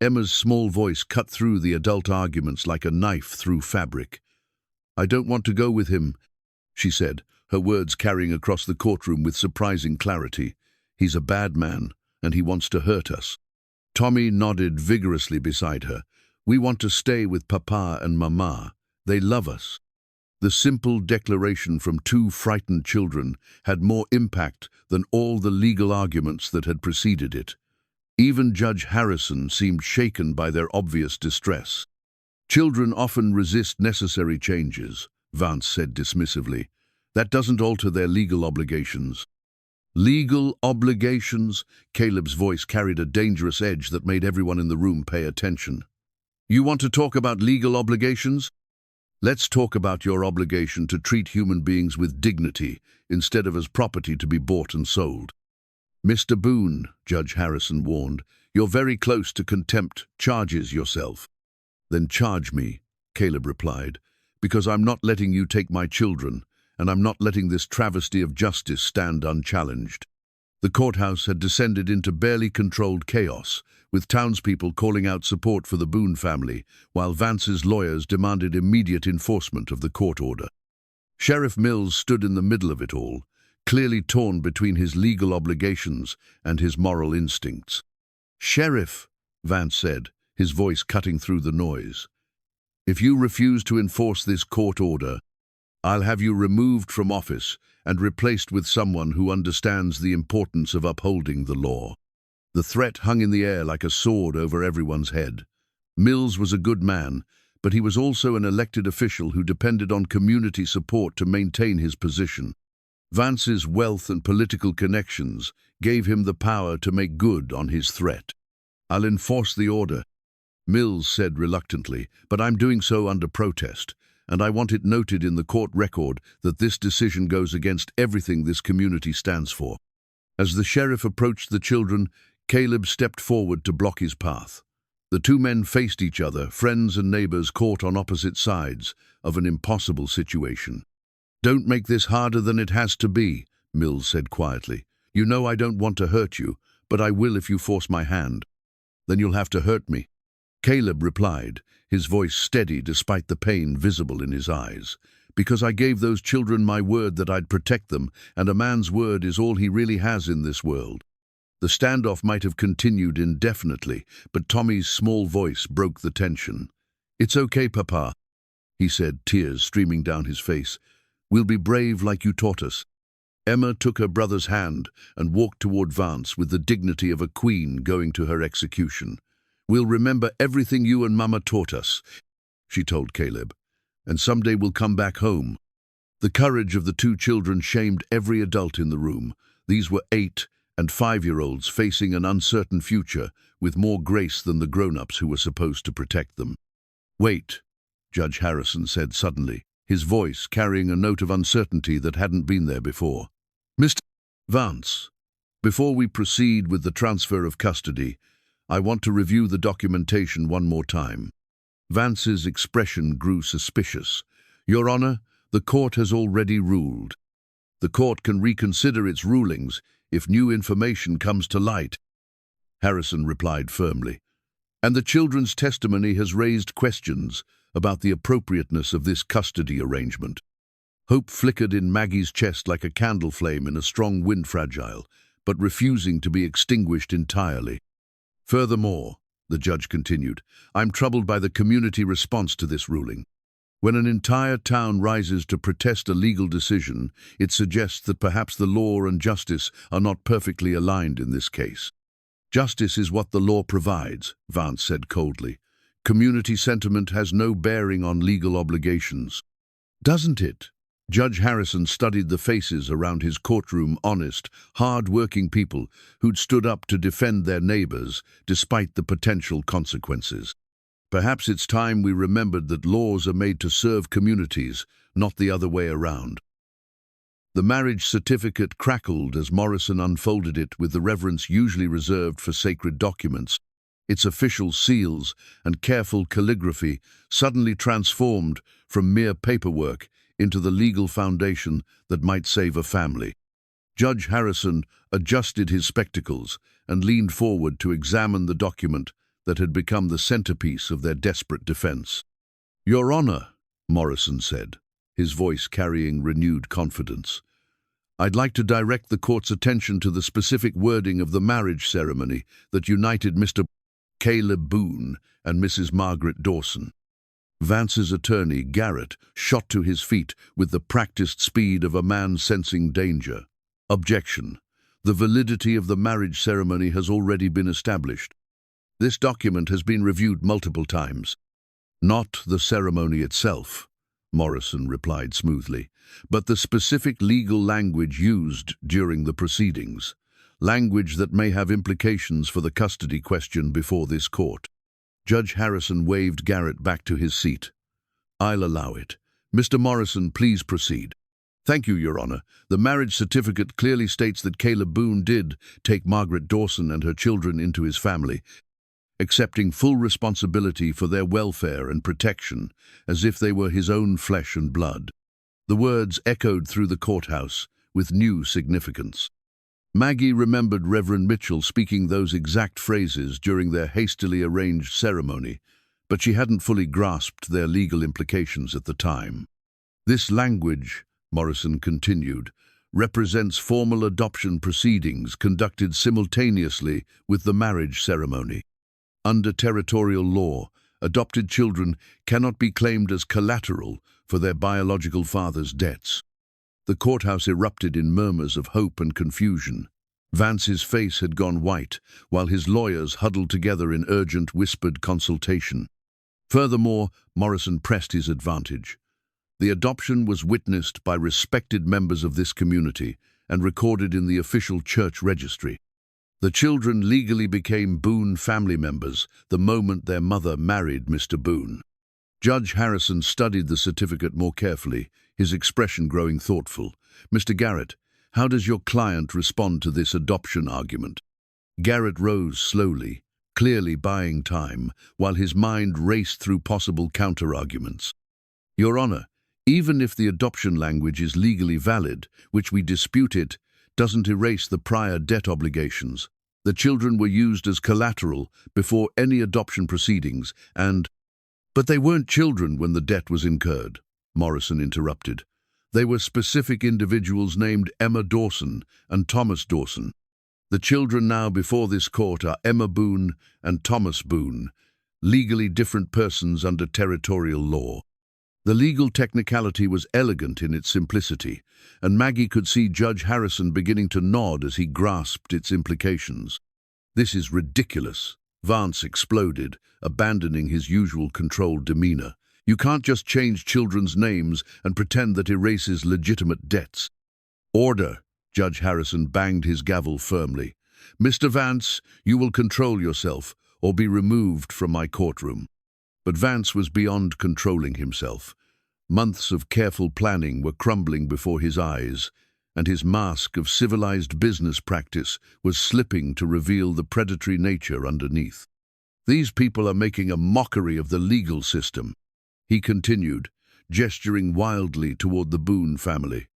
Emma's small voice cut through the adult arguments like a knife through fabric. "I don't want to go with him," she said, her words carrying across the courtroom with surprising clarity. "He's a bad man, and he wants to hurt us." Tommy nodded vigorously beside her. "We want to stay with Papa and Mama. They love us." The simple declaration from two frightened children had more impact than all the legal arguments that had preceded it. Even Judge Harrison seemed shaken by their obvious distress. "Children often resist necessary changes," Vance said dismissively. "That doesn't alter their legal obligations." "Legal obligations?" Caleb's voice carried a dangerous edge that made everyone in the room pay attention. "You want to talk about legal obligations? Let's talk about your obligation to treat human beings with dignity instead of as property to be bought and sold." "Mr. Boone," Judge Harrison warned, "you're very close to contempt charges yourself." "Then charge me," Caleb replied, "because I'm not letting you take my children, and I'm not letting this travesty of justice stand unchallenged." The courthouse had descended into barely controlled chaos, with townspeople calling out support for the Boone family, while Vance's lawyers demanded immediate enforcement of the court order. Sheriff Mills stood in the middle of it all, clearly torn between his legal obligations and his moral instincts. "Sheriff," Vance said, his voice cutting through the noise, "if you refuse to enforce this court order, I'll have you removed from office and replaced with someone who understands the importance of upholding the law." The threat hung in the air like a sword over everyone's head. Mills was a good man, but he was also an elected official who depended on community support to maintain his position. Vance's wealth and political connections gave him the power to make good on his threat. "I'll enforce the order," Mills said reluctantly, "but I'm doing so under protest, and I want it noted in the court record that this decision goes against everything this community stands for." As the sheriff approached the children, Caleb stepped forward to block his path. The two men faced each other, friends and neighbors caught on opposite sides of an impossible situation. "Don't make this harder than it has to be," Mills said quietly. "You know I don't want to hurt you, but I will if you force my hand." "Then you'll have to hurt me," Caleb replied, his voice steady despite the pain visible in his eyes. "Because I gave those children my word that I'd protect them, and a man's word is all he really has in this world." The standoff might have continued indefinitely, but Tommy's small voice broke the tension. "It's okay, Papa," he said, tears streaming down his face. "We'll be brave like you taught us." Emma took her brother's hand and walked toward Vance with the dignity of a queen going to her execution. "We'll remember everything you and Mama taught us," she told Caleb, "and someday we'll come back home." The courage of the two children shamed every adult in the room. These were 8- and 5-year-olds facing an uncertain future with more grace than the grown-ups who were supposed to protect them. "Wait," Judge Harrison said suddenly, his voice carrying a note of uncertainty that hadn't been there before. "Mr. Vance, before we proceed with the transfer of custody, I want to review the documentation one more time." Vance's expression grew suspicious. "Your Honor, the court has already ruled. The court can reconsider its rulings if new information comes to light," Harrison replied firmly. "And the children's testimony has raised questions about the appropriateness of this custody arrangement." Hope flickered in Maggie's chest like a candle flame in a strong wind fragile, but refusing to be extinguished entirely. "Furthermore," the judge continued, "I'm troubled by the community response to this ruling. When an entire town rises to protest a legal decision, it suggests that perhaps the law and justice are not perfectly aligned in this case." "Justice is what the law provides," Vance said coldly. "Community sentiment has no bearing on legal obligations." "Doesn't it?" Judge Harrison studied the faces around his courtroom, honest, hard-working people who'd stood up to defend their neighbors despite the potential consequences. "Perhaps it's time we remembered that laws are made to serve communities, not the other way around." The marriage certificate crackled as Morrison unfolded it with the reverence usually reserved for sacred documents. Its official seals and careful calligraphy suddenly transformed from mere paperwork into the legal foundation that might save a family. Judge Harrison adjusted his spectacles and leaned forward to examine the document that had become the centerpiece of their desperate defense. "Your Honor," Morrison said, his voice carrying renewed confidence, "I'd like to direct the court's attention to the specific wording of the marriage ceremony that united Mr. Caleb Boone and Mrs. Margaret Dawson." Vance's attorney, Garrett, shot to his feet with the practiced speed of a man sensing danger. "Objection. The validity of the marriage ceremony has already been established. This document has been reviewed multiple times." "Not the ceremony itself," Morrison replied smoothly, "but the specific legal language used during the proceedings. Language that may have implications for the custody question before this court." Judge Harrison waved Garrett back to his seat. "I'll allow it. Mr. Morrison, please proceed." "Thank you, Your Honor. The marriage certificate clearly states that Caleb Boone did take Margaret Dawson and her children into his family, accepting full responsibility for their welfare and protection, as if they were his own flesh and blood." The words echoed through the courthouse with new significance. Maggie remembered Reverend Mitchell speaking those exact phrases during their hastily arranged ceremony, but she hadn't fully grasped their legal implications at the time. "This language," Morrison continued, "represents formal adoption proceedings conducted simultaneously with the marriage ceremony. Under territorial law, adopted children cannot be claimed as collateral for their biological father's debts." The courthouse erupted in murmurs of hope and confusion. Vance's face had gone white, while his lawyers huddled together in urgent, whispered consultation. Furthermore, Morrison pressed his advantage. The adoption was witnessed by respected members of this community and recorded in the official church registry. The children legally became Boone family members the moment their mother married Mr. Boone. Judge Harrison studied the certificate more carefully, his expression growing thoughtful. "Mr. Garrett, how does your client respond to this adoption argument?" Garrett rose slowly, clearly buying time, while his mind raced through possible counter-arguments. "Your Honor, even if the adoption language is legally valid, which we dispute it, doesn't erase the prior debt obligations. The children were used as collateral before any adoption proceedings, and—" "But they weren't children when the debt was incurred," Morrison interrupted. "They were specific individuals named Emma Dawson and Thomas Dawson. The children now before this court are Emma Boone and Thomas Boone, legally different persons under territorial law." The legal technicality was elegant in its simplicity, and Maggie could see Judge Harrison beginning to nod as he grasped its implications. "This is ridiculous," Vance exploded, abandoning his usual controlled demeanor. "You can't just change children's names and pretend that erases legitimate debts." "Order!" Judge Harrison banged his gavel firmly. "Mr. Vance, you will control yourself or be removed from my courtroom." But Vance was beyond controlling himself. Months of careful planning were crumbling before his eyes, and his mask of civilized business practice was slipping to reveal the predatory nature underneath. "These people are making a mockery of the legal system," he continued, gesturing wildly toward the Boone family.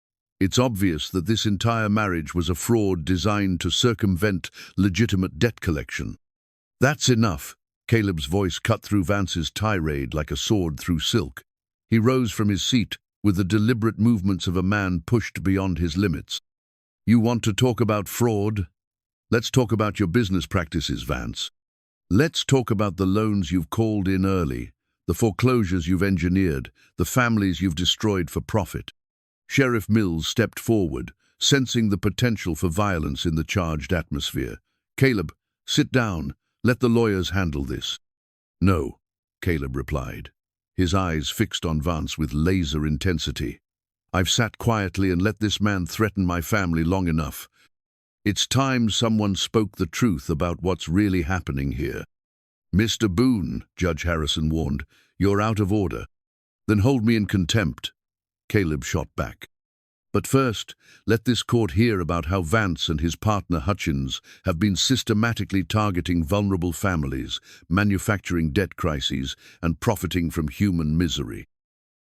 "It's obvious that this entire marriage was a fraud designed to circumvent legitimate debt collection." "That's enough." Caleb's voice cut through Vance's tirade like a sword through silk. He rose from his seat with the deliberate movements of a man pushed beyond his limits. "You want to talk about fraud? Let's talk about your business practices, Vance. Let's talk about the loans you've called in early, the foreclosures you've engineered, the families you've destroyed for profit." Sheriff Mills stepped forward, sensing the potential for violence in the charged atmosphere. "Caleb, sit down. Let the lawyers handle this." "No," Caleb replied, his eyes fixed on Vance with laser intensity. "I've sat quietly and let this man threaten my family long enough. It's time someone spoke the truth about what's really happening here." "Mr. Boone," Judge Harrison warned, "you're out of order." "Then hold me in contempt," Caleb shot back. "But first, let this court hear about how Vance and his partner Hutchins have been systematically targeting vulnerable families, manufacturing debt crises, and profiting from human misery."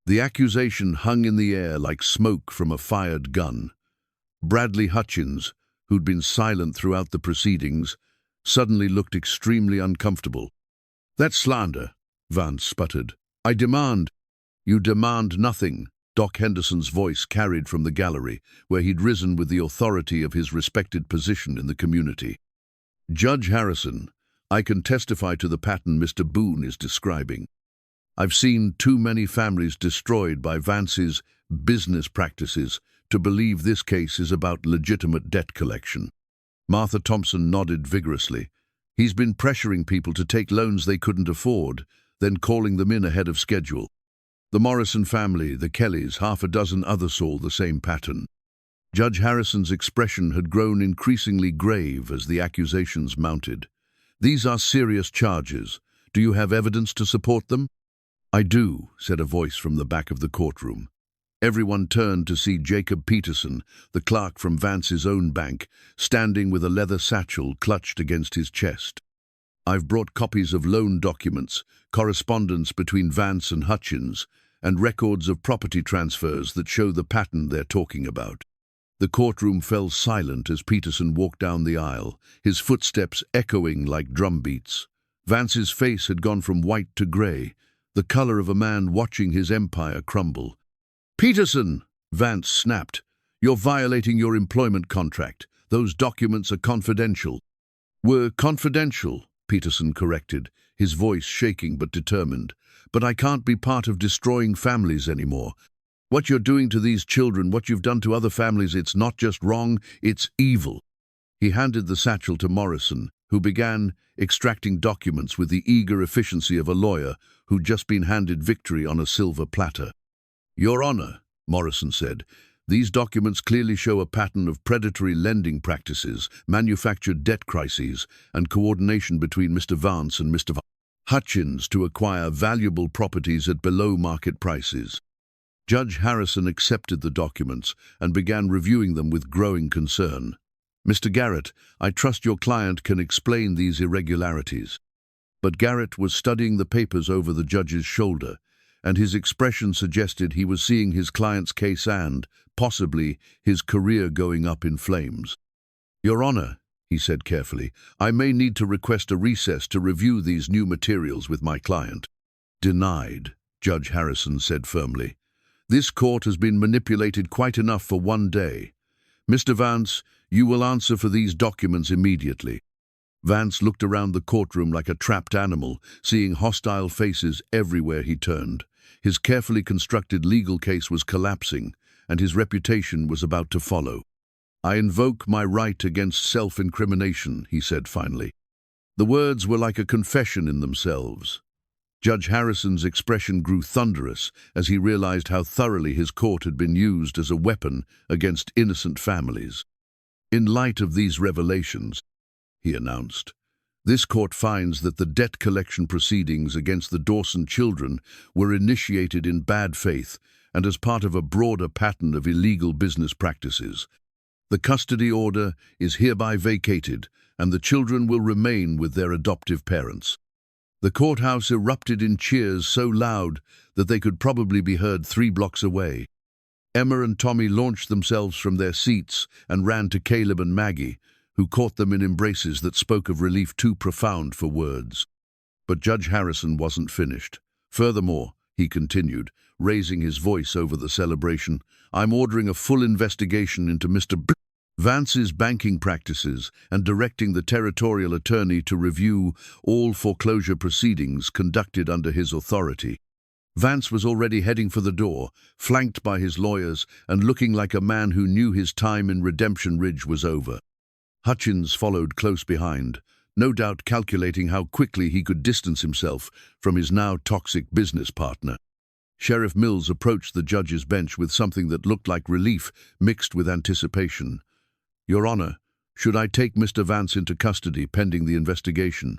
The accusation hung in the air like smoke from a fired gun. Bradley Hutchins, who'd been silent throughout the proceedings, suddenly looked extremely uncomfortable. "That's slander," Vance sputtered. "I demand—" "You demand nothing," Doc Henderson's voice carried from the gallery, where he'd risen with the authority of his respected position in the community. "Judge Harrison, I can testify to the pattern Mr. Boone is describing. I've seen too many families destroyed by Vance's business practices to believe this case is about legitimate debt collection." Martha Thompson nodded vigorously. "He's been pressuring people to take loans they couldn't afford, then calling them in ahead of schedule. The Morrison family, the Kellys, half a dozen others saw the same pattern." Judge Harrison's expression had grown increasingly grave as the accusations mounted. "These are serious charges. Do you have evidence to support them?" "I do," said a voice from the back of the courtroom. Everyone turned to see Jacob Peterson, the clerk from Vance's own bank, standing with a leather satchel clutched against his chest. "I've brought copies of loan documents, correspondence between Vance and Hutchins, and records of property transfers that show the pattern they're talking about." The courtroom fell silent as Peterson walked down the aisle, his footsteps echoing like drumbeats. Vance's face had gone from white to grey, the color of a man watching his empire crumble. "Peterson!" Vance snapped. "You're violating your employment contract. Those documents are confidential." "Were confidential," Peterson corrected, his voice shaking but determined. "But I can't be part of destroying families anymore. What you're doing to these children, what you've done to other families, it's not just wrong, it's evil." He handed the satchel to Morrison, who began extracting documents with the eager efficiency of a lawyer who'd just been handed victory on a silver platter. "Your Honor," Morrison said, "these documents clearly show a pattern of predatory lending practices, manufactured debt crises, and coordination between Mr. Vance and Mr. Hutchins to acquire valuable properties at below-market prices." Judge Harrison accepted the documents and began reviewing them with growing concern. "Mr. Garrett, I trust your client can explain these irregularities." But Garrett was studying the papers over the judge's shoulder, and his expression suggested he was seeing his client's case and, possibly, his career going up in flames. "Your Honor," he said carefully, "I may need to request a recess to review these new materials with my client." "Denied," Judge Harrison said firmly. "This court has been manipulated quite enough for one day. Mr. Vance, you will answer for these documents immediately." Vance looked around the courtroom like a trapped animal, seeing hostile faces everywhere he turned. His carefully constructed legal case was collapsing, and his reputation was about to follow. "I invoke my right against self-incrimination," he said finally. The words were like a confession in themselves. Judge Harrison's expression grew thunderous as he realized how thoroughly his court had been used as a weapon against innocent families. "In light of these revelations," he announced, "this court finds that the debt collection proceedings against the Dawson children were initiated in bad faith and as part of a broader pattern of illegal business practices. The custody order is hereby vacated, and the children will remain with their adoptive parents." The courthouse erupted in cheers so loud that they could probably be heard 3 blocks away. Emma and Tommy launched themselves from their seats and ran to Caleb and Maggie, who caught them in embraces that spoke of relief too profound for words. But Judge Harrison wasn't finished. "Furthermore," he continued, raising his voice over the celebration, "I'm ordering a full investigation into Mr. Vance's banking practices and directing the territorial attorney to review all foreclosure proceedings conducted under his authority." Vance was already heading for the door, flanked by his lawyers and looking like a man who knew his time in Redemption Ridge was over. Hutchins followed close behind, no doubt calculating how quickly he could distance himself from his now toxic business partner. Sheriff Mills approached the judge's bench with something that looked like relief mixed with anticipation. "Your Honor, should I take Mr. Vance into custody pending the investigation?"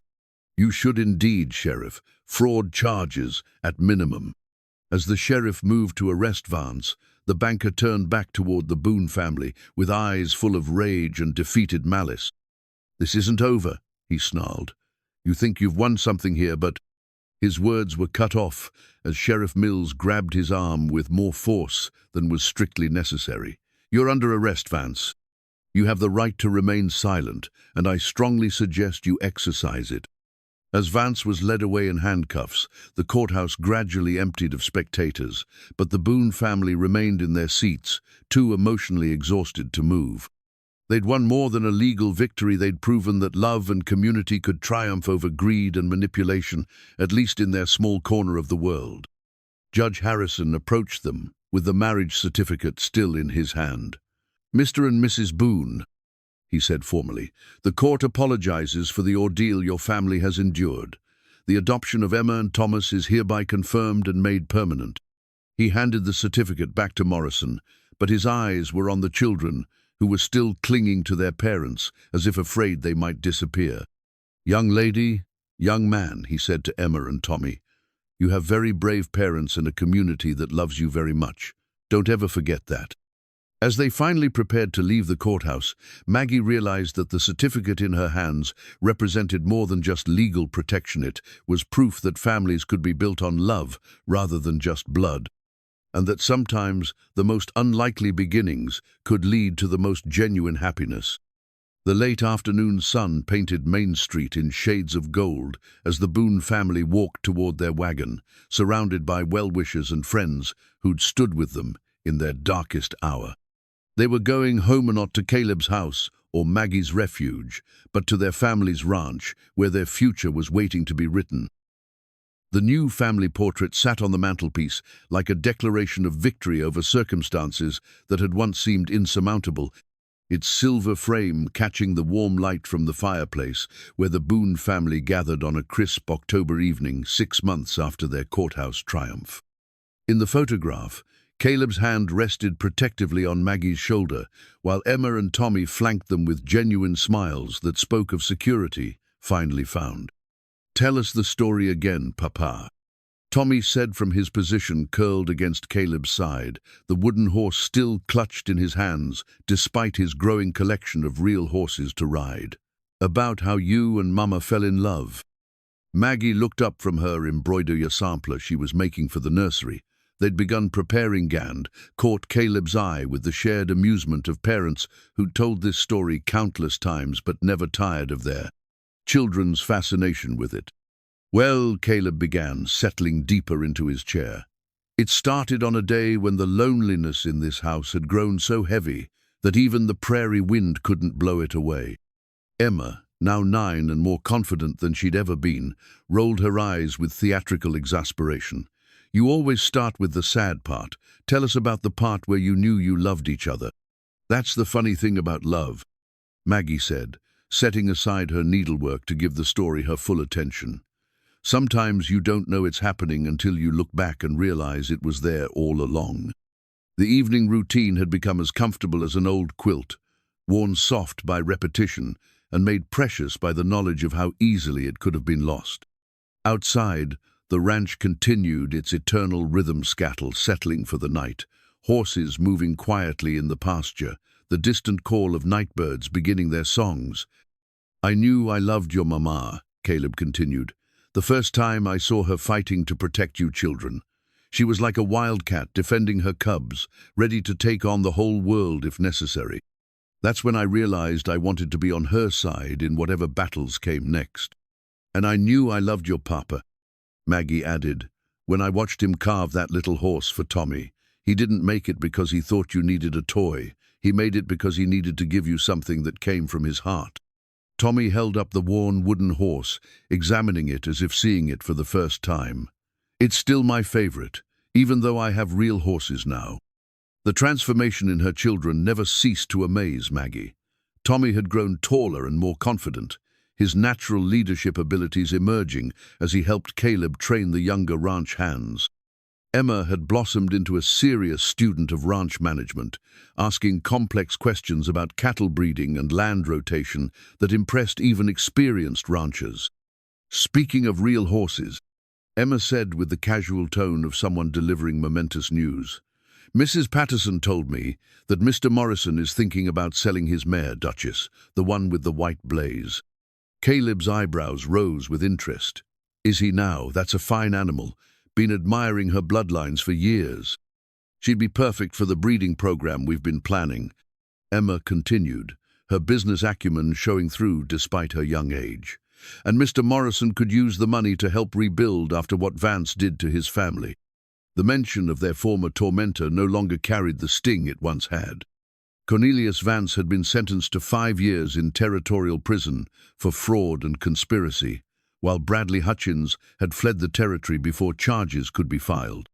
"You should indeed, Sheriff. Fraud charges, at minimum." As the sheriff moved to arrest Vance, the banker turned back toward the Boone family with eyes full of rage and defeated malice. "This isn't over," he snarled. "You think you've won something here, but—" His words were cut off as Sheriff Mills grabbed his arm with more force than was strictly necessary. "You're under arrest, Vance. You have the right to remain silent, and I strongly suggest you exercise it." As Vance was led away in handcuffs, the courthouse gradually emptied of spectators, but the Boone family remained in their seats, too emotionally exhausted to move. They'd won more than a legal victory. They'd proven that love and community could triumph over greed and manipulation, at least in their small corner of the world. Judge Harrison approached them, with the marriage certificate still in his hand. "Mr. and Mrs. Boone," he said formally, "the court apologizes for the ordeal your family has endured. The adoption of Emma and Thomas is hereby confirmed and made permanent." He handed the certificate back to Morrison, but his eyes were on the children, who were still clinging to their parents, as if afraid they might disappear. "Young lady, young man," he said to Emma and Tommy, "you have very brave parents and a community that loves you very much. Don't ever forget that." As they finally prepared to leave the courthouse, Maggie realized that the certificate in her hands represented more than just legal protection. It was proof that families could be built on love rather than just blood, and that sometimes the most unlikely beginnings could lead to the most genuine happiness. The late afternoon sun painted Main Street in shades of gold as the Boone family walked toward their wagon, surrounded by well-wishers and friends who'd stood with them in their darkest hour. They were going home, not to Caleb's house or Maggie's refuge, but to their family's ranch, where their future was waiting to be written. The new family portrait sat on the mantelpiece like a declaration of victory over circumstances that had once seemed insurmountable. its silver frame catching the warm light from the fireplace where the Boone family gathered on a crisp October evening 6 months after their courthouse triumph. In the photograph, Caleb's hand rested protectively on Maggie's shoulder, while Emma and Tommy flanked them with genuine smiles that spoke of security finally found. "Tell us the story again, Papa," Tommy said from his position curled against Caleb's side, the wooden horse still clutched in his hands despite his growing collection of real horses to ride. "About how you and Mama fell in love." Maggie looked up from her embroidery sampler she was making for the nursery. They'd begun preparing Gand, caught Caleb's eye with the shared amusement of parents who'd told this story countless times but never tired of their children's fascination with it. "Well," Caleb began, settling deeper into his chair, "it started on a day when the loneliness in this house had grown so heavy that even the prairie wind couldn't blow it away." Emma, now 9 and more confident than she'd ever been, rolled her eyes with theatrical exasperation. "You always start with the sad part. Tell us about the part where you knew you loved each other." "That's the funny thing about love," Maggie said, setting aside her needlework to give the story her full attention. "Sometimes you don't know it's happening until you look back and realize it was there all along." The evening routine had become as comfortable as an old quilt, worn soft by repetition and made precious by the knowledge of how easily it could have been lost. Outside, the ranch continued its eternal rhythm scattle, settling for the night, horses moving quietly in the pasture, the distant call of nightbirds beginning their songs. "I knew I loved your mama," Caleb continued, "the first time I saw her fighting to protect you children. She was like a wildcat defending her cubs, ready to take on the whole world if necessary. That's when I realized I wanted to be on her side in whatever battles came next. And I knew I loved your papa," Maggie added, "when I watched him carve that little horse for Tommy. He didn't make it because he thought you needed a toy. He made it because he needed to give you something that came from his heart." Tommy held up the worn wooden horse, examining it as if seeing it for the first time. "It's still my favorite, even though I have real horses now." The transformation in her children never ceased to amaze Maggie. Tommy had grown taller and more confident, his natural leadership abilities emerging as he helped Caleb train the younger ranch hands. Emma had blossomed into a serious student of ranch management, asking complex questions about cattle breeding and land rotation that impressed even experienced ranchers. "Speaking of real horses," Emma said with the casual tone of someone delivering momentous news, "Mrs. Patterson told me that Mr. Morrison is thinking about selling his mare, Duchess, the one with the white blaze." Caleb's eyebrows rose with interest. "Is he now? That's a fine animal. Been admiring her bloodlines for years. She'd be perfect for the breeding program we've been planning." Emma continued, her business acumen showing through despite her young age. "And Mr. Morrison could use the money to help rebuild after what Vance did to his family." The mention of their former tormentor no longer carried the sting it once had. Cornelius Vance had been sentenced to 5 years in territorial prison for fraud and conspiracy, while Bradley Hutchins had fled the territory before charges could be filed.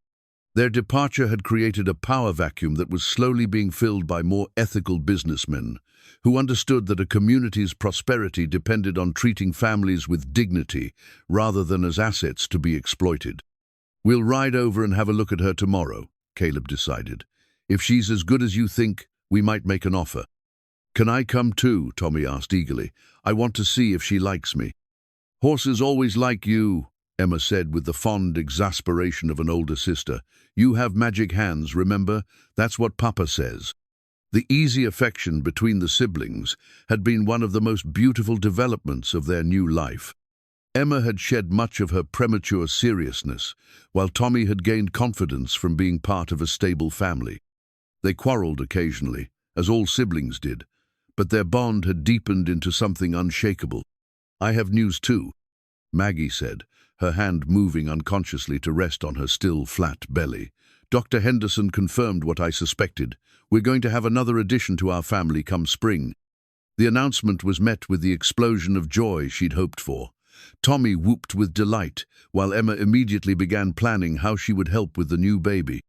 Their departure had created a power vacuum that was slowly being filled by more ethical businessmen, who understood that a community's prosperity depended on treating families with dignity rather than as assets to be exploited. "We'll ride over and have a look at her tomorrow," Caleb decided. "If she's as good as you think, we might make an offer." "Can I come too?" Tommy asked eagerly. "I want to see if she likes me." "Horses always like you," Emma said with the fond exasperation of an older sister. "You have magic hands, remember? That's what Papa says." The easy affection between the siblings had been one of the most beautiful developments of their new life. Emma had shed much of her premature seriousness, while Tommy had gained confidence from being part of a stable family. They quarreled occasionally, as all siblings did, but their bond had deepened into something unshakable. "I have news too," Maggie said, her hand moving unconsciously to rest on her still flat belly. "Dr. Henderson confirmed what I suspected. We're going to have another addition to our family come spring." The announcement was met with the explosion of joy she'd hoped for. Tommy whooped with delight, while Emma immediately began planning how she would help with the new baby.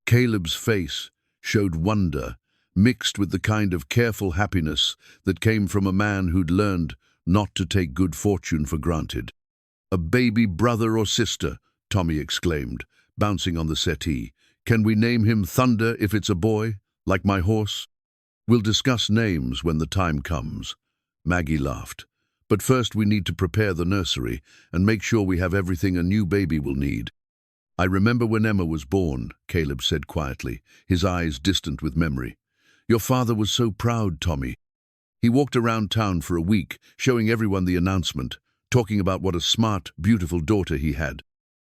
Caleb's face showed wonder mixed with the kind of careful happiness that came from a man who'd learned not to take good fortune for granted. "A baby brother or sister," Tommy exclaimed, bouncing on the settee. "Can we name him Thunder if it's a boy, like my horse?" "We'll discuss names when the time comes," Maggie laughed. "But first we need to prepare the nursery and make sure we have everything a new baby will need." "I remember when Emma was born," Caleb said quietly, his eyes distant with memory. "Your father was so proud, Tommy. He walked around town for a week, showing everyone the announcement, talking about what a smart, beautiful daughter he had.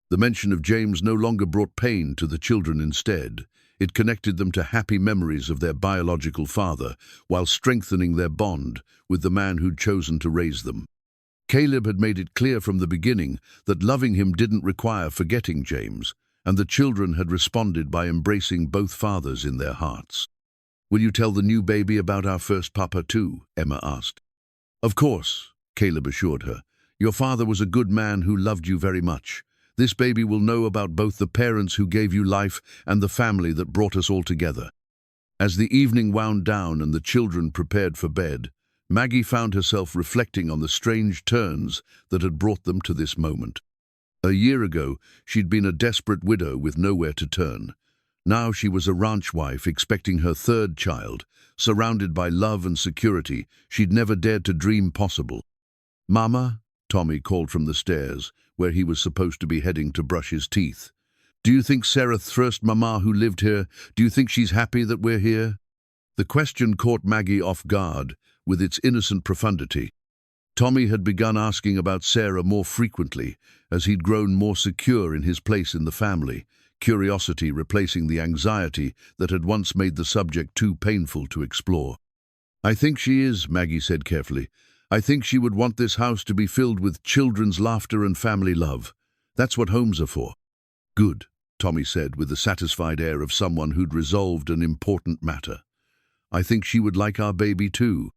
The mention of James no longer brought pain to the children instead. It connected them to happy memories of their biological father, while strengthening their bond with the man who'd chosen to raise them. Caleb had made it clear from the beginning that loving him didn't require forgetting James, and the children had responded by embracing both fathers in their hearts. "Will you tell the new baby about our first papa too?" Emma asked. "Of course," Caleb assured her. "Your father was a good man who loved you very much. This baby will know about both the parents who gave you life and the family that brought us all together." As the evening wound down and the children prepared for bed, Maggie found herself reflecting on the strange turns that had brought them to this moment. A year ago, she'd been a desperate widow with nowhere to turn. Now she was a ranch wife expecting her third child, surrounded by love and security she'd never dared to dream possible. "Mama," Tommy called from the stairs, where he was supposed to be heading to brush his teeth. "Do you think Sarah's first mama who lived here, do you think she's happy that we're here?" The question caught Maggie off guard, with its innocent profundity. Tommy had begun asking about Sarah more frequently, as he'd grown more secure in his place in the family, curiosity replacing the anxiety that had once made the subject too painful to explore. "I think she is," Maggie said carefully. "I think she would want this house to be filled with children's laughter and family love. That's what homes are for." "Good," Tommy said with the satisfied air of someone who'd resolved an important matter. "I think she would like our baby too."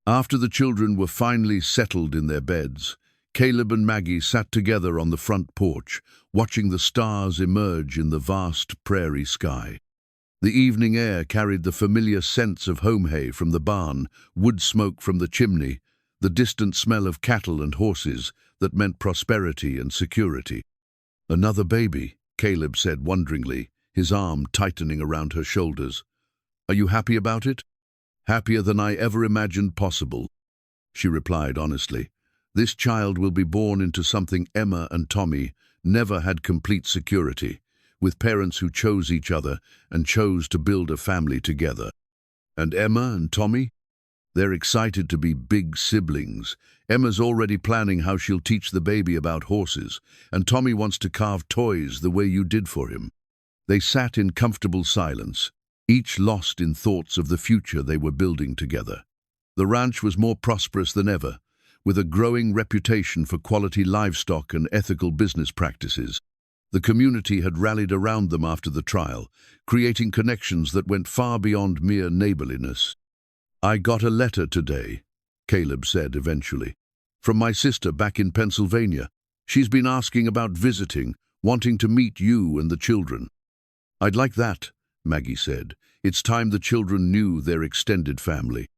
After the children were finally settled in their beds, Caleb and Maggie sat together on the front porch, watching the stars emerge in the vast prairie sky. The evening air carried the familiar scents of home hay from the barn, wood smoke from the chimney, the distant smell of cattle and horses that meant prosperity and security. "Another baby," Caleb said wonderingly, his arm tightening around her shoulders. "Are you happy about it?" "Happier than I ever imagined possible," she replied honestly. "This child will be born into something Emma and Tommy never had complete security, with parents who chose each other and chose to build a family together. And Emma and Tommy? They're excited to be big siblings. Emma's already planning how she'll teach the baby about horses, and Tommy wants to carve toys the way you did for him." They sat in comfortable silence, each lost in thoughts of the future they were building together. The ranch was more prosperous than ever, with a growing reputation for quality livestock and ethical business practices. The community had rallied around them after the trial, creating connections that went far beyond mere neighborliness. "I got a letter today," Caleb said eventually, "from my sister back in Pennsylvania. She's been asking about visiting, wanting to meet you and the children." "I'd like that," Maggie said. "It's time the children knew their extended family."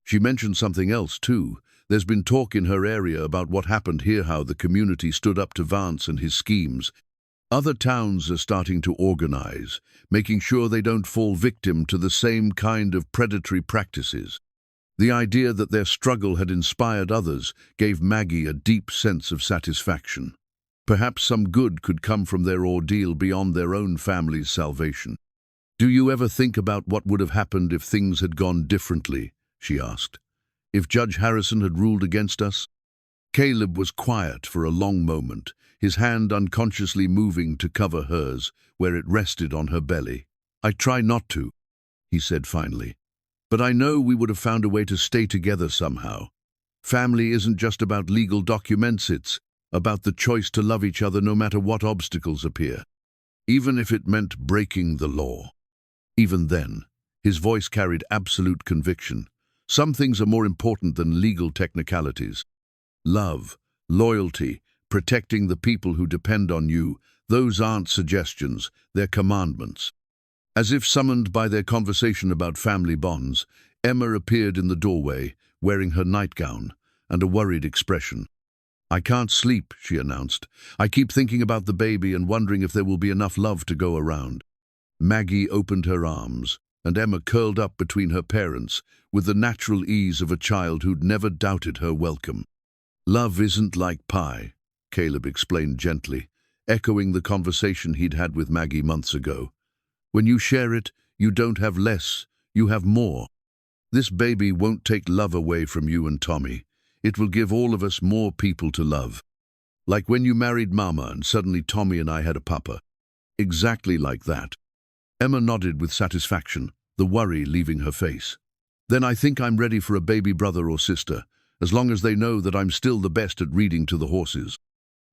She mentioned something else, too. There's been talk in her area about what happened here, how the community stood up to Vance and his schemes. Other towns are starting to organize, making sure they don't fall victim to the same kind of predatory practices. The idea that their struggle had inspired others gave Maggie a deep sense of satisfaction. Perhaps some good could come from their ordeal beyond their own family's salvation. "Do you ever think about what would have happened if things had gone differently?" she asked. "If Judge Harrison had ruled against us?" Caleb was quiet for a long moment, his hand unconsciously moving to cover hers, where it rested on her belly. "I try not to," he said finally. "But I know we would have found a way to stay together somehow. Family isn't just about legal documents, it's about the choice to love each other no matter what obstacles appear, even if it meant breaking the law." Even then, his voice carried absolute conviction. Some things are more important than legal technicalities. Love, loyalty, protecting the people who depend on you, those aren't suggestions, they're commandments. As if summoned by their conversation about family bonds, Emma appeared in the doorway, wearing her nightgown and a worried expression. "I can't sleep," she announced. "I keep thinking about the baby and wondering if there will be enough love to go around." Maggie opened her arms, and Emma curled up between her parents with the natural ease of a child who'd never doubted her welcome. "Love isn't like pie," Caleb explained gently, echoing the conversation he'd had with Maggie months ago. "When you share it, you don't have less, you have more. This baby won't take love away from you and Tommy. It will give all of us more people to love. Like when you married Mama and suddenly Tommy and I had a papa. Exactly like that." Emma nodded with satisfaction, the worry leaving her face. "Then I think I'm ready for a baby brother or sister, as long as they know that I'm still the best at reading to the horses."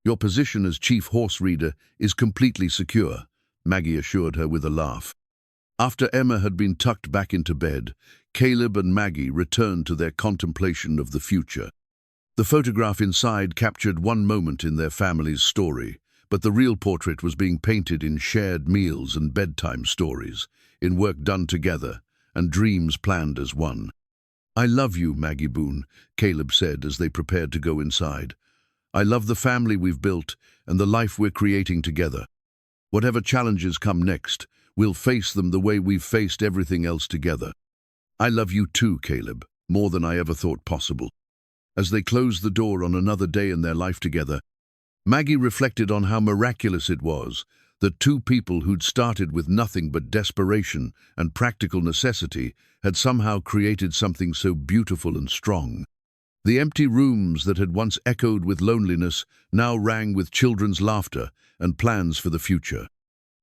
"Your position as chief horse reader is completely secure," Maggie assured her with a laugh. After Emma had been tucked back into bed, Caleb and Maggie returned to their contemplation of the future. The photograph inside captured one moment in their family's story, but the real portrait was being painted in shared meals and bedtime stories, in work done together, and dreams planned as one. "I love you, Maggie Boone," Caleb said as they prepared to go inside. "I love the family we've built and the life we're creating together. Whatever challenges come next, we'll face them the way we've faced everything else together." "I love you too, Caleb, more than I ever thought possible." As they closed the door on another day in their life together, Maggie reflected on how miraculous it was that two people who'd started with nothing but desperation and practical necessity had somehow created something so beautiful and strong. The empty rooms that had once echoed with loneliness now rang with children's laughter and plans for the future.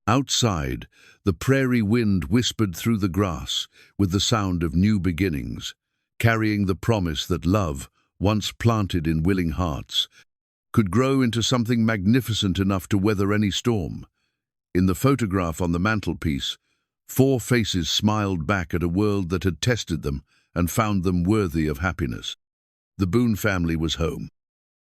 Outside, the prairie wind whispered through the grass with the sound of new beginnings, carrying the promise that love, once planted in willing hearts, could grow into something magnificent enough to weather any storm. In the photograph on the mantelpiece, 4 faces smiled back at a world that had tested them and found them worthy of happiness. The Boone family was home.